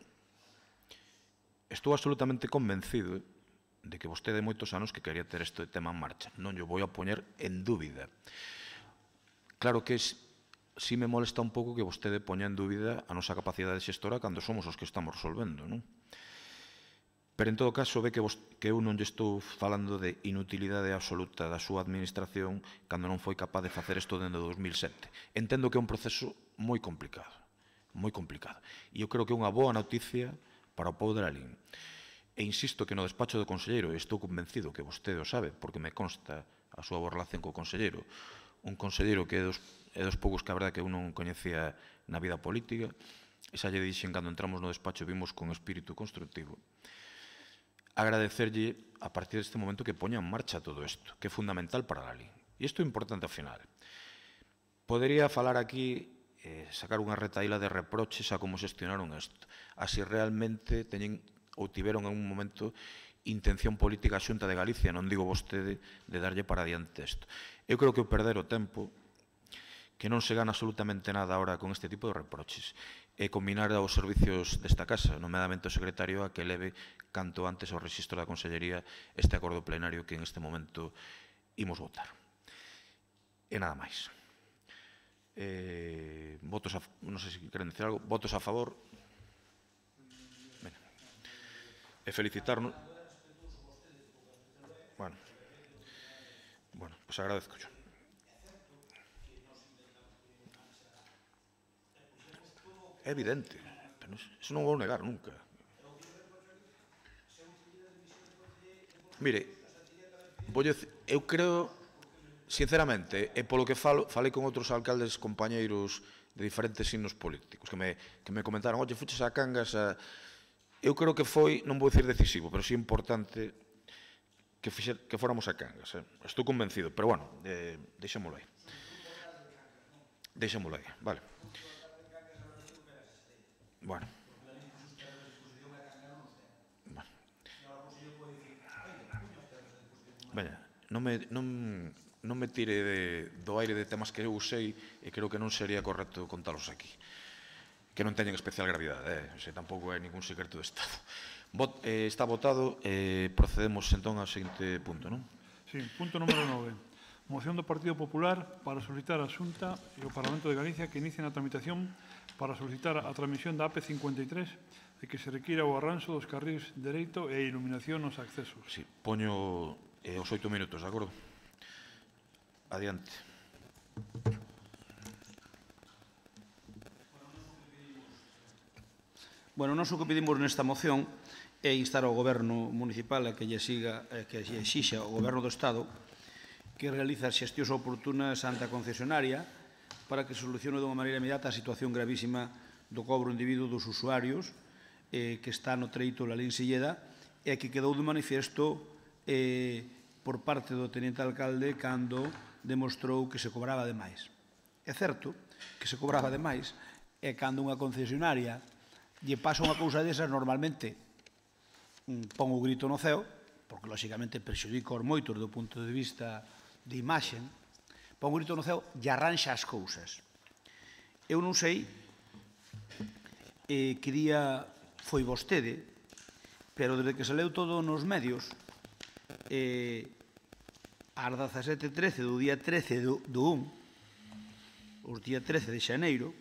estou absolutamente convencido de que vostede hai moitos anos que quería ter este tema en marcha. Non yo vou a poñer en dúbida. Claro que si me molesta un pouco que vostede poña en dúbida a nosa capacidade xestora cando somos os que estamos resolvendo, non? Pero, en todo caso, ve que eu non lle estou falando de inutilidade absoluta da súa administración cando non foi capaz de facer isto dende 2007. Entendo que é un proceso moi complicado, moi complicado. E eu creo que é unha boa noticia para o povo de Lalín. E insisto que no despacho do conselleiro, e estou convencido que vostede o sabe, porque me consta a súa boa relación co conselleiro, un conselleiro que é dos poucos que a verdade que eu non coñecía na vida política, e xa lle dixen cando entramos no despacho vimos con espírito constructivo. Agradecerlle a partir deste momento que poña en marcha todo isto, que é fundamental para Lalín. E isto é importante ao final. Podería falar aquí, sacar unha retaíla de reproches a como xestionaron isto. Así realmente teñen ou tiveron en un momento intención política a Xunta de Galicia, non digo vostede de darlle para adiante isto. Eu creo que o perder o tempo, que non se gana absolutamente nada ahora con este tipo de reproches, e combinar aos servicios desta casa, nomeadamente o secretario, a que leve canto antes ao rexistro da Consellería este acordo plenario que en este momento imos votar. E nada máis. Votos a, non sei se queren dicir algo, votos a favor. E felicitarnos. Bueno, pues agradezco yo. É evidente, pero eso non vou negar nunca. Mire, eu creo, sinceramente, e polo que falei con outros alcaldes compañeiros de diferentes signos políticos que me comentaron, oye, fuches a Cangas, eu creo que foi, non vou dicir decisivo, pero sí importante que fóramos a Cangas. Estou convencido, pero bueno, deixémolo aí. Deixémolo aí, vale. Bueno. Veña, non me tire do aire de temas que eu usei e creo que non sería correcto contalos aquí. Que non teñen especial gravidade, tampouco é ningún secreto de Estado. Está votado, procedemos entón ao seguinte punto, non? Sí, punto número 9. Moción do Partido Popular para solicitar a Xunta e o Parlamento de Galicia que inicien a tramitación para solicitar a transmisión da AP53 e que se requira o arranxo dos carrís dereito e iluminación nos accesos. Sí, poño os 8 minutos, de acordo? Adiante. Bueno, nós o que pedimos nesta moción é instar ao Goberno municipal a que lle exixa ao Goberno do Estado que realiza as xestións oportunas ante a concesionaria para que solucione dunha maneira inmediata a situación gravísima do cobro individuo dos usuarios que está no treito Lalín Silleda e que quedou de manifesto por parte do teniente alcalde cando demostrou que se cobraba demais. É certo que se cobraba demais e cando unha concesionaria lle pasa unha cousa desas, normalmente pon o grito no ceo, porque lóxicamente perxudica os moitos do punto de vista de imaxen, pon o grito no ceo e arranxa as cousas. Eu non sei que día foi vostede, pero desde que se leu todo nos medios, ás 17:13 do día 13 do 1, os día 13 de xaneiro,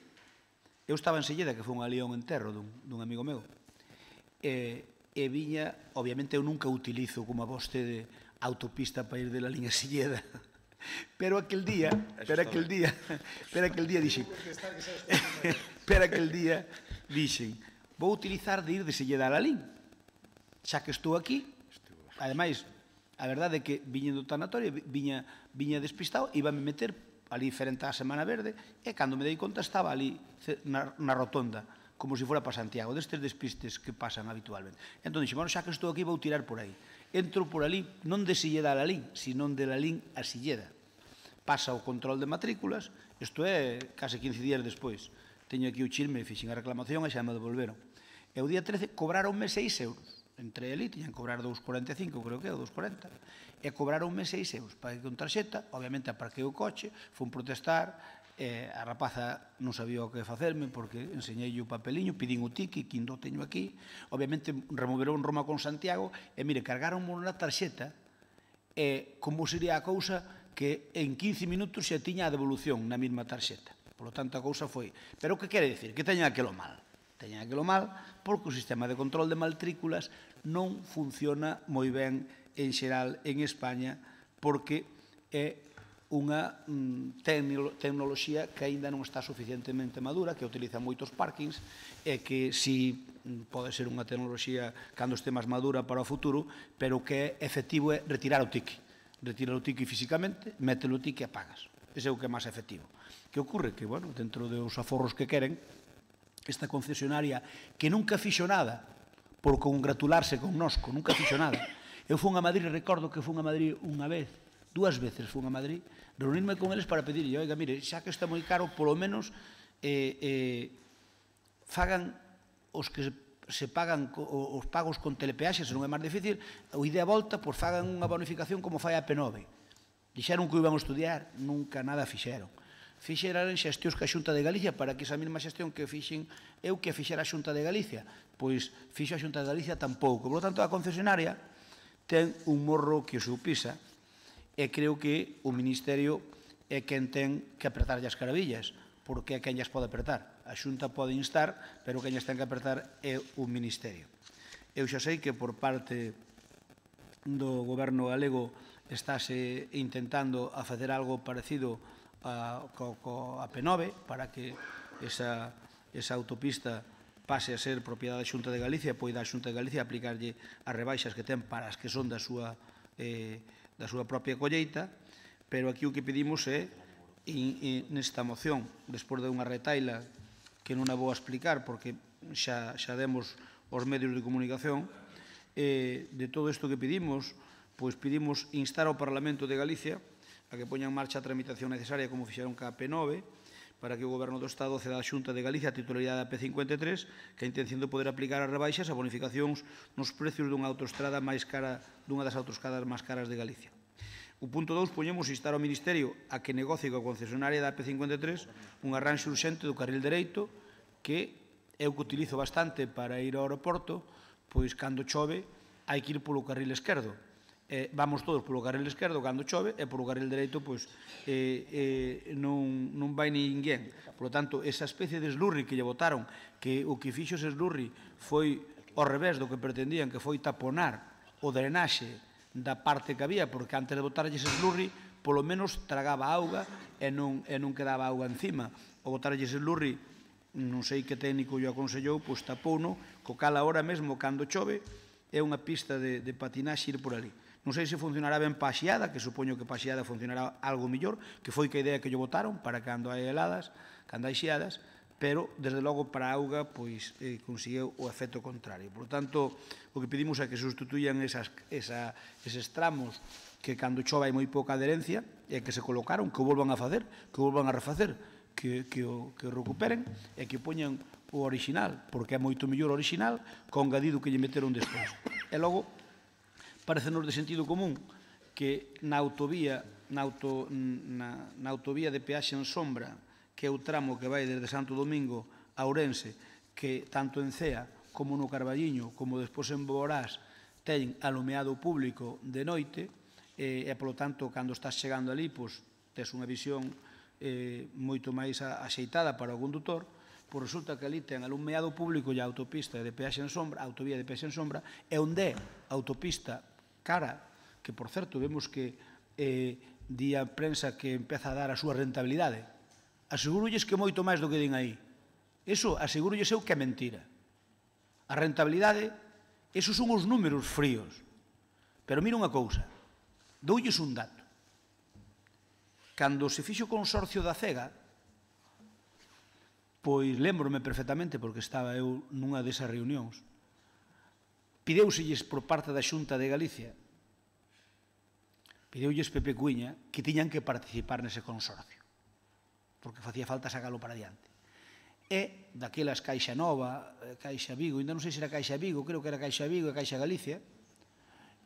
eu estaba en Silleda, que foi un alión enterro dun amigo meu, e viña, obviamente eu nunca utilizo como a vostede autopista para ir de la línea Silleda, pero aquel día dixen, vou utilizar de ir de Silleda a Lalín, xa que estou aquí. Ademais, a verdade é que viña do tanatorio, viña despistado, íbame meter ali frente á Semana Verde, e cando me dei conta estaba ali na rotonda, como se fora para Santiago, destes despistes que pasan habitualmente. Entón dixo, bueno, xa que estou aquí vou tirar por aí. Entro por ali, non de Silleda a Lalín, sino de Lalín a Silleda. Pasa o control de matrículas, isto é case 15 días despois. Teño aquí o chisme, fixen a reclamación e xa me devolveron. E o día 13 cobraronme 6 euros. Entre ali, tiñan que cobrar 2,45, creo que, ou 2,40, e cobraronme 6 euros. Paguei con tarxeta, obviamente aparquei o coche, fun protestar, a rapaza non sabía o que facerme, porque enseñei o papeliño, pidín o ticket, que ainda o teño aquí, obviamente removeron Roma con Santiago, e mire, cargaronme na tarxeta, e como sería a cousa que en 15 minutos xa tiña a devolución na mesma tarxeta. Por lo tanto, a cousa foi... Pero o que quere dicir? Que teñen aquilo mal. Teñen aquilo mal porque o sistema de control de matrículas non funciona moi ben en xeral en España, porque é unha tecnoloxía que aínda non está suficientemente madura, que utilizan moitos parkings, e que si pode ser unha tecnoloxía cando este máis madura para o futuro, pero que é efectivo é retirar o ticket. Retirar o ticket físicamente, mételo o ticket e pagas. Ese é o que é máis efectivo. Que ocorre? Que, bueno, dentro dos aforros que queren, esta concesionaria que nunca fixo nada por congratularse connosco, nunca fixo nada. Eu fui a Madrid, recordo que fui a Madrid unha vez, 2 veces fun a Madrid, reunirme con eles para pedirlle, oiga, mire, xa que está moi caro, polo menos fagan os que se pagan os pagos con telepeaxe, se non é máis difícil, o ida e volta, pois fagan unha bonificación como fai a P9. Dixeron que o iban a estudiar, nunca nada fixeron. Fixeran xestións que a Xunta de Galicia para que esa mesma xestión que fixen eu que fixera a Xunta de Galicia. Pois fixo a Xunta de Galicia tampouco. Por lo tanto, a concesionaria ten un morro que o seu pisa e creo que o Ministerio é quen ten que apertarlle as carabillas, porque é quen llas pode apertar. A Xunta pode instar, pero quen llas ten que apertar é o Ministerio. Eu xa sei que por parte do Goberno galego estáse intentando a facer algo parecido a P9 para que esa autopista pase a ser propiedade da Xunta de Galicia e poida a Xunta de Galicia aplicarlle as rebaixas que ten para as que son da súa propia colleita, pero aquí o que pedimos é, nesta moción, despois de unha retaila que non a vou a explicar porque xa demos os medios de comunicación, de todo isto que pedimos, pois pedimos instar ao Parlamento de Galicia a que poña en marcha a tramitación necesaria como fixeron ca P9 para que o Goberno do Estado ceda a Xunta de Galicia a titularidade da P53 que a intención de poder aplicar as rebaixas a bonificacións nos precios dunha autoestrada máis cara, dunha das autoestradas máis caras de Galicia. O punto 2 poñemos instar ao Ministerio a que negocie coa concesionaria da P53 un arranxo urxente do carril dereito que eu que utilizo bastante para ir ao aeroporto, pois cando chove hai que ir polo carril esquerdo. Vamos todos polo carril esquerdo cando chove e polo carril dereito pois non vai ninguén. Por lo tanto, esa especie de slurry que lle botaron, que o que fixo ese slurry foi ao revés do que pretendían, que foi taponar o drenaxe da parte que había, porque antes de botarlle ese slurry polo menos tragaba auga e non quedaba auga encima. O botarlle ese slurry, non sei que técnico lle aconsellou, pois tapouno, co cal agora mesmo cando chove é unha pista de patinaxe ir por ali. Non sei se funcionará ben pa xiada, que supoño que pa xiada funcionará algo mellor, que foi que a idea que lle botaron para cando hai heladas, cando hai xiadas, pero, desde logo, para a auga, pois, conseguiu o efecto contrario. Por tanto, o que pedimos é que sustituyan eses tramos que cando chove hai moi pouca adherencia, e que se colocaron, que o volvan a facer, que o volvan a refacer, que o recuperen, e que poñan o original, porque é moito mellor o original, con engadido que lle meteron despois. E logo, parecenos de sentido común que na autovía de peaxe en sombra, que é o tramo que vai desde Santo Domingo a Ourense, que tanto en Cea como no Carballiño, como despois en Boborás, ten alumeado público de noite, e, polo tanto, cando estás chegando ali, pois, tes unha visión moito máis axeitada para o condutor, pois resulta que ali ten alumeado público e a autopista de peaxe en sombra, a autovía de peaxe en sombra, e onde é a autopista cara, que, por certo, vemos que di a prensa que empeza a dar a súa rentabilidade. Asegurolles que moito máis do que din aí. Eso, asegurolles eu que é mentira. A rentabilidade, esos son os números fríos. Pero mira unha cousa, doulles un dato. Cando se fixo o consorcio da Cega, pois lembrome perfectamente, porque estaba eu nunha desas reunións, pideuselles por parte da Xunta de Galicia, pideulles Pepe Cuiña que tiñan que participar nese consorcio, porque facía falta sacalo para diante. E daquelas Caixa Nova, Caixa Vigo, ainda non sei se era Caixa Vigo, creo que era Caixa Vigo e Caixa Galicia,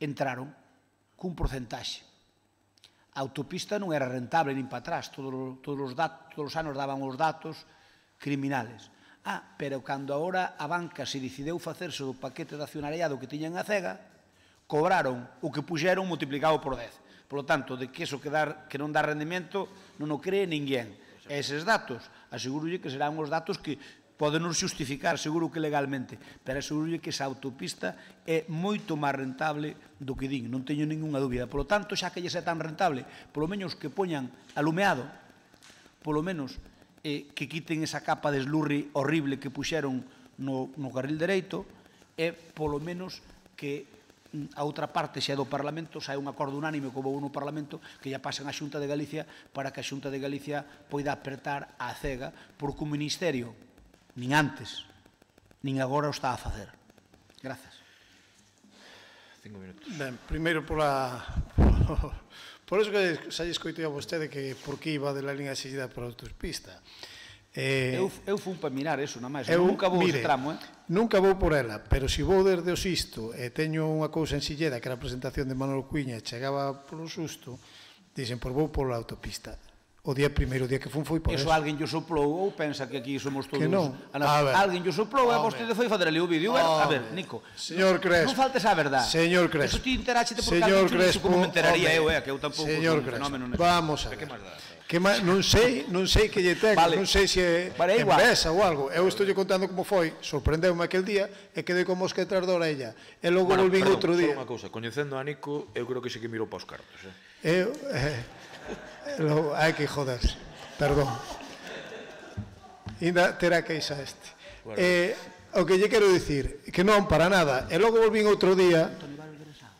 entraron cun porcentaxe. A autopista non era rentable nin para atrás, todos os anos daban os datos criminales. Pero cando agora a banca se decideu facerse do paquete de accionariado que tiñan a Cega, cobraron o que puxeron multiplicado por 10. Por lo tanto, de que eso que non dá rendimento non o cree ninguén. E eses datos, asegurolle que serán os datos que poden nos justificar, seguro que legalmente, pero asegurolle que esa autopista é moito máis rentable do que din, non teño ninguna dúbida. Por lo tanto, xa que lle é tan rentable, polo menos que poñan alumeado, polo menos que quiten esa capa de slurry horrible que puxeron no carril dereito e, polo menos, que a outra parte xa do Parlamento sae un acordo unánime como no Parlamento que ya pasen á Xunta de Galicia para que a Xunta de Galicia poida apertar a Cega porque o Ministerio nin antes nin agora o está a facer. Grazas. 5 minutos. Ben, primeiro pola Por eso que xa lle escoitei a vostede que por que iba de la línea seguida por autopista. Eu fui para mirar eso, nada máis. Nunca vou ese tramo, Nunca vou por ela, pero se vou desde o Sisto e teño unha cousa en Silleda, que era a presentación de Manuel Cuiña, e chegaba polo susto, dicen, por vou pola autopista. O primeiro día que foi por eso. Eso alguén lle soplou ou pensa que aquí somos todos... Que non. Alguén lle soplou e vostede foi fazer ali o vídeo. A ver, Nico, señor Crespo, non faltes a verdade. Señor Crespo. Eso ti enteráchete porque alguén te como me enteraría eu, que eu tampouco sou un fenómeno. Vamos a ver. Non sei que lle ten, non sei se é envesa ou algo. Eu estou lle contando como foi, sorprendeu-me aquel día e quedei con mosca detrás da orella. E logo volvín outro día. Só unha cousa, coñecendo a Nico, eu creo que sí que mirou para os cartos. Hai que joderse, perdón. Ainda terá queixa este. O que lle quero dicir, que non para nada. E logo volvín outro día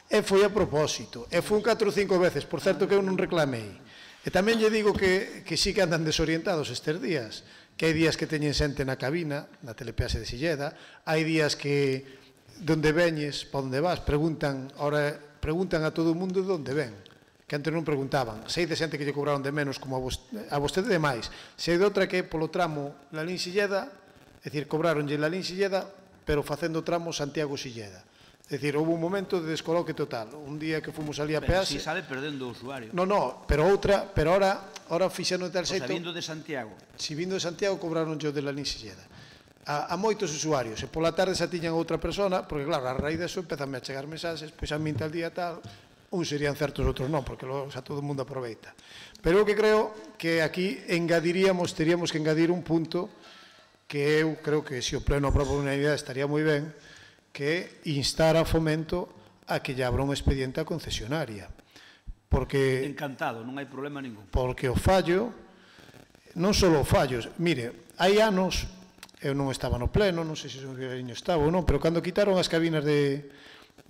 e foi a propósito. E fun 4 ou 5 veces, por certo que eu non reclamei. E tamén lle digo que sí que andan desorientados estes días, que hai días que teñen xente na cabina, na telepeaxe de Silleda, hai días que donde veñes, pa onde vas, preguntan a todo o mundo de onde ven, que antes non preguntaban. Sei de xente que lle cobraron de menos como a vostede de máis. Sei de outra que polo tramo Lalín Silleda, é dicir, cobraronlle Lalín Silleda, pero facendo tramo Santiago Silleda. É dicir, houve un momento de descoloque total. Un día que fomos ali a peaxe... Si sale perdendo o usuario. No, pero ahora fixeron de tal xeito... O sea, vindo de Santiago. Si vindo de Santiago, cobraron yo de Lalín Silleda. A moitos usuarios. E pola tarde xa tiñan outra persona, porque claro, a raíz deso empezame a chegar mensaxes, pois a min tal día tal, uns serían certos, outros non, porque logo xa todo o mundo aproveita. Pero eu que creo que aquí teríamos que engadir un punto que eu creo que se o Pleno aproba unha idea estaría moi ben, que instar a Fomento a que lle abra un expediente a concesionaria. Porque... Encantado, non hai problema ningún. Porque o fallo, non só o fallo, mire, hai anos, eu non estaba no Pleno, non sei se o Ribeiriño estaba ou non, pero cando quitaron as cabinas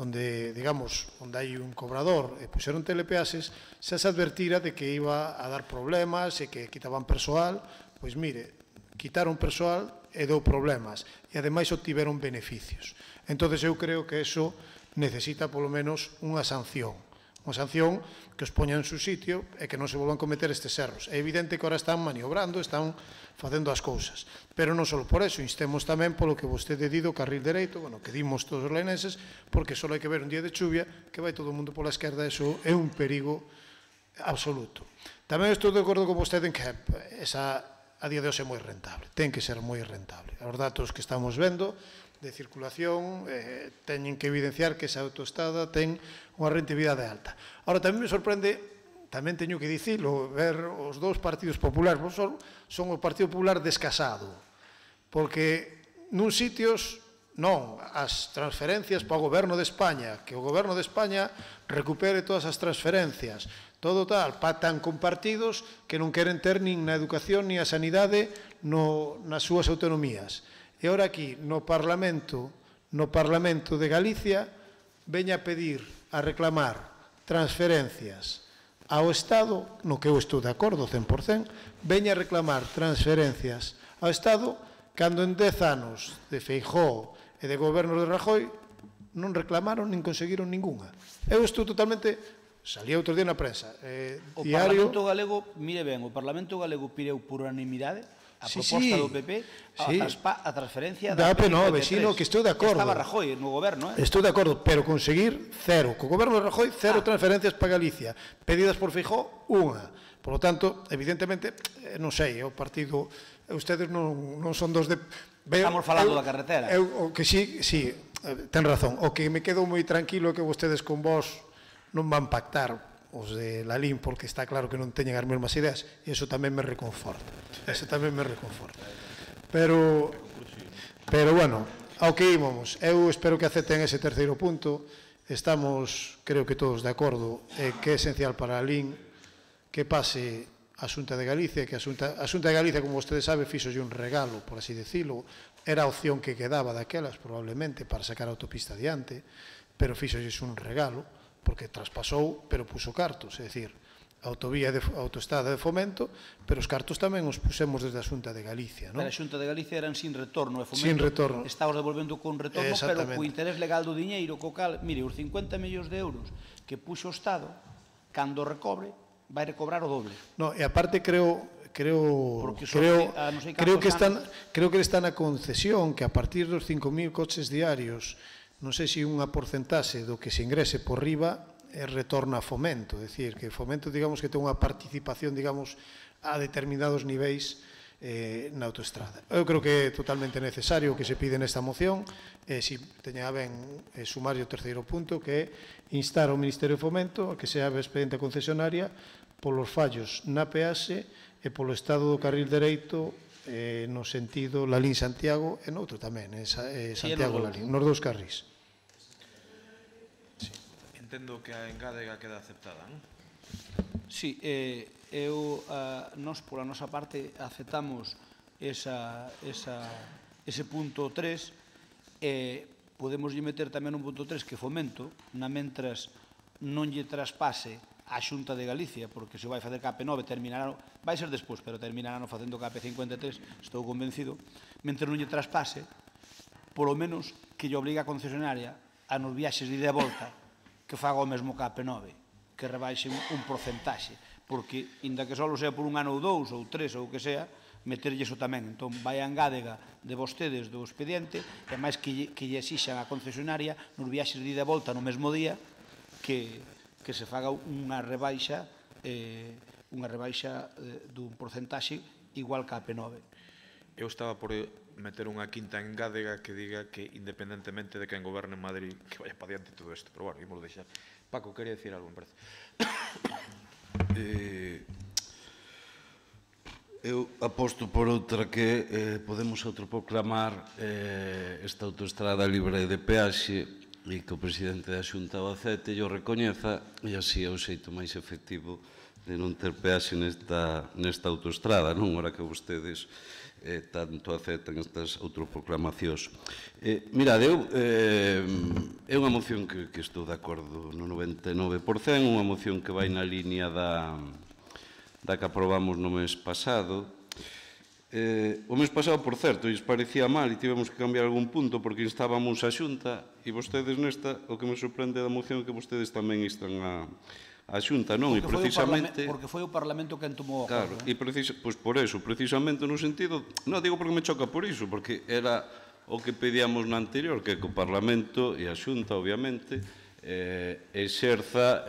onde, digamos, onde hai un cobrador e puxeron telepeaxes, xa se advertira de que iba a dar problemas e que quitaban persoal, pois mire, quitaron persoal e deu problemas e ademais obtiveron beneficios. Entonces eu creo que eso necesita polo menos unha sanción que os poña en su sitio e que non se volvan a cometer estes erros. É evidente que ahora están maniobrando, están facendo as cousas, pero non só por eso, instemos tamén polo que vostede di do carril dereito, que dimos todos os lainenses, porque só hai que ver un día de chuvia que vai todo o mundo pola esquerda, eso é un perigo absoluto. Tamén estou de acordo con vostede en que esa a día de hoxe é moi rentable, ten que ser moi rentable. Os datos que estamos vendo de circulación teñen que evidenciar que esa autoestrada ten unha rentabilidade alta. Ahora, tamén me sorprende, tamén teño que dicilo, ver os dous partidos populares, son o Partido Popular descasado, porque nuns sitios, non, as transferencias para o Goberno de España, que o Goberno de España recupere todas as transferencias, todo tal, tan compartidos que non queren ter nin na educación nin a sanidade nas súas autonomías. E ora aquí, no Parlamento de Galicia, veña a pedir, a reclamar transferencias ao Estado, no que eu estou de acordo 100%, veña a reclamar transferencias ao Estado cando en 10 anos de Feijóo e de goberno de Rajoy non reclamaron nin conseguiron ninguna. Eu estou totalmente... Salía outro día na prensa. O Parlamento Galego, mire ben, o Parlamento Galego pireu por unanimidade a proposta do PP a transferencia da P9, sino que estou de acordo. Estaba Rajoy no goberno, Estou de acordo, pero conseguir cero. Co goberno de Rajoy, cero transferencias para Galicia. Pedidas por Feijóo, unha. Por lo tanto, evidentemente, non sei, o partido... Ustedes non son dos de... Estamos falando da carretera. O que sí, ten razón. O que me quedo moi tranquilo é que vostedes con vos non van pactar os de Lalín, porque está claro que non teñen as mesmas ideas, e iso tamén me reconforta. Pero bueno, ao que íbamos, eu espero que acepten ese terceiro punto. Estamos, creo que todos de acordo, que é esencial para Lalín que pase a Xunta de Galicia, que a Xunta de Galicia, como vostede sabe, fixolle un regalo, por así decirlo, era a opción que quedaba daquelas, probablemente, para sacar a autopista adiante, pero fixolle un regalo, porque traspasou, pero puso cartos, é dicir, autoestrada de Fomento, pero os cartos tamén os pusemos desde a Xunta de Galicia, non? Pero a Xunta de Galicia eran sin retorno, e Fomento sin retorno. Está os devolvendo con retorno, pero co interés legal do diñeiro, co cal, mire, os 50 millóns de euros que puxo o Estado, cando recobre, vai recobrar o doble. No, e aparte creo que está na concesión que a partir dos 5.000 coches diarios, non sei se unha porcentaxe do que se ingrese por riba retorna a Fomento, é dicir, que Fomento, digamos, que ten unha participación, digamos, a determinados niveis na autoestrada. Eu creo que é totalmente necesario que se pide nesta moción, se teña ben sumario o terceiro punto, que é instar ao Ministerio de Fomento a que se abra expediente concesionaria polos fallos na peaxe e polo estado do carril dereito no sentido Lalín Santiago e noutro tamén, Santiago Lalín, nos dous carrís. Entendo que a engádega queda aceptada, non? Sí, nós, pola nosa parte, aceptamos ese punto 3 e podemos meter tamén un punto 3 que Fomento, na mentras non lle traspase a Xunta de Galicia, porque se vai facer KP9 terminará, vai ser despois, pero terminará facendo KP53, estou convencido, mentre non lle traspase, polo menos que lle obriga a concesionaria a nos viaxes de ida e volta que faga o mesmo KP9, que rebaixe un porcentaxe, porque, inda que só sea por un ano ou dous, ou tres, ou o que sea, meterlle iso tamén. Entón, vai a engádega de vostedes do expediente, e máis que lle exixan a concesionaria nos viaxes de ida e volta no mesmo día, que se faga unha rebaixa dun porcentaxe igual que a P9. Eu estaba por meter unha quinta engádega que diga que, independentemente de quen goberne en Madrid, que vaya para diante todo isto. Pero, bueno, ímolo deixar. Paco, quería dicir algo, me parece. Eu aposto por outra que podemos autoproclamar esta autoestrada libre de peaxe e que o presidente da Xunta o acete e o recoñeza, e así é o xeito máis efectivo de non ter peaxe nesta autoestrada, non? Ora que vostedes tanto aceptan estas autoproclamacións. Mirade, é unha moción que estou de acordo no 99%, unha moción que vai na línea da que aprobamos no mes pasado. O mes pasado, por certo, lles parecía mal e tivemos que cambiar algún punto porque instábamos a Xunta e vostedes nesta, o que me sorprende da moción é que vostedes tamén instan a Xunta, non? E precisamente... Porque foi o Parlamento quen tomou o acordo. Claro, e pois por eso, precisamente no sentido... Non digo porque me choca por iso, porque era o que pedíamos na anterior, que o Parlamento e a Xunta, obviamente, exerza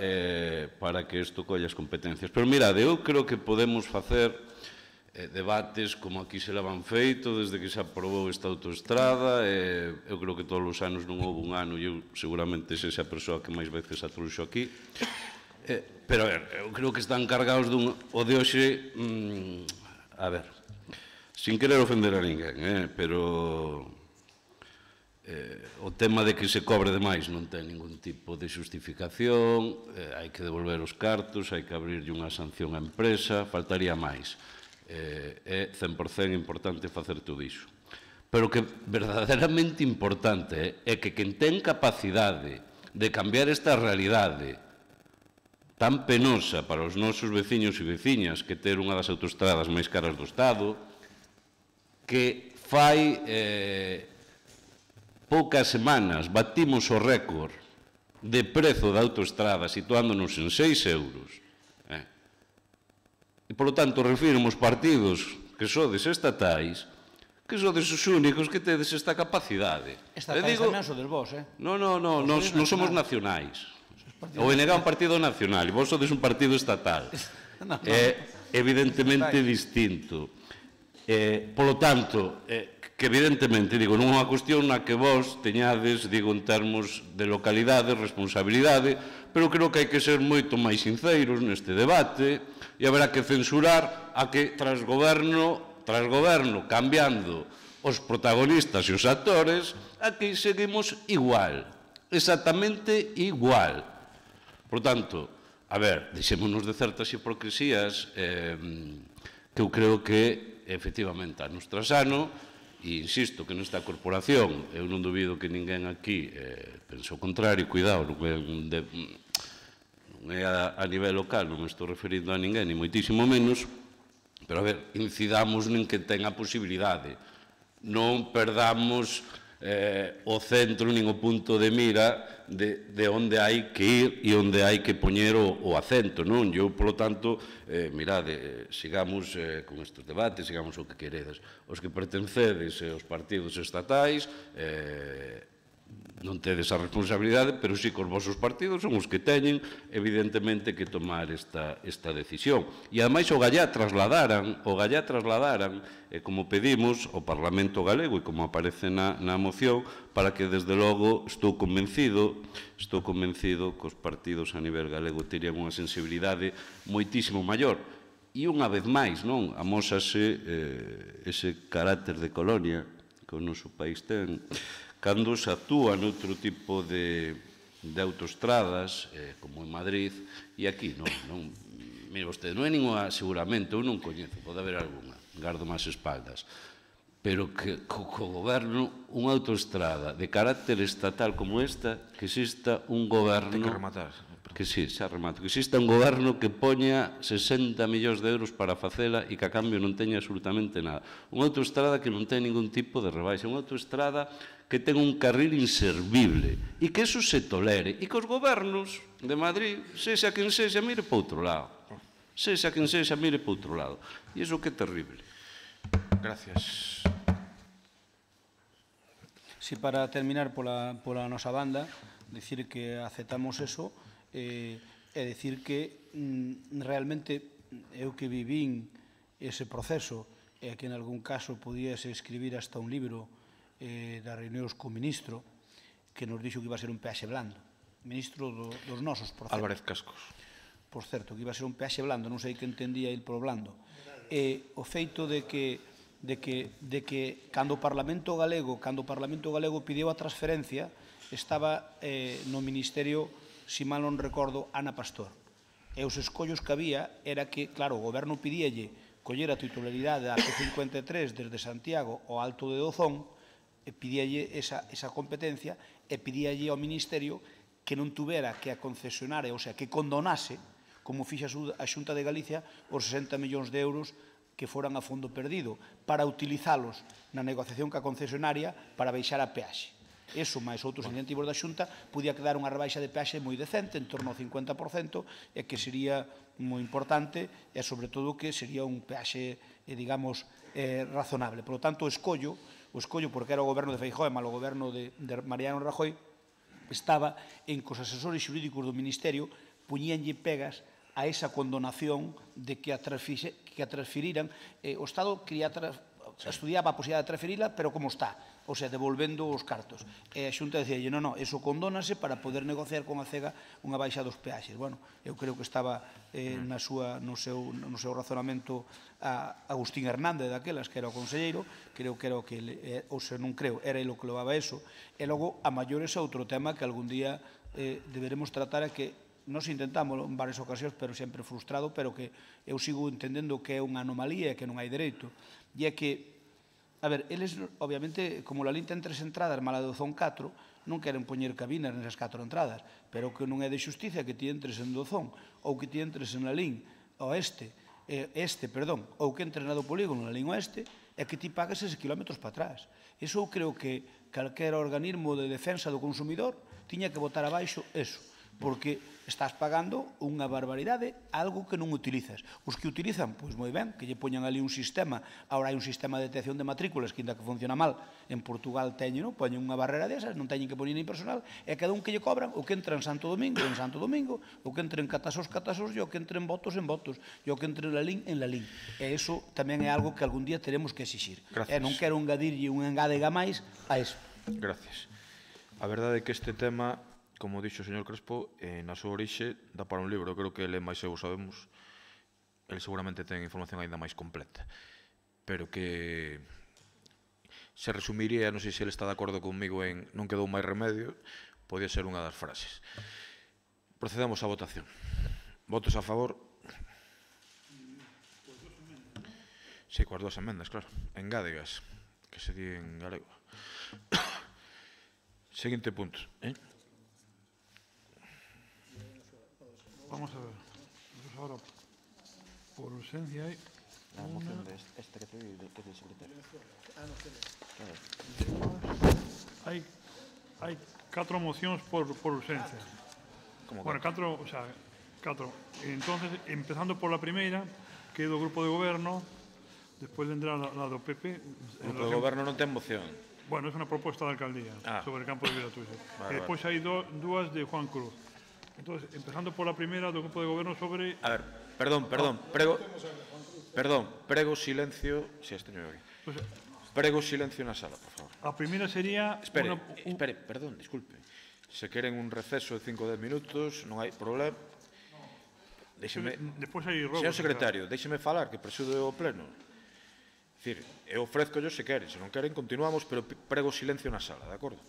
para que isto colle as competencias. Pero mirade, eu creo que podemos facer debates como aquí se levan feito desde que se aprobou esta autoestrada. Eu creo que todos os anos non houve un ano e eu seguramente sexa a persoa que máis veces a trouxo aquí. Pero, a ver, eu creo que están cargados dun... O de hoxe, a ver, sin querer ofender a ninguén, pero o tema de que se cobre demais non ten ningún tipo de xustificación, hai que devolver os cartos, hai que abrirlle unha sanción á empresa, faltaría máis. É 100% importante facer todo iso. Pero o que verdadeiramente importante é que quen ten capacidade de cambiar esta realidade tan penosa para os nosos veciños e veciñas que ter unha das autoestradas máis caras do Estado, que fai poucas semanas batimos o récord de prezo da autoestrada situándonos en 6 euros. E, polo tanto, refirmo os partidos que sodes estatais, que sodes os únicos que tedes esta capacidade. Estatais tamén sodes vos, Non somos nacionais. O NG é un partido nacional e vos sodes un partido estatal. É evidentemente distinto. Polo tanto, que evidentemente, digo, non é unha cuestión na que vos teñades, digo, en termos de localidade, responsabilidade, pero creo que hai que ser moito máis sinceros neste debate e haberá que censurar a que tras goberno, cambiando os protagonistas e os actores, aquí seguimos igual, exactamente igual. Por tanto, a ver, deixémonos de certas hipocresías que eu creo que, efectivamente, anos tras ano, e insisto que nesta corporación, eu non dubido que ninguén aquí pense o contrario, cuidado, non é a nivel local, non me estou referindo a ninguén, ni moitísimo menos, pero, a ver, incidamos nin que ten a posibilidade. Non perdamos o centro nin o punto de mira de onde hai que ir e onde hai que poñer o acento, non? Eu, polo tanto, mirade, sigamos con estes debates, sigamos o que queredes. Os que pertencedes aos partidos estatais, non tedes a responsabilidade, pero sí que os vosos partidos son os que teñen, evidentemente, que tomar esta decisión. E, ademais, o Gallá trasladaran, como pedimos, ao Parlamento Galego, e como aparece na moción, para que, desde logo, estou convencido que os partidos a nivel galego terían unha sensibilidade moitísimo maior. E, unha vez máis, non, amósase ese carácter de colonia que o noso país ten, cando se actúa noutro tipo de autoestradas, como en Madrid, e aquí non. Mire vostede, non é ninguna, seguramente, eu non coñezo, pode haber algunha, gardo máis espaldas, pero que co goberno, unha autoestrada de carácter estatal como esta, que exista un goberno... Ten que rematar. Que sí, xa remato. Que exista un goberno que poña 60 millóns de euros para facela e que a cambio non teña absolutamente nada. Unha autoestrada que non ten ningún tipo de rebaixa. Unha autoestrada que ten un carril inservible e que eso se tolere. E que os gobernos de Madrid, sexa quen sexa, mire para outro lado. Sexa quen sexa, mire para outro lado. E iso que é terrible. Gracias. Si para terminar pola nosa banda, dicir que aceptamos eso, é dicir que realmente eu que vivín ese proceso e que en algún caso pudiese escribir hasta un libro das reunións co ministro que nos dixo que iba a ser un peaxe blando, ministro dos nosos, por certo. Álvarez Cascos. Por certo, que iba a ser un peaxe blando, non sei que entendía il polo blando. E o feito de que cando o Parlamento Galego pideu a transferencia, estaba no Ministerio, si mal non recordo, Ana Pastor. E os escollos que había era que, claro, o goberno pidíalle coller a titularidade da P53 desde Santiago ao Alto de Dozón, e pidíalle esa competencia, e pidíalle ao Ministerio que non tuvera que a concesionar, ou sea, que condonase, como fixa a Xunta de Galicia, os 60 millóns de euros que foran a fondo perdido, para utilizalos na negociación ca concesionaria para baixar a peaxe. Eso, máis outros incentivos da Xunta, podía quedar unha rebaixa de peaxe moi decente, en torno ao 50%, e que sería moi importante, e sobre todo que sería un peaxe, digamos, razonable. Por lo tanto, o escollo, porque era o goberno de Feijóo e malo o goberno de Mariano Rajoy, estaba en que os asesores xurídicos do Ministerio puñíanlle pegas a esa condonación de que a transferiran. O Estado estudiaba a posibilidade de transferirla, pero como está, ou sea, devolvendo os cartos. E a Xunta dicía, non, eso condónase para poder negociar con a CEGA unha baixa dos peaxes. Bueno, eu creo que estaba no seu razonamento Agustín Hernández daquelas, que era o conselleiro, creo que era o que, ou se non creo, era ele o que levaba eso. E logo, a maiores, outro tema que algún día deberemos tratar é que nos intentamos en varias ocasións, pero sempre frustrado, pero que eu sigo entendendo que é unha anomalía e que non hai dereito. E é que, a ver, eles, obviamente, como la LIN ten 3 entradas, mala de Dozón 4, non queren poñer cabinas nesas 4 entradas, pero que non é de xusticia que ti entres en Dozón, ou que ti entres en la LIN oeste, ou que entres na do polígono na LIN oeste, é que ti pagas eses kilómetros para atrás. Iso eu creo que calquera organismo de defensa do consumidor tiña que botar abaixo eso, porque estás pagando unha barbaridade algo que non utilizas. Os que utilizan, pois moi ben, que lle poñan ali un sistema, agora hai un sistema de detección de matrículas que ainda que funciona mal, en Portugal teñen, poñen unha barrera desas, non teñen que poñer nin personal, e cada un que lle cobran, o que entra en Santo Domingo, o que entra en Catasos, e o que entra en Votos, e o que entra en la LIN. E iso tamén é algo que algún día teremos que exixir. E non quero engadirlle un engádega máis a eso. Gracias. A verdade é que este tema, como dixo o señor Crespo, na súa orixe dá para un libro. Eu creo que ele máis eu sabemos, ele seguramente ten información ainda máis completa, pero que se resumiría, non sei se ele está de acordo comigo en non quedou máis remedio, podía ser unha das frases. Procedamos á votación. Votos a favor? Sí, coas 2 emendas, claro. Engádegas, que se di en galego. Seguinte punto. Vamos a ver. Entonces ahora, por urgencia hay... La moción de esta que te di, que es el secretario. Ah, no, Hai 4 mocións por urxencia. Bueno, 4. Entonces, empezando por la primeira, que é do grupo de goberno, despois vendrá la do PP. O grupo de goberno non ten moción. Bueno, é unha proposta da alcaldía sobre el campo de Vilatuse. E despois hai dúas de Juan Cruz. Entonces, empezando por la primeira do grupo de goberno sobre... A ver, perdón, prego silencio, si este no aquí. Prego silencio na sala, por favor. A primeira sería... Espere, perdón, disculpe. Se queren un receso de 5 ou 10 minutos, non hai problema. Déxeme... Señor secretario, déxeme falar, que presido o pleno. É dicir, eu ofrezco yo se queren, se non queren continuamos, pero prego silencio na sala, de acordo?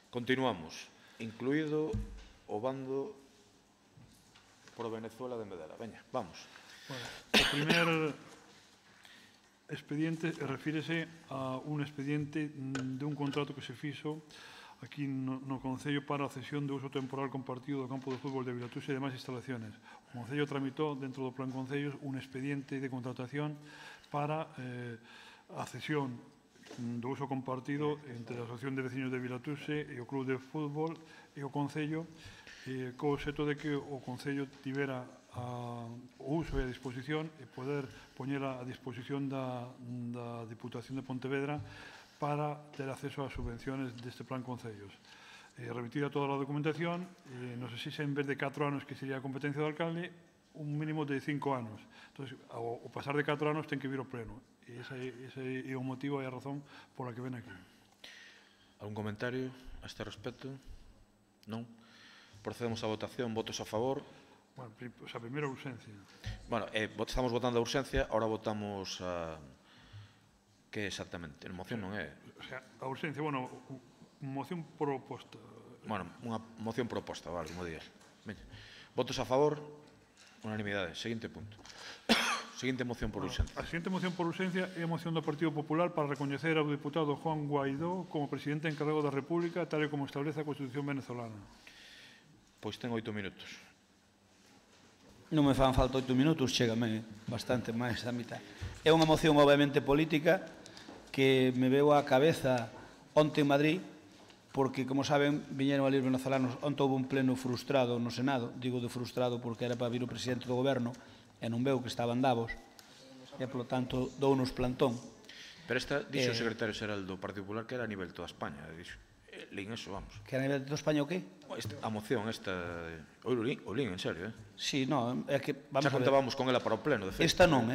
Continuamos, incluído o bando por Venezuela de Medela. Veña, vamos. O primer expediente refírese a un expediente de un contrato que se fixo aquí no Concello para a cesión de uso temporal compartido do campo de fútbol de Vilatuse e demais instalaciones. O Concello tramitou dentro do Plan Concellos un expediente de contratación para a cesión do uso compartido entre a Asociación de Veciños de Vilatuse e o Club de Fútbol e o Concello, co obxecto de que o Concello tivera o uso e a disposición e poder poñela a disposición da Diputación de Pontevedra para ter acceso ás subvenciones deste Plan Concellos. Remitida toda a documentación, nos exixe en vez de 4 anos, que sería a competencia do alcalde, un mínimo de 5 anos. Entón, ao pasar de 4 anos ten que vir ao pleno. E ese é o motivo e a razón pola que ven aquí. Algún comentario a este respecto? Non? Procedemos á votación. Votos a favor? Bueno, a primeira urxencia. Bueno, estamos votando a urxencia, ahora votamos a... Que exactamente? A moción non é... O sea, a urxencia, bueno, moción proposta. Bueno, unha moción proposta, vale, como días. Votos a favor? Unanimidade. Seguinte punto. Seguinte moción por urxencia. A seguinte moción por urxencia é a moción do Partido Popular para recoñecer ao deputado Juan Guaidó como presidente encargado da República, tal e como establece a Constitución venezolana. Pois ten 8 minutos. Non me fan falta 8 minutos, chégame bastante máis da mitad. É unha moción obviamente política que me veu á cabeza onte en Madrid, porque, como saben, viñeron ali os venezolanos, onte houve un pleno frustrado no Senado, digo de frustrado porque era para vir o presidente do goberno, e non veu que estaba en Davos, e, polo tanto, dounos plantón. Pero esta, dixo o secretario xeral do Partido Popular que era a nivel toda España, dixo. Lín eso, vamos. Que a nivel de toda España o qué? A moción esta... O lín, en serio, Sí, non, é que... Xa contábamos con ela para o pleno, de feito. Esta non,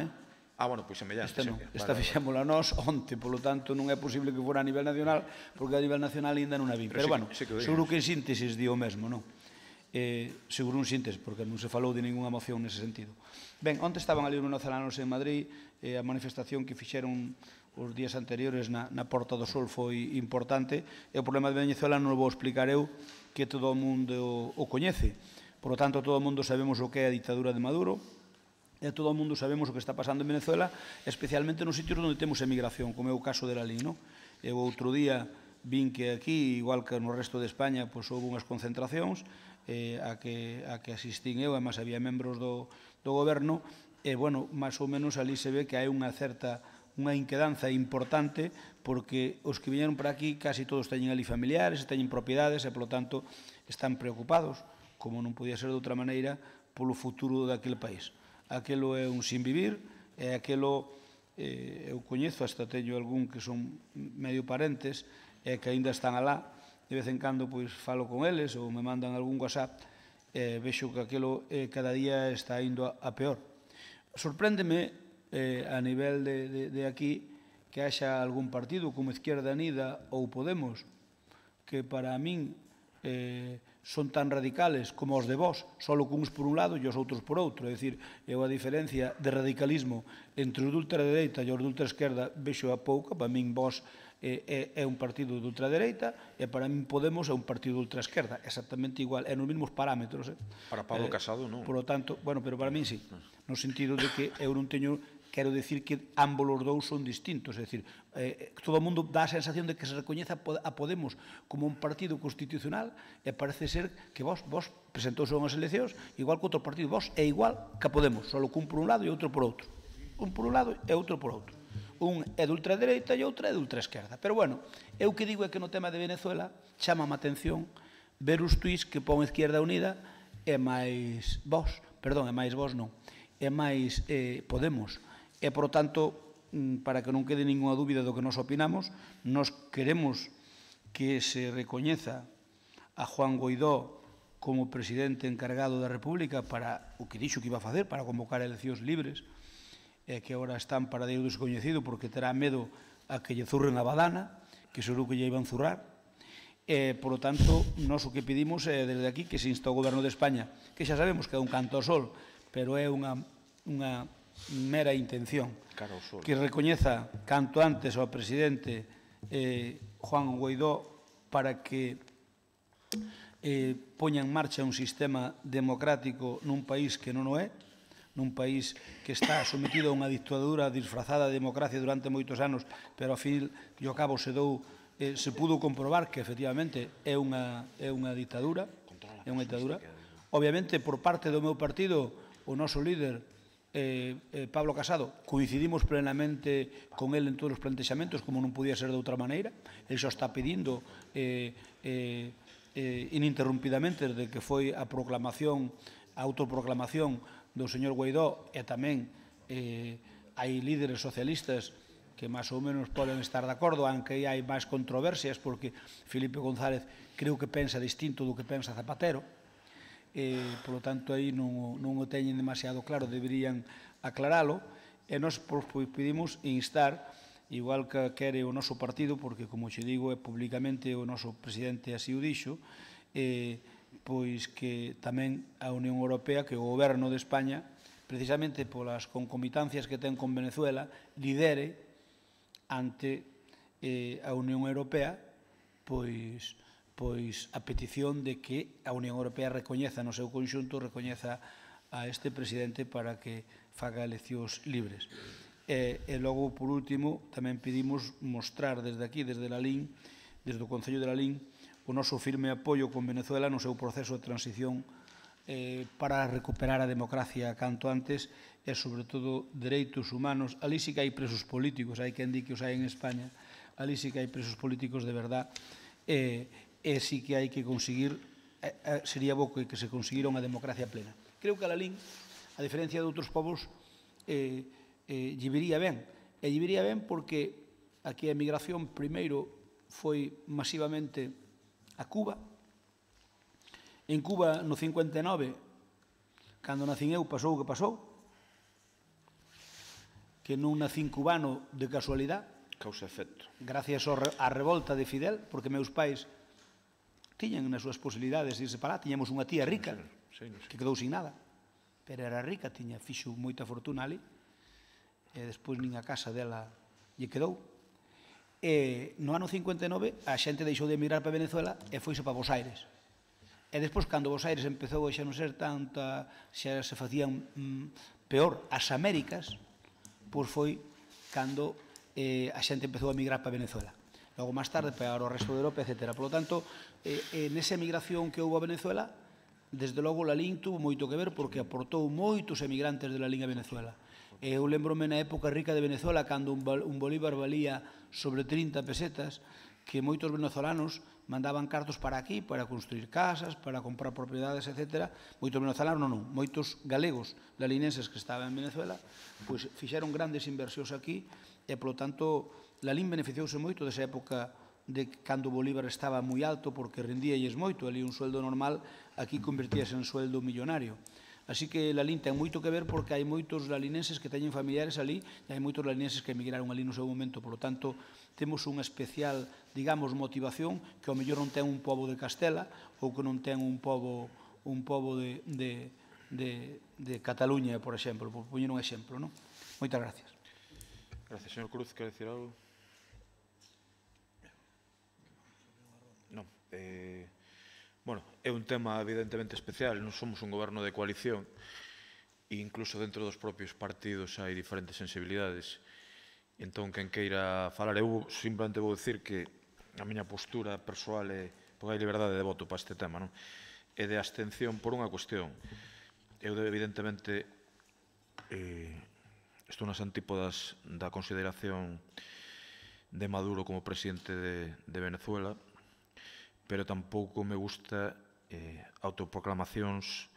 bueno, pois semellante. Esta non, esta fixémola nós onte, polo tanto non é posible que fora a nivel nacional, porque a nivel nacional ainda non a vi. Pero, bueno, seguro que en síntesis di o mesmo, non? Seguro un síntesis, porque non se falou de ninguna moción nese sentido. Ben, onte estaban ali os venezolanos en Madrid, a manifestación que fixeron os días anteriores na Porta do Sol foi importante, e o problema de Venezuela non o vou explicar eu, que todo o mundo o coñece. Por lo tanto, todo o mundo sabemos o que é a ditadura de Maduro, e todo o mundo sabemos o que está pasando en Venezuela, especialmente nos sitios onde temos emigración, como é o caso de Lalín, non? Eu outro día vin que aquí, igual que no resto de España, pois houve unhas concentracións a que asistín eu, e máis había membros do goberno, e, bueno, máis ou menos ali se ve que hai unha inquedanza importante, porque os que viñeron para aquí casi todos teñen ali familiares, teñen propiedades, e, polo tanto, están preocupados, como non podía ser de outra maneira, polo futuro daquele país. Aquelo é un sinvivir, e aquelo, eu coñezo, hasta teño algún que son medio parentes, e que aínda están alá, de vez en cando pois falo con eles, ou me mandan algún WhatsApp, e vexo que aquelo cada día está indo a peor. Sorpréndeme, a nivel de aquí, que haxa algún partido como Izquierda Unida ou Podemos, que para min son tan radicales como os de vós, solo que uns por un lado e os outros por outro. É dicir, eu a diferencia de radicalismo entre os de ultradereita e os de ultraesquerda vexo a pouca. Para min vós é un partido de ultradereita, e para min Podemos é un partido de ultraesquerda, exactamente igual, é nos mesmos parámetros. Para Pablo Casado non. Por lo tanto, bueno, pero para min sí, no sentido de que eu non teño... Quero decir que ambos os dous son distintos, é dicir, todo o mundo dá a sensación de que se recoñece a Podemos como un partido constitucional, e parece ser que vos presentouse unhas eleccións igual que outro partido, vos é igual que a Podemos, só que un por un lado e outro por outro. Un por un lado e outro por outro. un é de ultradereita e outra é de ultraesquerda. Pero, bueno, eu que digo é que no tema de Venezuela chama a atención ver os tuits que pon Izquierda Unida e máis Vox, perdón, é máis Vox non, é máis Podemos. E, por tanto, para que non quede ninguna dúbida do que nos opinamos, nos queremos que se recoñeza a Juan Guaidó como presidente encargado da República para o que dixo que iba a facer, para convocar eleccións libres, que agora están para Deus descoñecido porque terá medo a que lle zurren a badana, que seguro que lle iban zurrar. Por lo tanto, nós o que pedimos é desde aquí que se insta ao Goberno de España, que xa sabemos que é un canto ao sol, pero é unha mera intención, que recoñeza canto antes ao presidente Juan Guaidó para que poña en marcha un sistema democrático nun país que non o é, nun país que está sometido a unha dictadura disfrazada de democracia durante moitos anos, pero ao fin e ao cabo se pudo comprobar que efectivamente é unha ditadura. Obviamente, por parte do meu partido, o noso líder, Pablo Casado, coincidimos plenamente con el en todos os plantexamentos, como non podía ser de outra maneira. El xa está pedindo ininterrumpidamente desde que foi a autoproclamación do señor Guaidó, e tamén hai líderes socialistas que máis ou menos poden estar de acordo, aunque hai máis controversias, porque Felipe González creo que pensa distinto do que pensa Zapatero, por lo tanto aí non o teñen demasiado claro, deberían aclaralo, e nós pedimos instar, igual que quere o noso partido, porque, como xe digo, públicamente o noso presidente así o dixo, pois que tamén a Unión Europea, que o Goberno de España, precisamente polas concomitancias que ten con Venezuela, lidere ante a Unión Europea pois a petición de que a Unión Europea recoñeza no seu conxunto, recoñeza a este presidente para que faga eleccións libres. E logo, por último, tamén pedimos mostrar desde aquí, desde Lalín, desde o Concello de Lalín, o noso firme apoio con Venezuela no seu proceso de transición para recuperar a democracia canto antes e, sobre todo, dereitos humanos. Ali sí que hai presos políticos, hai quen di que os hai en España, ali sí que hai presos políticos de verdad, e sí que hai que conseguir, sería bo que se conseguira unha democracia plena. Creo que a Lalín, a diferencia de outros povos, lle viría ben. E lle viría ben porque aquí a emigración primeiro foi masivamente a Cuba. En Cuba, no 59, cando nacín eu, pasou o que pasou, que non nacín cubano de casualidade, causa-efecto, gracias á revolta de Fidel, porque meus pais tiñan nas súas posibilidades de irse para lá. Tiñamos unha tía rica que quedou sin nada, pero era rica, fixo moita fortuna ali, e despois nin a casa dela lle quedou. E no ano 59 a xente deixou de emigrar para Venezuela e foise para Bos Aires. E despois, cando Bos Aires empezou a xa non ser tanta, xa se facían peor as Américas, pois foi cando a xente empezou a emigrar para Venezuela. Logo, máis tarde, para o resto de Europa, etc. Por lo tanto, nesa emigración que houve a Venezuela, desde logo Lalín tuvo moito que ver porque aportou moitos emigrantes de Lalín a Venezuela. Eu lembro-me na época rica de Venezuela, cando un bolívar valía sobre 30 pesetas, que moitos venezolanos mandaban cartos para aquí, para construir casas, para comprar propiedades, etc. Moitos venezolanos non, moitos galegos lalinenses que estaban en Venezuela, pois fixeron grandes inversións aquí, e, polo tanto, Lalín beneficiouse moito desa época de cando o bolívar estaba moi alto, porque rendíalles moito, ali un sueldo normal, aquí convertíase en sueldo millonario. Así que Lalín ten moito que ver porque hai moitos lalinenses que teñen familiares ali e hai moitos lalinenses que emigraron ali no seu momento. Por lo tanto, temos unha especial, digamos, motivación que ao mellor non ten un pobo de Castela ou que non ten un pobo de Cataluña, por exemplo, por poñer un exemplo, non? Moitas gracias. Gracias. Señor Cruz, quer dicir algo? Non. Bueno, é un tema evidentemente especial, non somos un goberno de coalición e incluso dentro dos propios partidos hai diferentes sensibilidades. Entón, quen queira falar, eu simplemente vou dicir que a miña postura persoal é, porque hai liberdade de voto para este tema, non? É de abstención por unha cuestión. Eu evidentemente estou nas antípodas da consideración de Maduro como presidente de Venezuela, pero tampouco me gusta autoproclamacións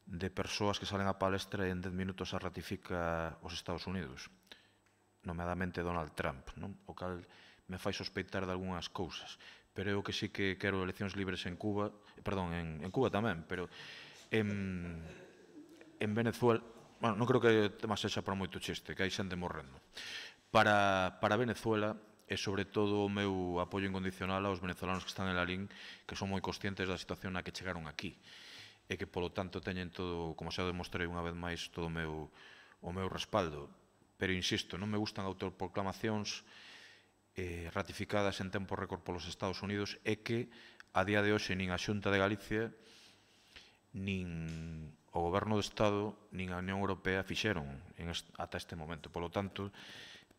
de persoas que salen á palestra e en 10 minutos a ratifica os Estados Unidos, nomeadamente Donald Trump, non? O cal me fai sospeitar de algunhas cousas. Pero eu que sí que quero eleccións libres en Cuba, perdón, en Cuba tamén, pero en Venezuela, bueno, non creo que o tema sexa para moito chiste, que hai xente morrendo. Para Venezuela, e sobre todo o meu apoio incondicional aos venezolanos que están en Lalín, que son moi conscientes da situación na que chegaron aquí, e que, polo tanto, teñen todo, como xa demostrei unha vez máis, todo o meu respaldo. Pero, insisto, non me gustan autoproclamacións ratificadas en tempo récord polos Estados Unidos e que, a día de hoxe, nin a Xunta de Galicia, nin o Goberno do Estado, nin a Unión Europea fixeron ata este momento. Polo tanto,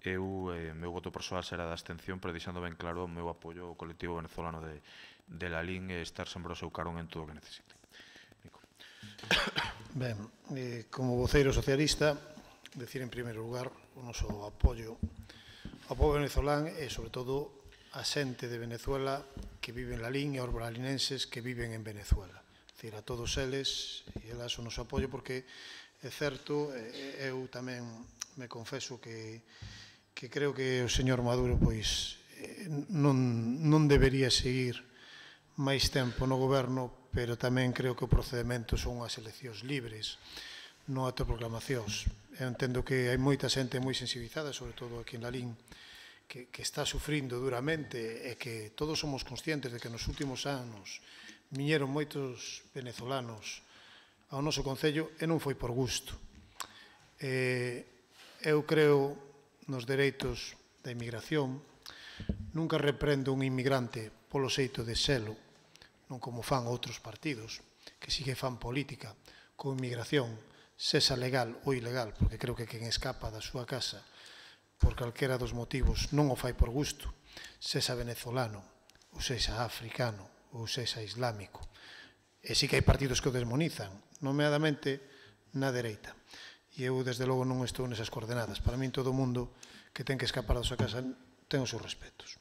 o meu voto persoal será de abstención, pero deixando ben claro o meu apoio ao colectivo venezolano de Lalín e estar sempre ao seu carón en todo o que necesite. Ben, como voceiro socialista, decir en primeiro lugar o noso apoio ao povo venezolán e, sobre todo, a xente de Venezuela que vive en Lalín e aos lalinenses que viven en Venezuela. É dicir, a todos eles e elas o noso apoio, porque é certo, eu tamén me confeso que creo que o señor Maduro pois non debería seguir máis tempo no goberno, pero tamén creo que o procedimento son as eleccións libres, non autoproclamacións. Eu entendo que hai moita xente moi sensibilizada, sobre todo aquí en Lalín, que está sufrindo duramente e que todos somos conscientes de que nos últimos anos viñeron moitos venezolanos ao noso concello e non foi por gusto. Eu creo nos dereitos da inmigración, nunca reprendo un inmigrante polo xeito de selo, non como fan outros partidos, que sí que fan política con inmigración, sexa legal ou ilegal, porque creo que quen escapa da súa casa por calquera dos motivos non o fai por gusto, sexa venezolano, ou sexa africano, ou sexa islámico. E sí que hai partidos que o desmonizan, nomeadamente na dereita. E eu, desde logo, non estou nesas coordenadas. Para min, todo o mundo que ten que escapar da súa casa ten os seus respetos.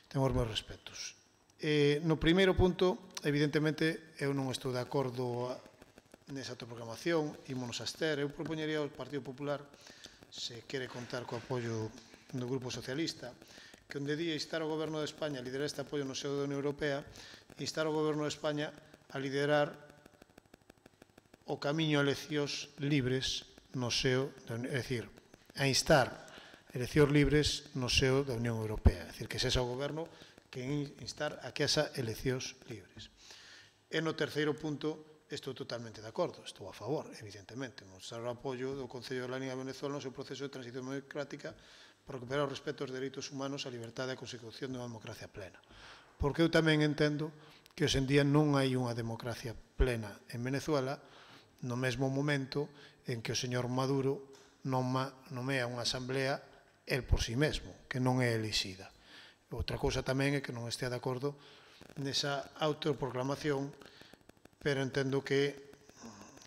Ten os meus respetos. No primeiro punto, evidentemente, eu non estou de acordo nesa autoproclamación, ímonos a abster. Eu propoñería ao Partido Popular, se quere contar co apoio do Grupo Socialista, que onde día instar o Goberno de España a liderar este apoio no seo da Unión Europea, instar o Goberno de España a liderar o camiño a eleccións libres no seo, é dicir, a instar eleccións libres no seo da Unión Europea, é dicir, que sexa o Goberno que instar a que esa eleccións libres. E no terceiro punto, estou totalmente de acordo, estou a favor, evidentemente, mostrar o apoio do Concello de Lalín a Venezuela no seu proceso de transición democrática para recuperar o respeto aos dereitos humanos, a liberdade e a consecución de unha democracia plena. Porque eu tamén entendo que hoxe en día non hai unha democracia plena en Venezuela no mesmo momento en que o señor Maduro nomea unha asamblea el por si mesmo, que non é elixida. Outra cousa tamén é que non estea de acordo nesa autoproclamación, pero entendo que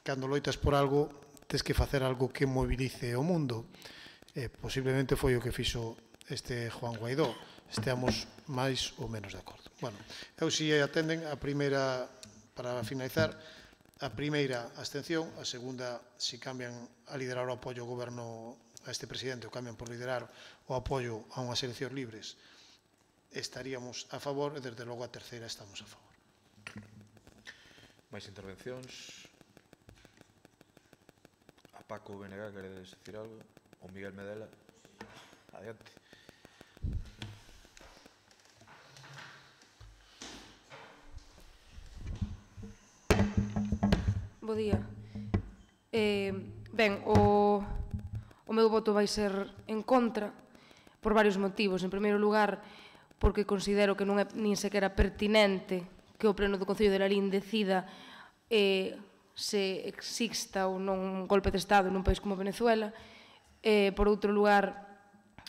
cando loitas por algo tes que facer algo que movilice o mundo. Posiblemente foi o que fixo este Juan Guaidó. Esteamos máis ou menos de acordo. Bueno, eu si atenden a primeira, para finalizar, a primeira abstención, a segunda, si cambian a liderar o apoio ao goberno a este presidente ou cambian por liderar o apoio a unhas eleccións libres, estaríamos a favor e, desde logo, a terceira estamos a favor. Máis intervencións? A Paco Benega, queredes dicir algo? O Miguel Medela? Adiante. Bo día. Ben, o meu voto vai ser en contra por varios motivos. En primeiro lugar, porque considero que non é nin sequera pertinente que o Pleno do Concello de Lalín decida se exista ou non un golpe de Estado nun país como Venezuela. Por outro lugar,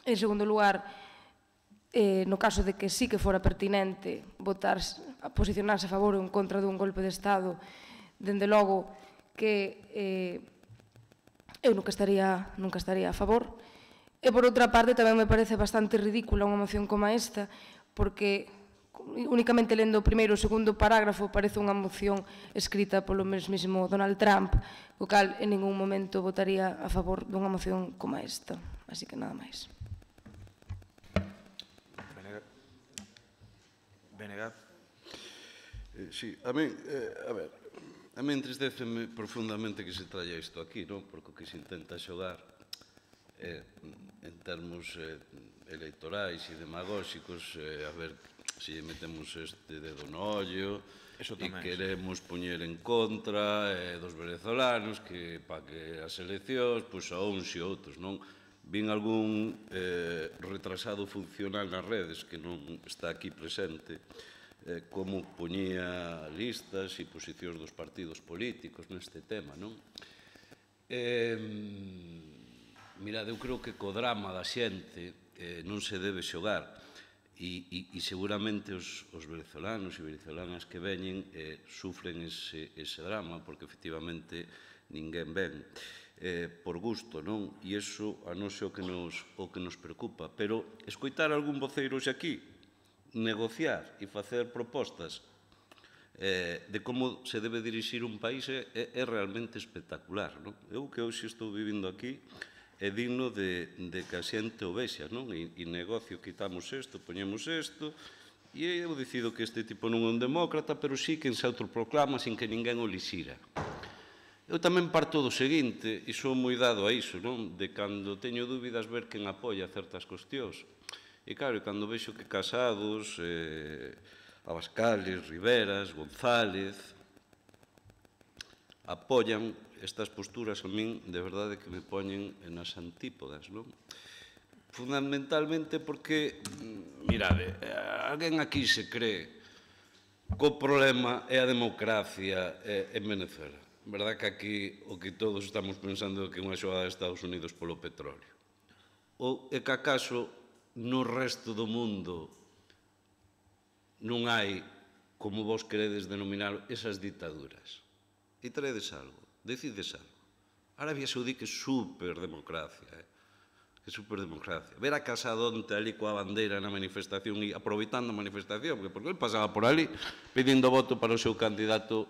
en segundo lugar, no caso de que sí que fora pertinente posicionarse a favor ou en contra dun golpe de Estado, dende logo que é eu nunca estaría a favor. E, por outra parte, tamén me parece bastante ridícula unha moción como esta, porque únicamente lendo o primeiro e o segundo parágrafo parece unha moción escrita polo mesmísimo Donald Trump, o cal en ningún momento votaría a favor dunha moción como esta. Así que nada máis. Benegat. Sí, a mí, a ver, a mí entristeceme profundamente que se traia isto aquí, non? Porque o que se intenta xogar en termos electorais e demagóxicos, a ver se lle metemos este dedo no ollo e queremos poñer en contra dos venezolanos que para que as eleccións, pois a uns e outros, non? Vin algún retrasado funcional nas redes que non está aquí presente, como poñía listas e posicións dos partidos políticos neste tema, non? Mirad, eu creo que co drama da xente non se debe xogar e seguramente os venezolanos e venezolanas que veñen sufren ese drama porque efectivamente ninguén ven por gusto, non? E iso a nós é o que nos preocupa. Pero escoitar algún voceiro xe aquí negociar e facer propostas de como se debe dirixir un país é realmente espectacular, non? Eu que hoxe estou vivindo aquí é digno de que a xente o vexa, non? E negocio, quitamos isto, poñemos isto, e eu decido que este tipo non é un demócrata, pero sí que se autoproclama sin que ninguén o lixira. Eu tamén parto do seguinte, e sou moi dado a iso, non? De cando teño dúbidas ver quen apoia certas cuestións. E claro, cando vexo que Casados, Abascales, Riveras, González apoian estas posturas, a min de verdade que me poñen nas antípodas, non? Fundamentalmente porque, mirade, alguén aquí se cree que o problema é a democracia en Venezuela. Verdad que aquí o que todos estamos pensando é que é unha xogada de Estados Unidos polo petróleo. Ou é que acaso no resto do mundo non hai, como vos queredes denominar, esas ditaduras. E traedes algo, decides algo. Arabia Saudí que é superdemocracia, que é superdemocracia. Ver a Casado onte ali coa bandeira na manifestación e aproveitando a manifestación, porque ele pasaba por ali pedindo voto para o seu candidato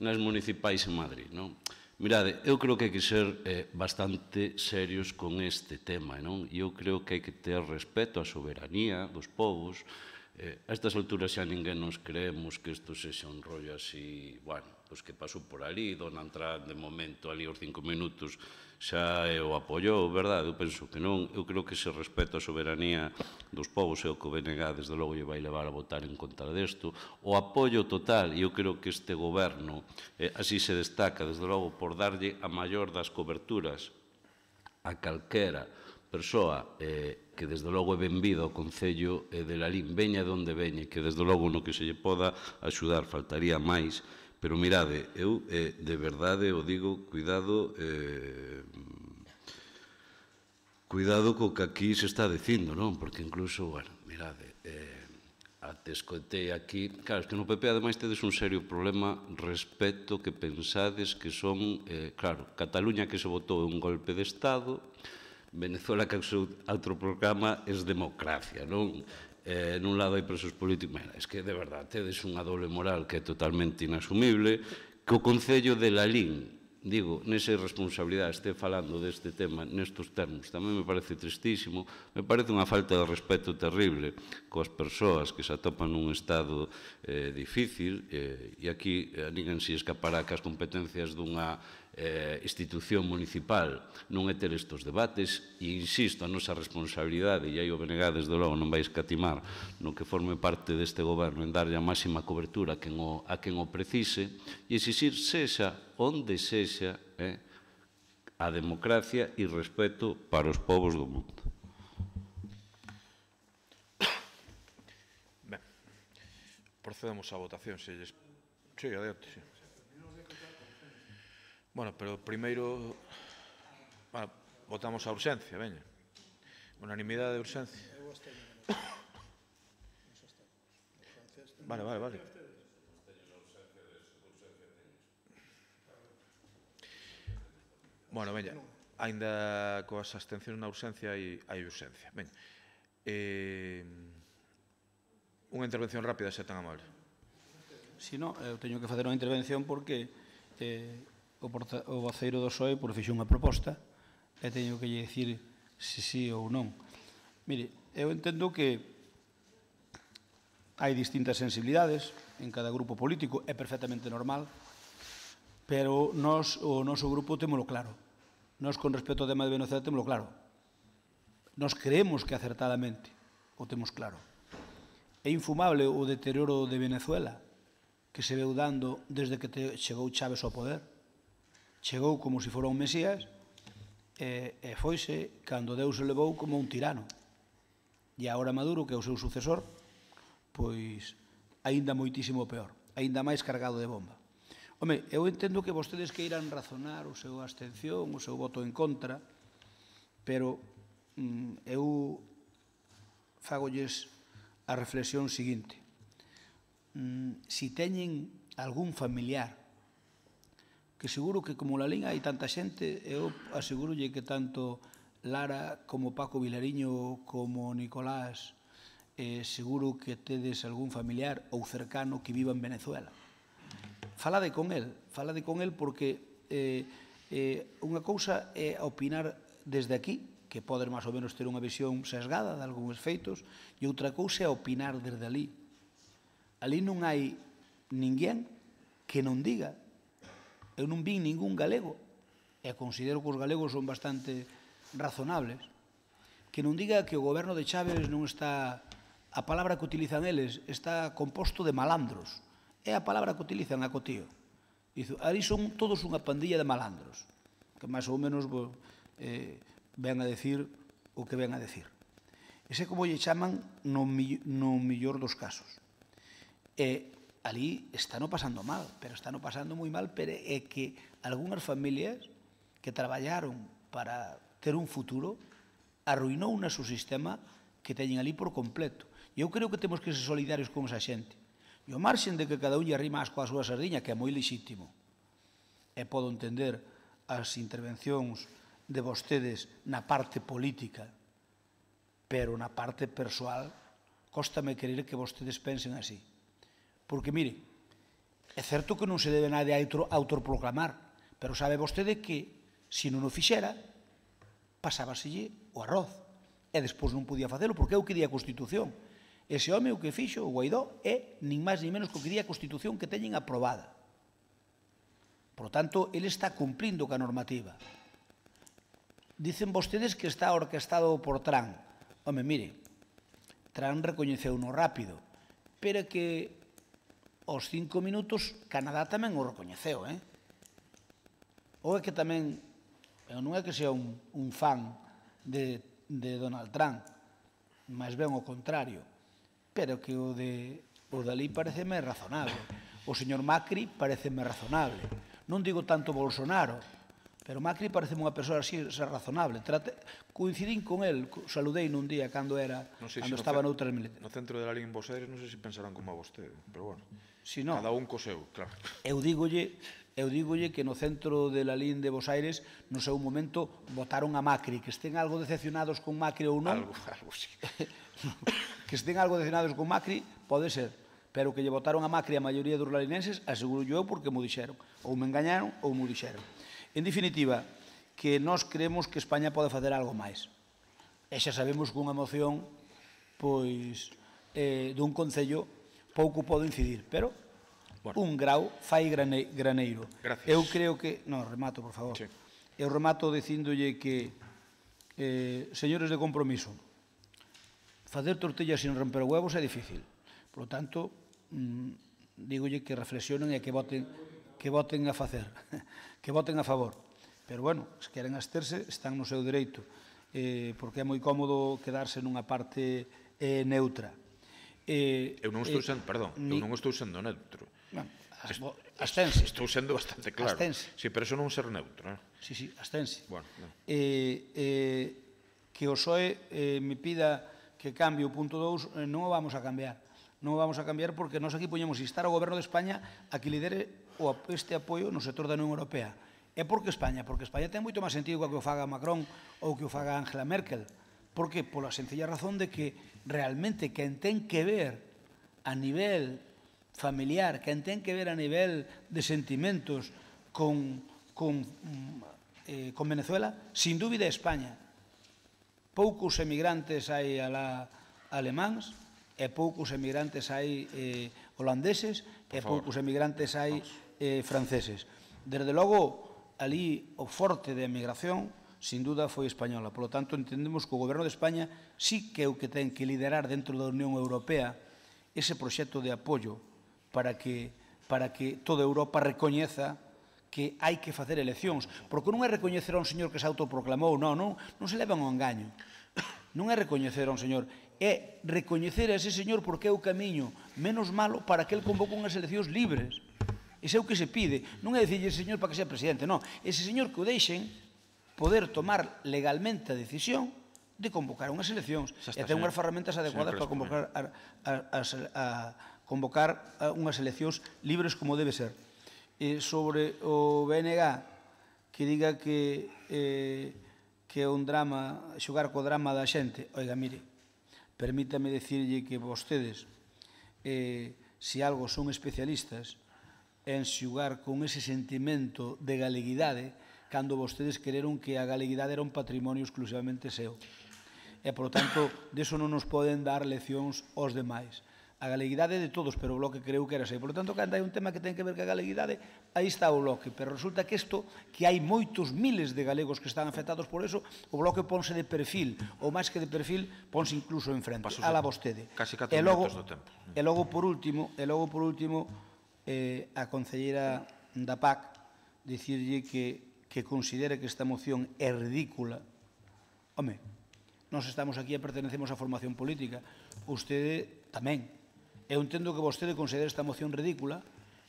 nas municipais en Madrid, non? Mirade, eu creo que hai que ser bastante serios con este tema, non? E eu creo que hai que ter respeto á soberanía dos povos. A estas alturas xa ninguén nos creemos que isto sexa un rollo así, bueno, pois que pasou por ali, Donald Trump de momento ali aos 5 minutos xa o apoiou, verdade? Eu penso que non, eu creo que ese respeto á soberanía dos povos é o que o BNG desde logo lle vai levar a votar en contra desto, o apoio total, e eu creo que este goberno así se destaca desde logo por darlle a maior das coberturas a calquera persoa que desde logo é benvida ao Concello de Lalín, veña de onde veña, que desde logo no que se lle poda axudar faltaría máis, pero mirade, eu de verdade o digo, cuidado co que aquí se está dicindo, non? Porque incluso, bueno, mirade, até escoitei aquí, claro, que no PP ademais tedes un serio problema respecto que pensades que son, claro, Cataluña que se votou un golpe de Estado, Venezuela que o seu autoproclama é democracia, non? Nun lado hai presos políticos, é que de verdade tedes unha doble moral que é totalmente inasumible, que o Concello de Lalín, digo, nesa irresponsabilidade este falando deste tema nestes termos, tamén me parece tristísimo, me parece unha falta de respeto terrible coas persoas que se atopan nun estado difícil, e aquí ninguén se escapará que as competencias dunha institución municipal non é ter estes debates e insisto, a nosa responsabilidade e aí o BNG desde logo non vai escatimar no que forme parte deste goberno en darlle a máxima cobertura a quen o precise e exixir sexa onde sexa a democracia e respeto para os povos do mundo. Ben, procedemos á votación se lles... Sí, adiante, sí. Bueno, pero primeiro votamos a urxencia, veña. Unanimidade de urxencia. Vale. Bueno, veña. Ainda coas abstencións na urxencia hai urxencia. Ben, unha intervención rápida, se tan amable. Si non, eu teño que facer unha intervención porque o voceiro do PSOE fixo unha proposta e teño que lle dicir se sí ou non. Mire, eu entendo que hai distintas sensibilidades en cada grupo político, é perfectamente normal, pero o noso grupo témolo claro. Nós, con respecto ao tema de Venezuela, témolo claro. Nós creemos que acertadamente o temos claro. É infumable o deterioro de Venezuela que se veu dando desde que chegou Chávez ao poder. Chegou como se fora un mesías e foise cando Deus se levou como un tirano. E agora Maduro, que é o seu sucesor, pois aínda moitísimo peor, aínda máis cargado de bomba. Home, eu entendo que vostedes queiran razonar o seu abstención, o seu voto en contra, pero eu fagolles a reflexión seguinte. Si teñen algún familiar, que seguro que como la liña hai tanta xente, eu asegurolle que tanto Lara como Paco Vilariño como Nicolás, seguro que tedes algún familiar ou cercano que viva en Venezuela. Falade con el porque unha cousa é opinar desde aquí, que podes máis ou menos ter unha visión sesgada de algúns feitos, e outra cousa é opinar desde ali. Ali non hai ninguén que non diga. Eu non vi ningún galego, e considero que os galegos son bastante razonables, que non diga que o goberno de Chávez non está, a palabra que utilizan eles, está composto de malandros. É a palabra que utilizan a cotío. Ali son todos unha pandilla de malandros, que máis ou menos ven a decir o que ven a decir. Ese como lle chaman no millor dos casos. E ali están pasando mal, pero están pasando moi mal, pero é que algunhas familias que traballaron para ter un futuro arruinou o seu sistema que teñen ali por completo. E eu creo que temos que ser solidarios con esa xente. E o marxen de que cada un lle arrima coa súa sardiña, que é moi lexítimo. E podo entender as intervencións de vostedes na parte política, pero na parte persoal, cóstame querer que vostedes pensen así. Porque, mire, é certo que non se debe nada autoproclamar, pero sabe vostede que, se non o fixera, pasábaselle o arroz. E despois non podía facelo, porque é o que di a Constitución. Ese home o que fixo, o Guaidó, é nin máis nin menos que o que di a Constitución que teñen aprobada. Por tanto, ele está cumplindo ca normativa. Dicen vostedes que está orquestado por Trump. Home, mire, Trump recoñeceu no rápido, pero que aos 5 minutos Canadá tamén o recoñeceu, Ou é que tamén, non é que sea un fan de Donald Trump, máis ben o contrario, pero que o dali pareceme razonable. O señor Macri pareceme razonable. Non digo tanto Bolsonaro, pero Macri pareceme unha persoa así razonable. Coincidín con el, saludei nun día cando estaba noutras militares. No centro de la Lín Bos Aires non sei se pensarán como a vostede, pero bueno, cada un co seu, claro. Eu dígolle que no centro de la Lín de Bos Aires no seu momento votaron a Macri, que estén algo decepcionados con Macri ou non. Algo sí. Que estén algo decepcionados con Macri, pode ser, pero que lle votaron a Macri a maioría dos lalinenses, aseguro eu porque mo dixeron. Ou me engañaron ou mo dixeron. En definitiva, que nós creemos que España pode facer algo máis. E xa sabemos que unha moción dun concello pouco pode incidir, pero un grau fai graneiro. Eu creo que... Non, remato, por favor. Eu remato dicíndolle que, señores de Compromiso, facer tortillas sin romper huevos é difícil. Por lo tanto, dígolle que reflexionen e que voten a facer, que voten a favor. Pero, bueno, se queren absterse, están no seu dereito, porque é moi cómodo quedarse nunha parte neutra. Eu non estou sendo neutro. Abstense. Estou sendo bastante claro. Sí, pero eso non ser neutro. Sí, abstense. Que o PSOE me pida que cambie o punto 2, non o vamos a cambiar. Non o vamos a cambiar porque nós aquí poñemos instar ao Goberno de España a que lidere este apoio no sector da Unión Europea. E por que España? Porque España ten moito máis sentido que o faga Macron ou que o faga Angela Merkel. Por que? Pola sencilla razón de que realmente quen ten que ver a nivel familiar, quen ten que ver a nivel de sentimentos con Venezuela, sin dúbida é España. Poucos emigrantes hai alemáns, e poucos emigrantes hai holandeses, e poucos emigrantes hai franceses. Desde logo, ali o forte de emigración, sin duda, foi española. Por lo tanto, entendemos que o Goberno de España sí que é o que ten que liderar dentro da Unión Europea ese proxecto de apoio para que toda Europa recoñeza que hai que facer eleccións. Porque non é recoñecer a un señor que se autoproclamou, non se levan ao engaño. Non é recoñecer a un señor, é recoñecer a ese señor porque é o camiño menos malo para que el convoque unhas eleccións libres. Ese é o que se pide. Non é dicirlle ese señor para que sea presidente, non. Ese señor que o deixen poder tomar legalmente a decisión de convocar unhas eleccións e ter unhas ferramentas adecuadas para convocar unhas eleccións libres como debe ser. Sobre o BNG, que diga que é un drama, xogar co drama da xente. Oiga, mire, permítame dicirlle que vostedes, se algo son especialistas en xogar con ese sentimento de galeguidade, cando vostedes quereron que a galeguidade era un patrimonio exclusivamente seu. E, por tanto, deso non nos poden dar leccións aos demais. A galeguidade é de todos, pero o Bloque creu que era así. Por tanto, cando hai un tema que ten que ver ca galeguidade, aí está o Bloque. Pero resulta que isto, que hai moitos miles de galegos que están afectados por eso, o Bloque ponse de perfil, ou máis que de perfil, ponse incluso en frente. Ala vostede. Casi 4 minutos do tempo. E logo, por último, a concelleira da PAC dicirlle que considera que esta moción é ridícula. Home, nós estamos aquí e pertenecemos á formación política. Vostede tamén. Eu entendo que vostede considera esta moción ridícula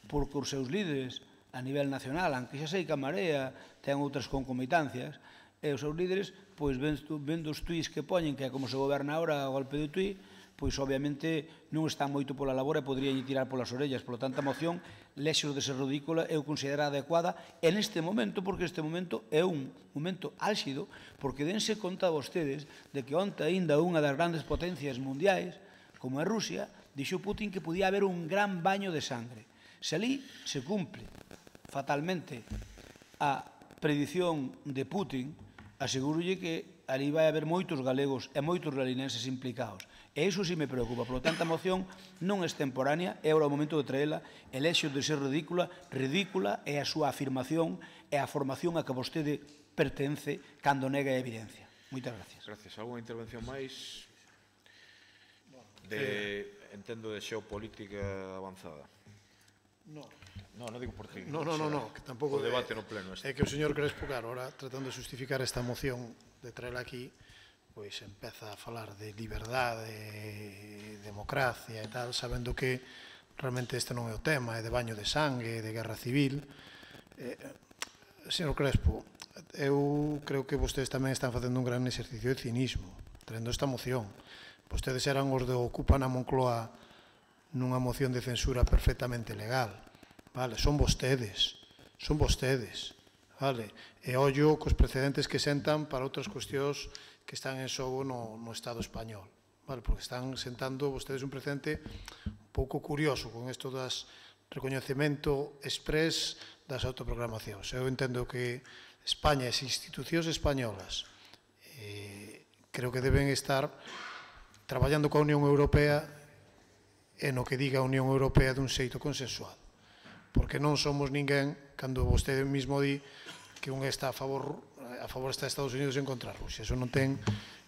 porque os seus líderes a nivel nacional, aunque xa sei que a Marea ten outras concomitancias, e os seus líderes, pois vendo os tuits que poñen, que é como se goberna agora a golpe de tuit, pois obviamente non están moito pola labor e podrían tirar polas orellas. Por lo tanto, a moción, lexos de ser ridícula, eu considero adecuada en este momento, porque este momento é un momento álxido, porque dense conta vostedes de que onte aínda unha das grandes potencias mundiais, como é Rusia, dixo Putin que podía haber un gran baño de sangre. Se ali se cumple fatalmente a predición de Putin, asegurolle que ali vai haber moitos galegos e moitos galinenses implicados. E iso sí me preocupa. Por lo tanto, a moción non é extemporánea, é ahora o momento de traela, e lexo de ser ridícula é a súa afirmación e a formación a que vostede pertence cando nega a evidencia. Moitas gracias. Gracias. Alguna intervención máis? Entendo de xeopolítica avanzada. Non. Non digo por ti. Non, que tampouco... O debate no pleno. É que o señor Crespo, claro, ahora tratando de justificar esta moción de traela aquí, pois empeza a falar de liberdade, democracia e tal, sabendo que realmente este non é o tema, é de baño de sangue, de guerra civil. Señor Crespo, eu creo que vostedes tamén están facendo un gran exercicio de cinismo, traendo esta moción. Vostedes eran os de Ocupa na Moncloa nunha moción de censura perfectamente legal. Vale, son vostedes, vale? E ollo cos precedentes que sentan para outras cuestións que están en xogo no Estado español, vale? Porque están sentando vostedes un precedente un pouco curioso con isto das recoñecemento exprés das autoprogramacións. Eu entendo que España e as institucións españolas creo que deben estar traballando coa Unión Europea e no que diga a Unión Europea dun xeito consensuado. Porque non somos ninguén cando vostede mesmo di que un está a favor está Estados Unidos en contra Rusia. Eso non ten,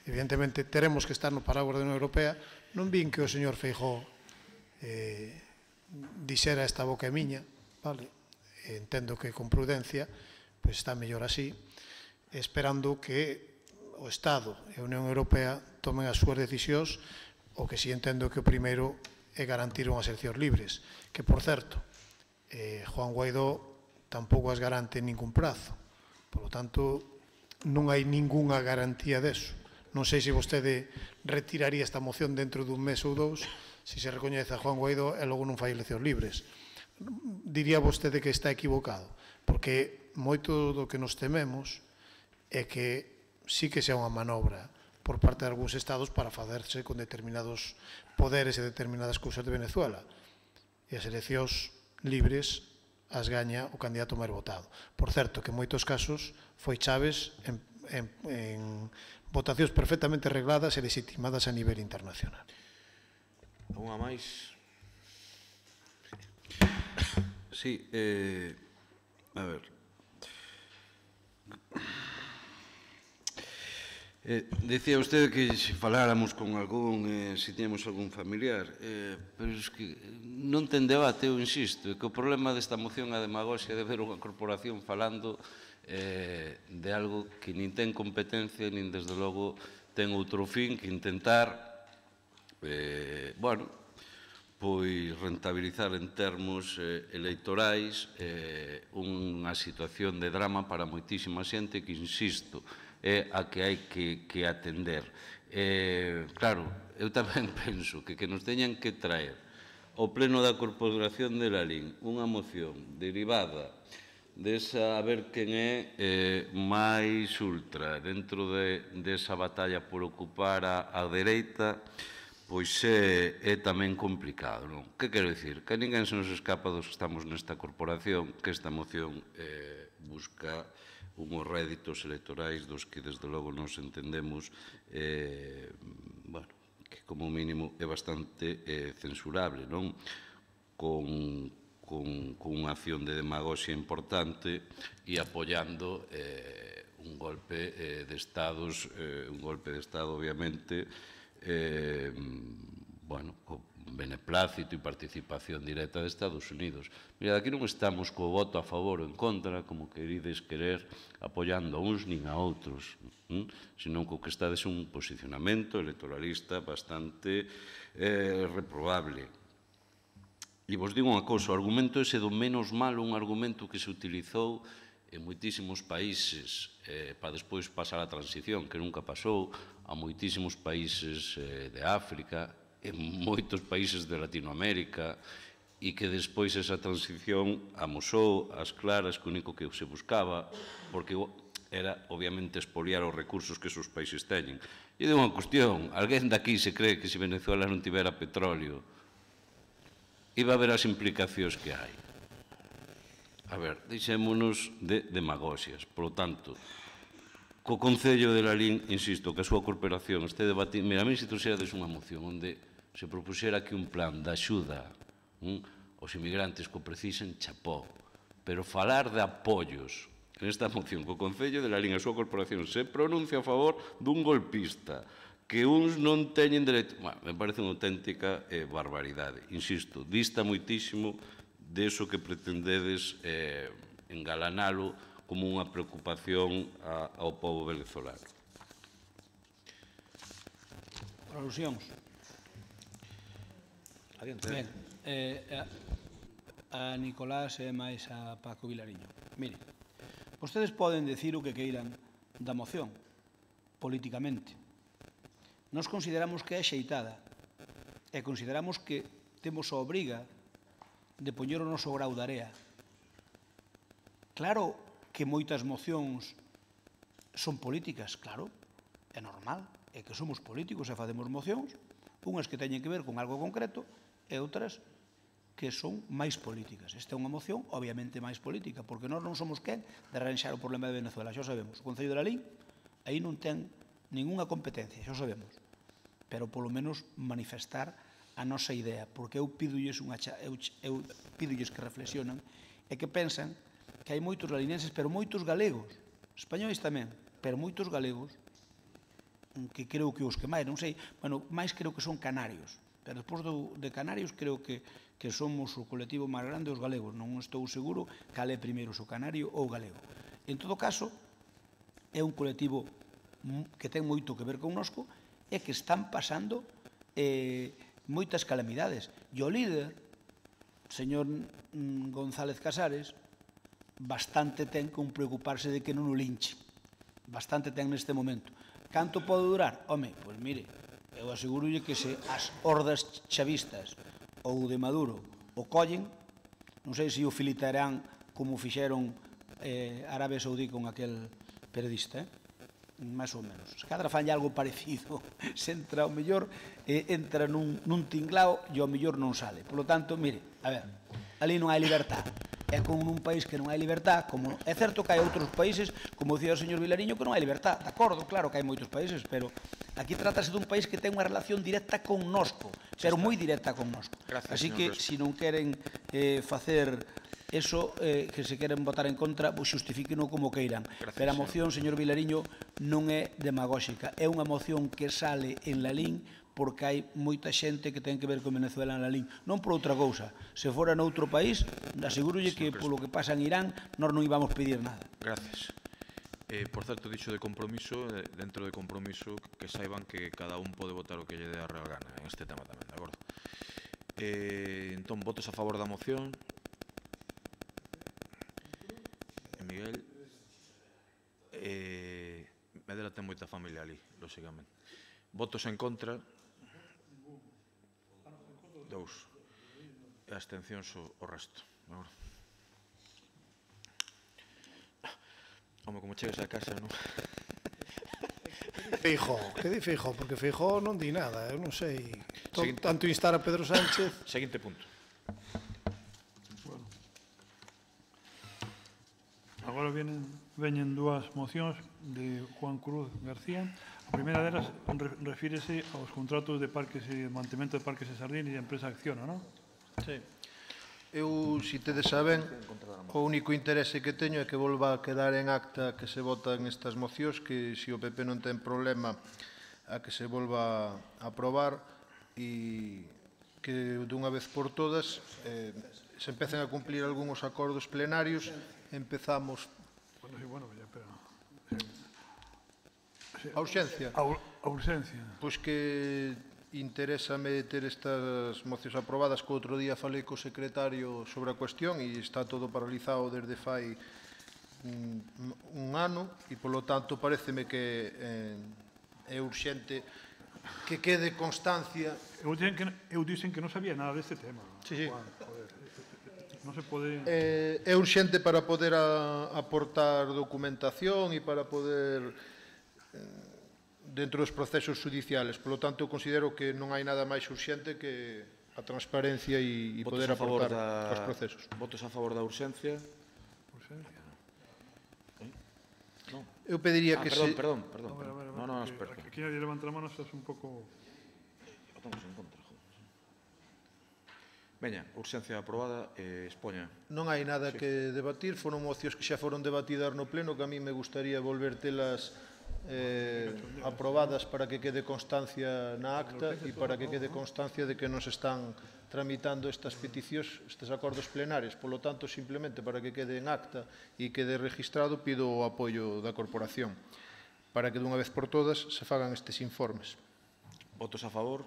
evidentemente, teremos que estar no paraguas da Unión Europea. Non vin que o señor Feijóo dixera esta boca é miña, vale? Entendo que con prudencia, pois está mellor así, esperando que o Estado e a Unión Europea tomen as súas decisións, o que si entendo que o primeiro é garantir unhas eleccións libres, que, por certo, Juan Guaidó tampouco as garante en ningún prazo. Por lo tanto, non hai ningunha garantía deso. Non sei se vostede retiraría esta moción dentro dun mes ou dous, se se recoñece a Juan Guaidó e logo non fai eleccións libres. Diría vostede que está equivocado, porque moito do que nos tememos é que sí que sea unha manobra por parte de algúns estados para facerse con determinados poderes e determinadas cousas de Venezuela. E as eleccións libres as gaña o candidato máis votado. Por certo, que en moitos casos foi Chávez en votacións perfectamente regladas e legitimadas a nivel internacional. Unha máis? Sí, a ver. Decía usted que se faláramos con algún, se tiñamos algún familiar, pero es que non ten debate, eu insisto, que o problema desta moción é a demagoxia de ver unha corporación falando de algo que nin ten competencia, nin desde logo ten outro fin que intentar, bueno, pois rentabilizar en termos electorais unha situación de drama para moitísima xente que, insisto, é a que hai que atender. Claro, eu tamén penso que nos teñan que traer ao pleno da Corporación de Lalín unha moción derivada desa a ver quen é máis ultra dentro desa batalla por ocupar a dereita, pois é tamén complicado, non? Que quero dicir? Que ninguén se nos escapa dos que estamos nesta corporación, que esta moción busca unhos réditos electorais dos que, desde logo, nos entendemos, bueno, que como mínimo é bastante censurable, non? Con unha acción de demagoxia importante e apoiando un golpe de Estado, obviamente, bueno, con beneplácito e participación directa de Estados Unidos. Mira, aquí non estamos co voto a favor ou en contra, como querides querer, apoiando a uns nin a outros, senón co que estades un posicionamento electoralista bastante reprobable. E vos digo unha cousa, o argumento ese do menos malo, un argumento que se utilizou en moitísimos países para despois pasar a transición, que nunca pasou, a moitísimos países de África, en moitos países de Latinoamérica, e que despois esa transición amosou as claras que o único que se buscaba, porque era, obviamente, expoliar os recursos que esos países teñen. E de unha cuestión, alguén daqui se cree que se Venezuela non tivera petróleo, iba a ver as implicacións que hai. A ver, deixémonos de demagoxias. Por lo tanto, co Concello de Lalín, insisto, que a súa corporación este debatindo... Mira, a mí se trouxerades unha moción onde se propuxera aquí un plan de axuda aos inmigrantes que o precisen, chapó. Pero falar de apoios nesta moción co Concello de Lalín, a súa corporación, se pronuncia a favor dun golpista, que uns non teñen dereito... Me parece unha auténtica barbaridade. Insisto, dista moitísimo deso que pretendedes engalanalo como unha preocupación ao povo venezolano. Por alusións. Ben, a Nicolás e máis a Paco Vilariño. Mire, vostedes poden decir o que queiran da moción, políticamente. Nos consideramos que é xeitada e consideramos que temos a obriga de poñer o noso grau de area. Claro que moitas mocións son políticas, claro, é normal, é que somos políticos e facemos mocións, unhas que teñen que ver con algo concreto e outras que son máis políticas. Esta é unha moción, obviamente, máis política, porque nós non somos quen de arranxar o problema de Venezuela, xa o sabemos. O Concello de Lalín aí non ten ninguna competencia, xa o sabemos, pero polo menos manifestar a nosa idea, porque eu pídolles que reflexionan e que pensan que hai moitos lalinenses, pero moitos galegos, españois tamén, pero moitos galegos, que creo que os que máis, non sei, bueno, máis creo que son canarios, pero despois de canarios creo que somos o colectivo máis grande os galegos, non estou seguro cal é primeiro, o canario ou o galego. En todo caso, é un colectivo que ten moito que ver connosco e que están pasando moitas calamidades. E o líder, señor González Casares, bastante ten con preocuparse de que non o linche. Bastante ten neste momento. Canto pode durar? Home, pois mire, eu asegurolle que se as hordas chavistas ou de Maduro o collen, non sei se o filitarán como fixeron Arabia Saudí con aquel periodista, máis ou menos. Se cadra fan algo parecido, se entra o mellor, entra nun tinglao e o mellor non sale. Por lo tanto, mire, a ver, ali non hai libertad. É como nun país que non hai libertad, como é certo que hai outros países, como dicía o señor Vilariño, que non hai libertad. De acordo, claro que hai moitos países, pero aquí trátase dun país que ten unha relación directa con nosco, pero moi directa con nosco. Así que, se non queren facer eso, que se queren votar en contra, xustifíqueno como queiran. Pero a moción, señor Vilariño, non é demagóxica. É unha moción que sale en Lalín porque hai moita xente que ten que ver con Venezuela en Lalín. Non por outra cousa. Se fora noutro país, asegúrolle que polo que pasa en Irán, nós non íbamos pedir nada. Gracias. Por certo, dixo de compromiso, dentro de compromiso, que saiban que cada un pode votar o que lle dé a real gana en este tema tamén, de acordo? Entón, votos a favor da moción. Miguel. Medela ten moita familia ali, lóxicamente. Votos en contra. 2. E abstencións o resto. Home, como chegues a casa, non? Feijóo, que di Feijóo? Porque Feijóo non di nada, eu non sei. Tanto instar a Pedro Sánchez... Seguinte punto. Agora veñen dúas mocións de Juan Cruz García. A primeira delas refírese aos contratos de parques e mantemento de parques e sardines e a empresa Acciona, non? Sí. Eu, se tedes saben, o único interese que teño é que volva a quedar en acta que se votan estas mocións, que se o PP non ten problema a que se volva a aprobar e que dunha vez por todas se empecen a cumplir algúns acordos plenarios. Empezamos... A urxencia? A urxencia. Pois que interésame ter estas mocións aprobadas, que outro día falei co secretario sobre a cuestión e está todo paralizado desde fai un ano e, polo tanto, pareceme que é urxente que quede constancia... Eu dixen que non sabía nada deste tema. Sí, sí. Non se pode... É urxente para poder aportar documentación e para poder dentro dos procesos judiciales. Por lo tanto, eu considero que non hai nada máis urxente que a transparencia e poder aportar os procesos. Votos a favor da urxencia? Urxencia? Eu pediría que se... Perdón. Non, espera. Aquí nadie levanta a mano, estás un pouco... Votamos en contra, joder. Veña, urxencia aprobada, expoña. Non hai nada que debatir, foron mocións que xa foron debatidas no pleno, que a mí me gustaría volver telas aprobadas para que quede constancia na acta e para que quede constancia de que nos están tramitando estas peticións, estes acordos plenarios. Por lo tanto, simplemente para que quede en acta e quede registrado, pido o apoio da corporación para que dunha vez por todas se fagan estes informes. Votos a favor?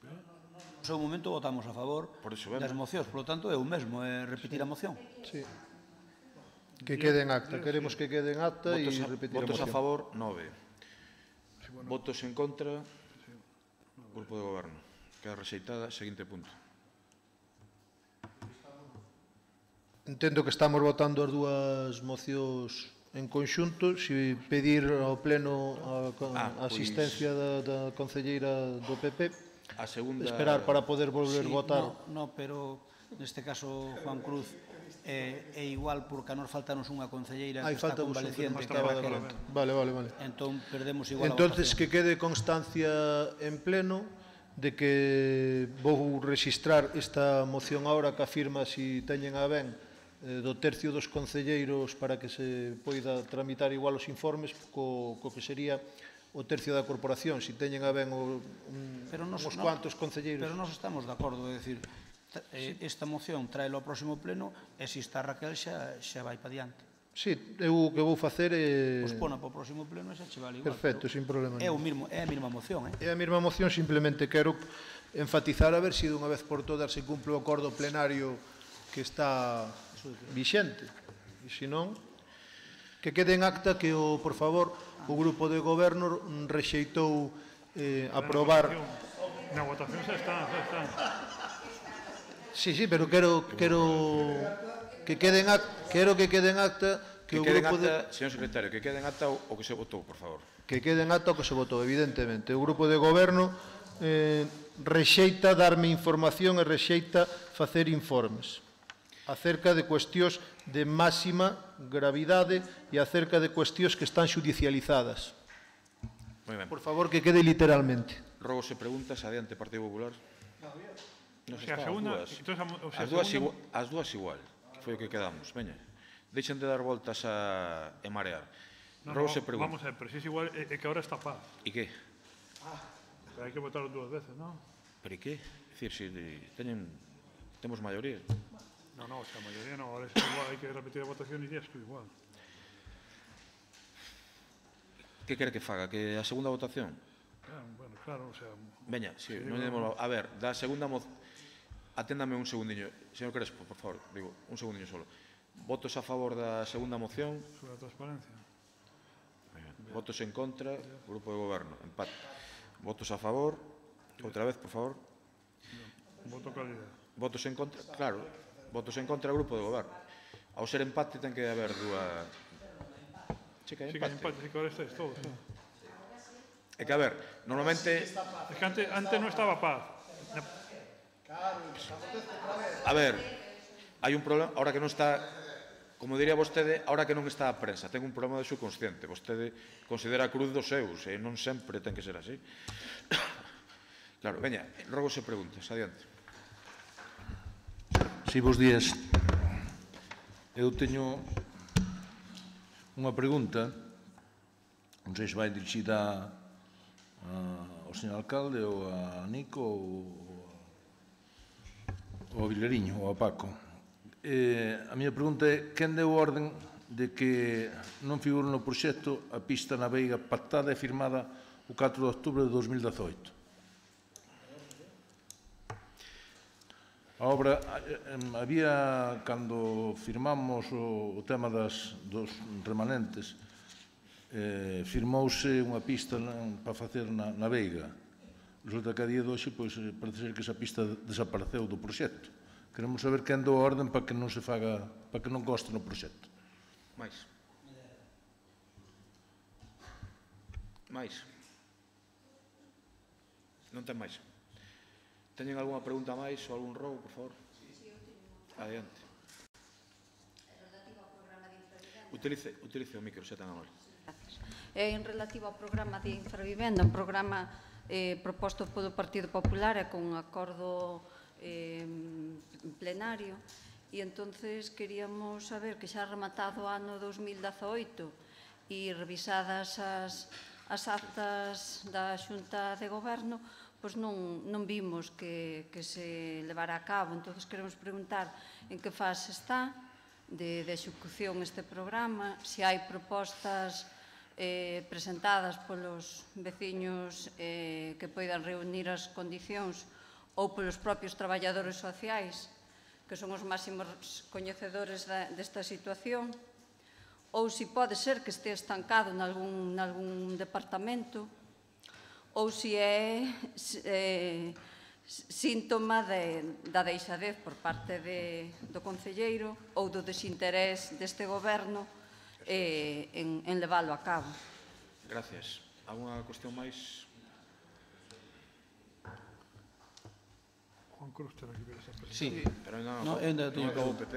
No seu momento votamos a favor das mocións, por lo tanto, é o mesmo, é repetir a moción. Sí. Que quede en acta, queremos que quede en acta e repetir a moción. Votos a favor, 9. Votos en contra, Grupo de Goberno. Queda rexeitada, seguinte punto. Entendo que estamos votando as dúas mocións en conxunto, se pedir ao pleno a asistencia da concelleira do PP, esperar para poder volver votar. No, pero neste caso, Juan Cruz, é igual porque a nos faltanos unha concelleira que está convaleciente. Vale. Entón, perdemos igual a votación. Entonces, que quede constancia en pleno de que vou registrar esta moción ahora que afirma si teñen a ben do tercio dos concelleiros para que se poida tramitar igual os informes co que sería o tercio da corporación, si teñen a ben uns cuantos concelleiros. Pero nós estamos de acordo, é dicir, esta moción traelo ao próximo pleno e se está Raquel xa vai para diante. Sí, eu o que vou facer é... Pospona para o próximo pleno e xa che vale igual. Perfecto, sin problema. É a mesma moción, É a mesma moción, simplemente quero enfatizar a ver se dunha vez por todas se cumple o acordo plenario que está vixente. E se non, que quede en acta que, por favor, o Grupo de Goberno rexeitou aprobar... Na votación xa está. Sí, pero quero quero que quede en acta que o grupo de... Señor secretario, que quede en acta o que se votou, por favor. Que quede en acta o que se votou, evidentemente. O grupo de goberno rexeita darme información e rexeita facer informes acerca de cuestións de máxima gravidade e acerca de cuestións que están judicializadas. Por favor, que quede literalmente. Rogo se preguntas, adiante, Partido Popular. As dúas igual, foi o que quedamos. Veña, deixen de dar voltas e marear. Rogo se pregunta. Vamos a ver, pero si es igual, é que ahora está paz. E que? Pero hai que votar dúas veces, non? Pero e que? Dicir, se temos maioría. No, o sea, a maioría non, ahora es igual, hai que repetir a votación e ya esto igual. Que quere que faga? Que a segunda votación? Bueno, claro, o sea... Veña, si, non demos... A ver, da segunda moción... Aténdame un segundiño. Señor Crespo, por favor, digo, un segundiño solo. Votos a favor da segunda moción? Sobre a transparencia. Votos en contra, Grupo de Goberno, empate. Votos a favor, outra vez, por favor. Voto calidad. Votos en contra, claro, votos en contra, Grupo de Goberno. Ao ser empate ten que haber dúa... Sí que hai empate. Sí que ahora estáis todos. É que, a ver, normalmente... Es que antes non estaba paz. A ver, hai un problema, ahora que non está... Como diría vostede, ahora que non está a prensa, ten un problema de subconsciente. Vostede considera a cruz dos seus, e non sempre ten que ser así. Claro, veña, rogo se preguntas, adiante. Si, bos días. Eu teño unha pregunta, non sei se vai dirixida ao señor alcalde ou a Nico ou a Vilariño ou a Paco. A miña pregunta é quen deu orden de que non figure no proxecto a pista na Veiga pactada e firmada o 4 de outubro de 2018. A obra, había, cando firmamos o tema dos remanentes, firmouse unha pista para facer na Veiga. Resulta que a día de hoxe parece ser que esa pista desapareceu do proxecto. Queremos saber quen dou a orden para que non se faga, para que non conste no proxecto. Mais. Non ten máis. Teñen algunha pregunta máis ou algún rogo, por favor? Adiante. Utilice o micro, xa ten a mal. En relativo ao programa de infravivenda, un programa proposto polo Partido Popular e con un acordo plenario, e entonces queríamos saber que xa rematado o ano 2018 e revisadas as actas da Xunta de Goberno, pois non vimos que se levara a cabo. Entonces queremos preguntar en que fase está de execución este programa, se hai propostas presentadas polos veciños que poidan reunir as condicións ou polos propios traballadores sociais, que son os máximos coñecedores desta situación, ou se pode ser que este estancado nalgún departamento, ou se é síntoma da deixadez por parte do concelleiro ou do desinterés deste goberno en leválo a cabo. Gracias. Alguna cuestión máis? Juan Cruz ten aquí ver esa presentación. Sí, pero non teño acabou o PP.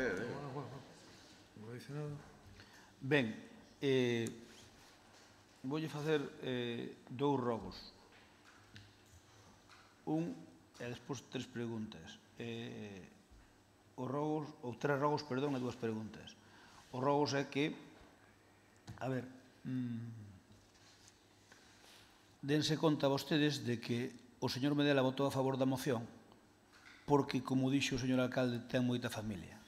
Non dice nada. Ben, voulle facer dous rogos. Un e despois tres preguntas. Os rogos, ou tres rogos, perdón, e dúas preguntas. Os rogos é que, a ver, dense conta vostedes de que o señor Medela votou a favor da moción porque, como dixo o señor alcalde, ten moita familia.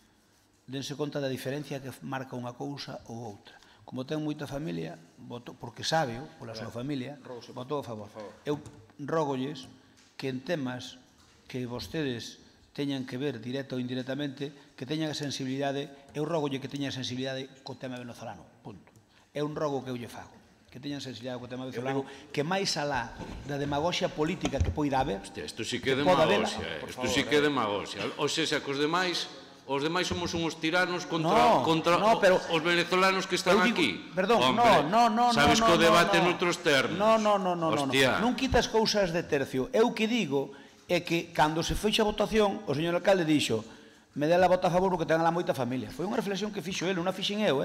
Dense conta da diferencia que marca unha cousa ou outra. Como ten moita familia, porque sabe, pola súa familia, votou a favor. Eu rógolles que en temas que vostedes teñan que ver directa ou indirectamente, que teñan a sensibilidade, eu rógolle que teñan sensibilidade co tema venezolano, punto. É un rogo que eu lle fago, que teñan sensibilidade co tema venezolano, que máis alá da demagoxia política que poida haber... Hostia, isto sí que é demagoxia, isto sí que é demagoxia. Ou seja, cos demais Os demais somos uns tiranos contra os venezolanos que están aquí. Perdón, sabes que o debate noutros termos. Non quitas cousas de tercio. Eu que digo é que cando se feixa a votación, o señor alcalde dixo me dela vota a favor porque ten lá moita familia. Foi unha reflexión que fixo ele, non a fixen eu,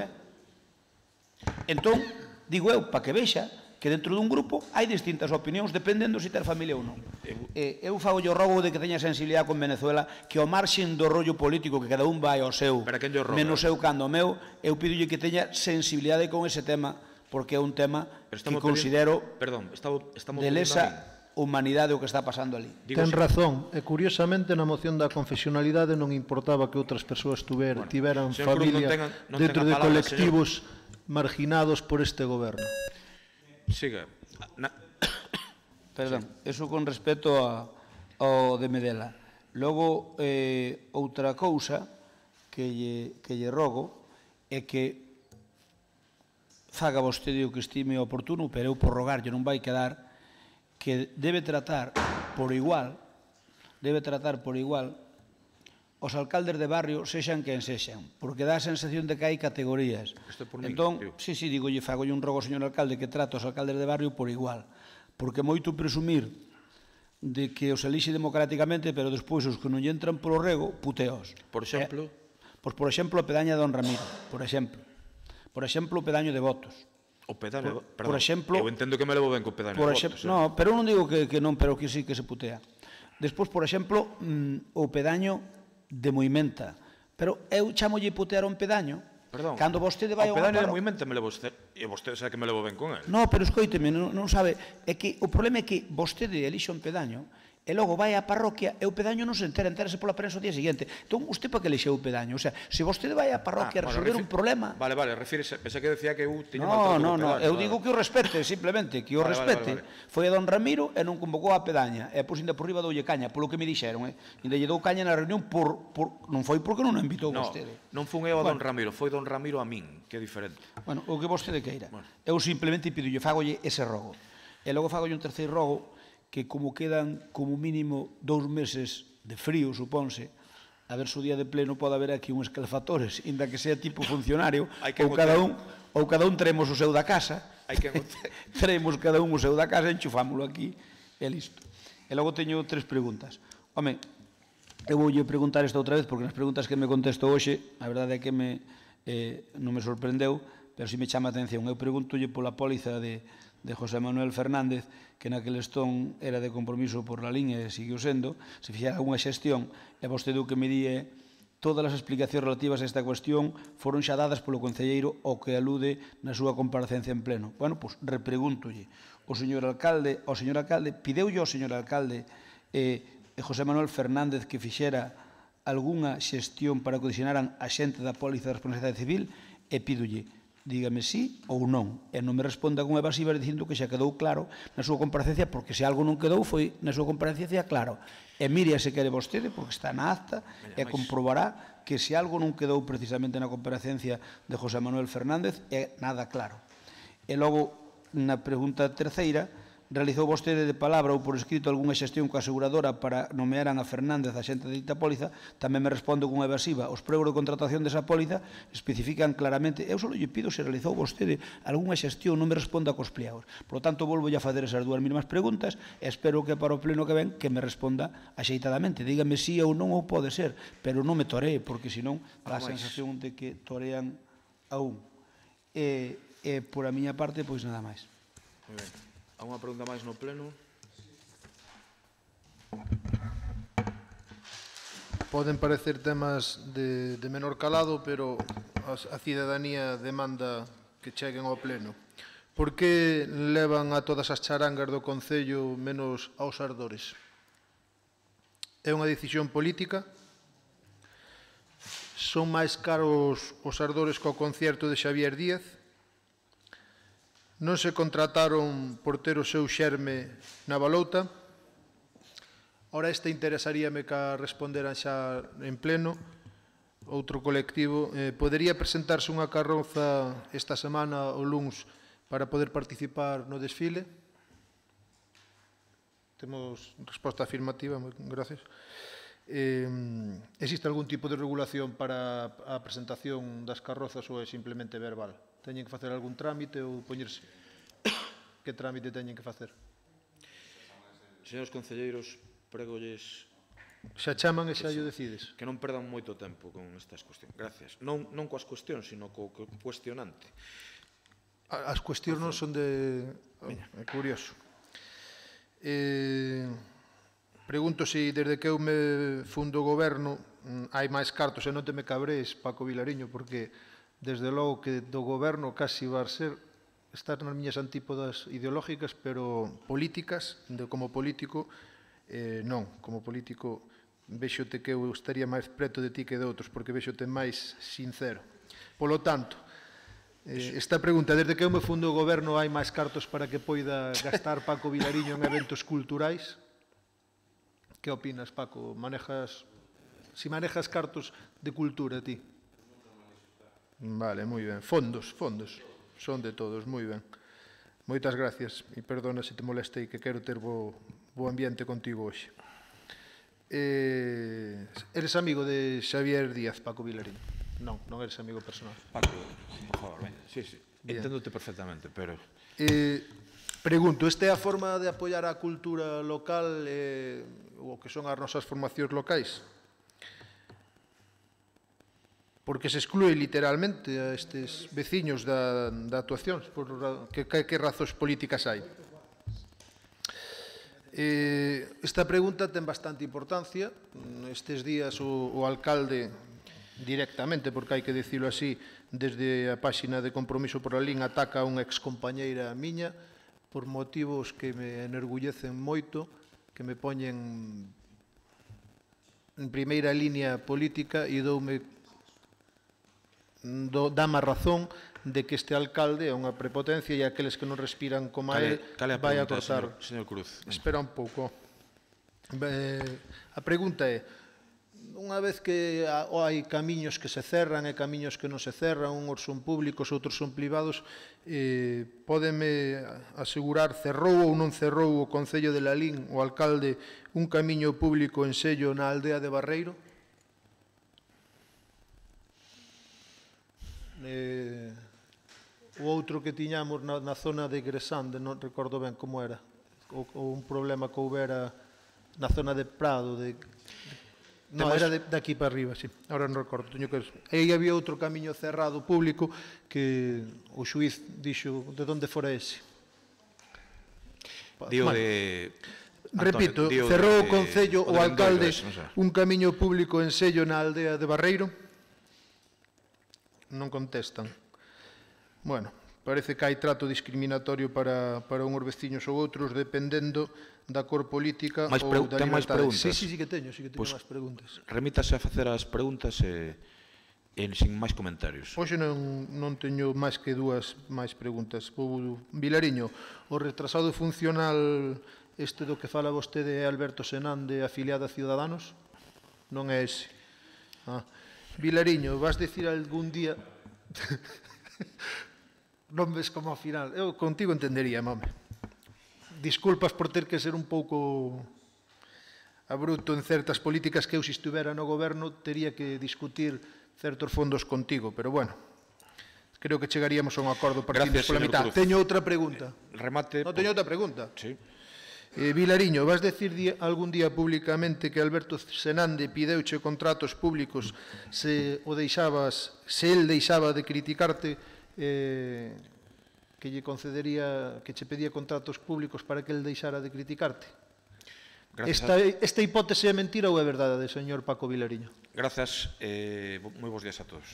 Entón, digo eu, para que vexa que dentro dun grupo hai distintas opinións dependendo se ter familia ou non. Eu fago o rogo de que teña sensibilidade con Venezuela, que ao marxen do rollo político que cada un vai ao seu, menos eu cando o meu, eu pidolle que teña sensibilidade con ese tema, porque é un tema que considero de lesa humanidade o que está pasando ali. Ten razón, e curiosamente na moción da confesionalidade non importaba que outras persoas tiveran familia dentro de colectivos marginados por este goberno. Siga. Perdón, eso con respecto ao de Medela. Logo, outra cousa que lle rogo é que faga vostede o que estime oportuno, pero eu por rogar non vai quedar que debe tratar por igual os alcaldes de barrio sexan quen sexan, porque dá a sensación de que hai categorías. Entón, digolle, fagolle un rogo ao señor alcalde que trata os alcaldes de barrio por igual, porque moito presumir de que os elixe democráticamente, pero despois os que non lle entran polo rego, puteos. Por exemplo? Pois, por exemplo, a pedaña de Don Ramiro, por exemplo. Por exemplo, o pedaño de Votos. O pedaño, por exemplo, eu entendo que me levo ben co pedaño de Votos. Non, pero non digo que non, pero que sí que se putea. Despois, por exemplo, o pedaño de Moimenta. Pero eu chamolle putear un pedaño. Perdón, cando vostede vai ao pedaño de Moimenta me levo e vostede sabe que me levo ben con el. Non, pero escoíteme, non sabe, é que o problema é que vostede elixe un pedaño e logo vai á parroquia e o pedaño non se entérase pola prensa o día seguinte. Entón, usted para que elixeu o pedaño? O sea, se vostede vai á parroquia a resolver un problema... Vale, refírese, pensé que decía que eu tiña maltrato co pedaño. Eu digo que o respete, simplemente, que o respete. Foi a Don Ramiro e non convocou a pedaña. E pois, ainda por riba doulle caña, polo que me dixeron, Ainda lle dou caña na reunión non foi porque non o invitou vostede. Non fun eu a Don Ramiro, foi Don Ramiro a min, que é diferente. Bueno, o que vostede queira. Eu simplemente pidolle, fagolle ese rogo. E logo fagolle un terceiro rogo que como quedan como mínimo 2 meses de frío, supónse, a ver se o día de pleno pode haber aquí uns escalfadores, inda que sea tipo funcionario, ou cada un traemos o seu da casa, traemos cada un o seu da casa, enchufámoslo aquí, e listo. E logo teño 3 preguntas. Home, eu voulle preguntar esta outra vez, porque nas preguntas que me contestou hoxe, a verdade é que non me sorprendeu, pero si me chama a atención. Eu preguntolle pola póliza de José Manuel Fernández, que naquel estón era de compromiso por la línea e seguiu sendo, se fixera unha xestión, e vostede o que me di é todas as explicacións relativas a esta cuestión foron xa dadas polo concelleiro ao que alude na súa comparecencia en pleno. Bueno, pois repregúntolle, o señor alcalde, pideulle ao señor alcalde José Manuel Fernández que fixera algunha xestión para que adicionaran a xente da póliza de responsabilidade civil, e pídolle, dígame sí ou non, e non me responda con evasivas dicindo que xa quedou claro na súa comparecencia, porque se algo non quedou foi na súa comparecencia claro. E mire se quere vostede, porque está na acta, e comprobará que se algo non quedou precisamente na comparecencia de José Manuel Fernández é nada claro. E logo, na pregunta terceira, realizou vostede de palabra ou por escrito algunha xestión coa aseguradora para nomearan a Fernández a xente de dita póliza, tamén me respondo con evasiva. Os pregos de contratación desa póliza especifican claramente. Eu só lle pido se realizou vostede algunha xestión, non me responda cos pliegos. Por lo tanto, volvo a facer esas 2 mismas preguntas e espero que para o pleno que ven que me responda axeitadamente. Dígame si ou non ou pode ser, pero non me toree, porque senón dá a sensación de que torean a un. E por a miña parte, pois nada máis. Moi ben. Há unha pregunta máis no pleno? Poden parecer temas de menor calado, pero a cidadanía demanda que cheguen ao pleno. Por que levan a todas as charangas do Concello menos aos ardores? É unha decisión política? Son máis caros os ardores co concerto de Xavier Díaz? Non se contrataron por ter o seu xerme na balouta? Ora, esta interesaríame que responderan xa en pleno. Outro colectivo. Podería presentarse unha carroza esta semana o luns para poder participar no desfile? Temos resposta afirmativa, gracias. Existe algún tipo de regulación para a presentación das carrozas ou é simplemente verbal? Teñen que facer algún trámite ou poñerse? Que trámite teñen que facer? Señores concelleiros, pregolles xa chaman e xa yo decides. que non perdan moito tempo con estas cuestións. Gracias. Non coas cuestións, sino co cuestionante. As cuestións non son de... É curioso. Pregunto se desde que eu me fundo o goberno hai máis cartos, e non te me cabrees, Paco Vilariño, porque desde logo que do goberno casi va a ser estar nas miñas antípodas ideológicas, pero políticas, como político, non. Como político, vexote que eu estaría máis preto de ti que de outros, porque vexote máis sincero. Polo tanto, esta pregunta, desde que eu me fundo o goberno hai máis cartos para que poida gastar Paco Vilariño en eventos culturais? Que opinas, Paco? Si manejas cartos de cultura, ti? Vale, moi ben. Fondos. Son de todos, moi ben. Moitas gracias e perdona se te molestei, que quero ter bo ambiente contigo hoxe. Eres amigo de Xavier Díaz, Paco Vilariño? Non eres amigo personal. Paco, por favor, venga. Sí. Enténdote perfectamente, pero... Pregunto, esta é a forma de apoiar a cultura local o que son as nosas formacións locais? Porque se exclúe literalmente a estes veciños da actuación. Que razóns políticas hai? Esta pregunta ten bastante importancia. Estes días o alcalde directamente, porque hai que dicilo así, desde a páxina de Compromiso por a Lín ataca a unha excompañeira miña por motivos que me enorgullecen moito, que me poñen en primeira línea política e dame a razón de que este alcalde é unha prepotencia e aqueles que non respiran como a él vai a cortar. Señor Cruz. Espera un pouco. A pregunta é, unha vez que hai camiños que se cerran e camiños que non se cerran, uns son públicos, outros son privados, pódeme asegurar, cerrou ou non cerrou o Concello de Lalín, o alcalde, un camiño público en Sello na aldea de Barreiro? O outro que tiñamos na zona de Gresande, non recordo ben como era, ou un problema que houbera na zona de Prado, non, era de aquí para arriba, sí. Ahora non recordo. Aí había outro camiño cerrado público que o xuiz dixo de onde fora ese. Repito, cerrou o Concello o alcalde un camiño público en Sello na aldea de Barreiro? Non contestan. Bueno, parece que hai trato discriminatorio para uns veciños ou outros dependendo da cor política ou da libertade. Ten máis preguntas? Sí que teño máis preguntas. Remítase a facer as preguntas sin máis comentarios. Hoxe non teño máis que dúas máis preguntas. Vilariño, o retrasado funcional este do que fala vostede é Alberto Senande, afiliado a Ciudadanos? Non é ese. Vilariño, vas decir algún día... Non ves como ao final. Eu contigo entendería, mame. Disculpas por ter que ser un pouco abrupto en certas políticas que eu, se estuvera no goberno, tería que discutir certos fondos contigo, pero bueno, creo que chegaríamos a un acordo partindo pola mitad. Teño outra pregunta. Remate. Non, teño outra pregunta. Sí. Vilariño, vas decir algún día públicamente que Alberto Senande pideuche contratos públicos se el deixaba de criticarte, que lle concedería, que che pedía contratos públicos para que el deixara de criticarte? Esta hipótese é mentira ou é verdade, señor Paco Vilariño? Grazas, moi bons días a todos.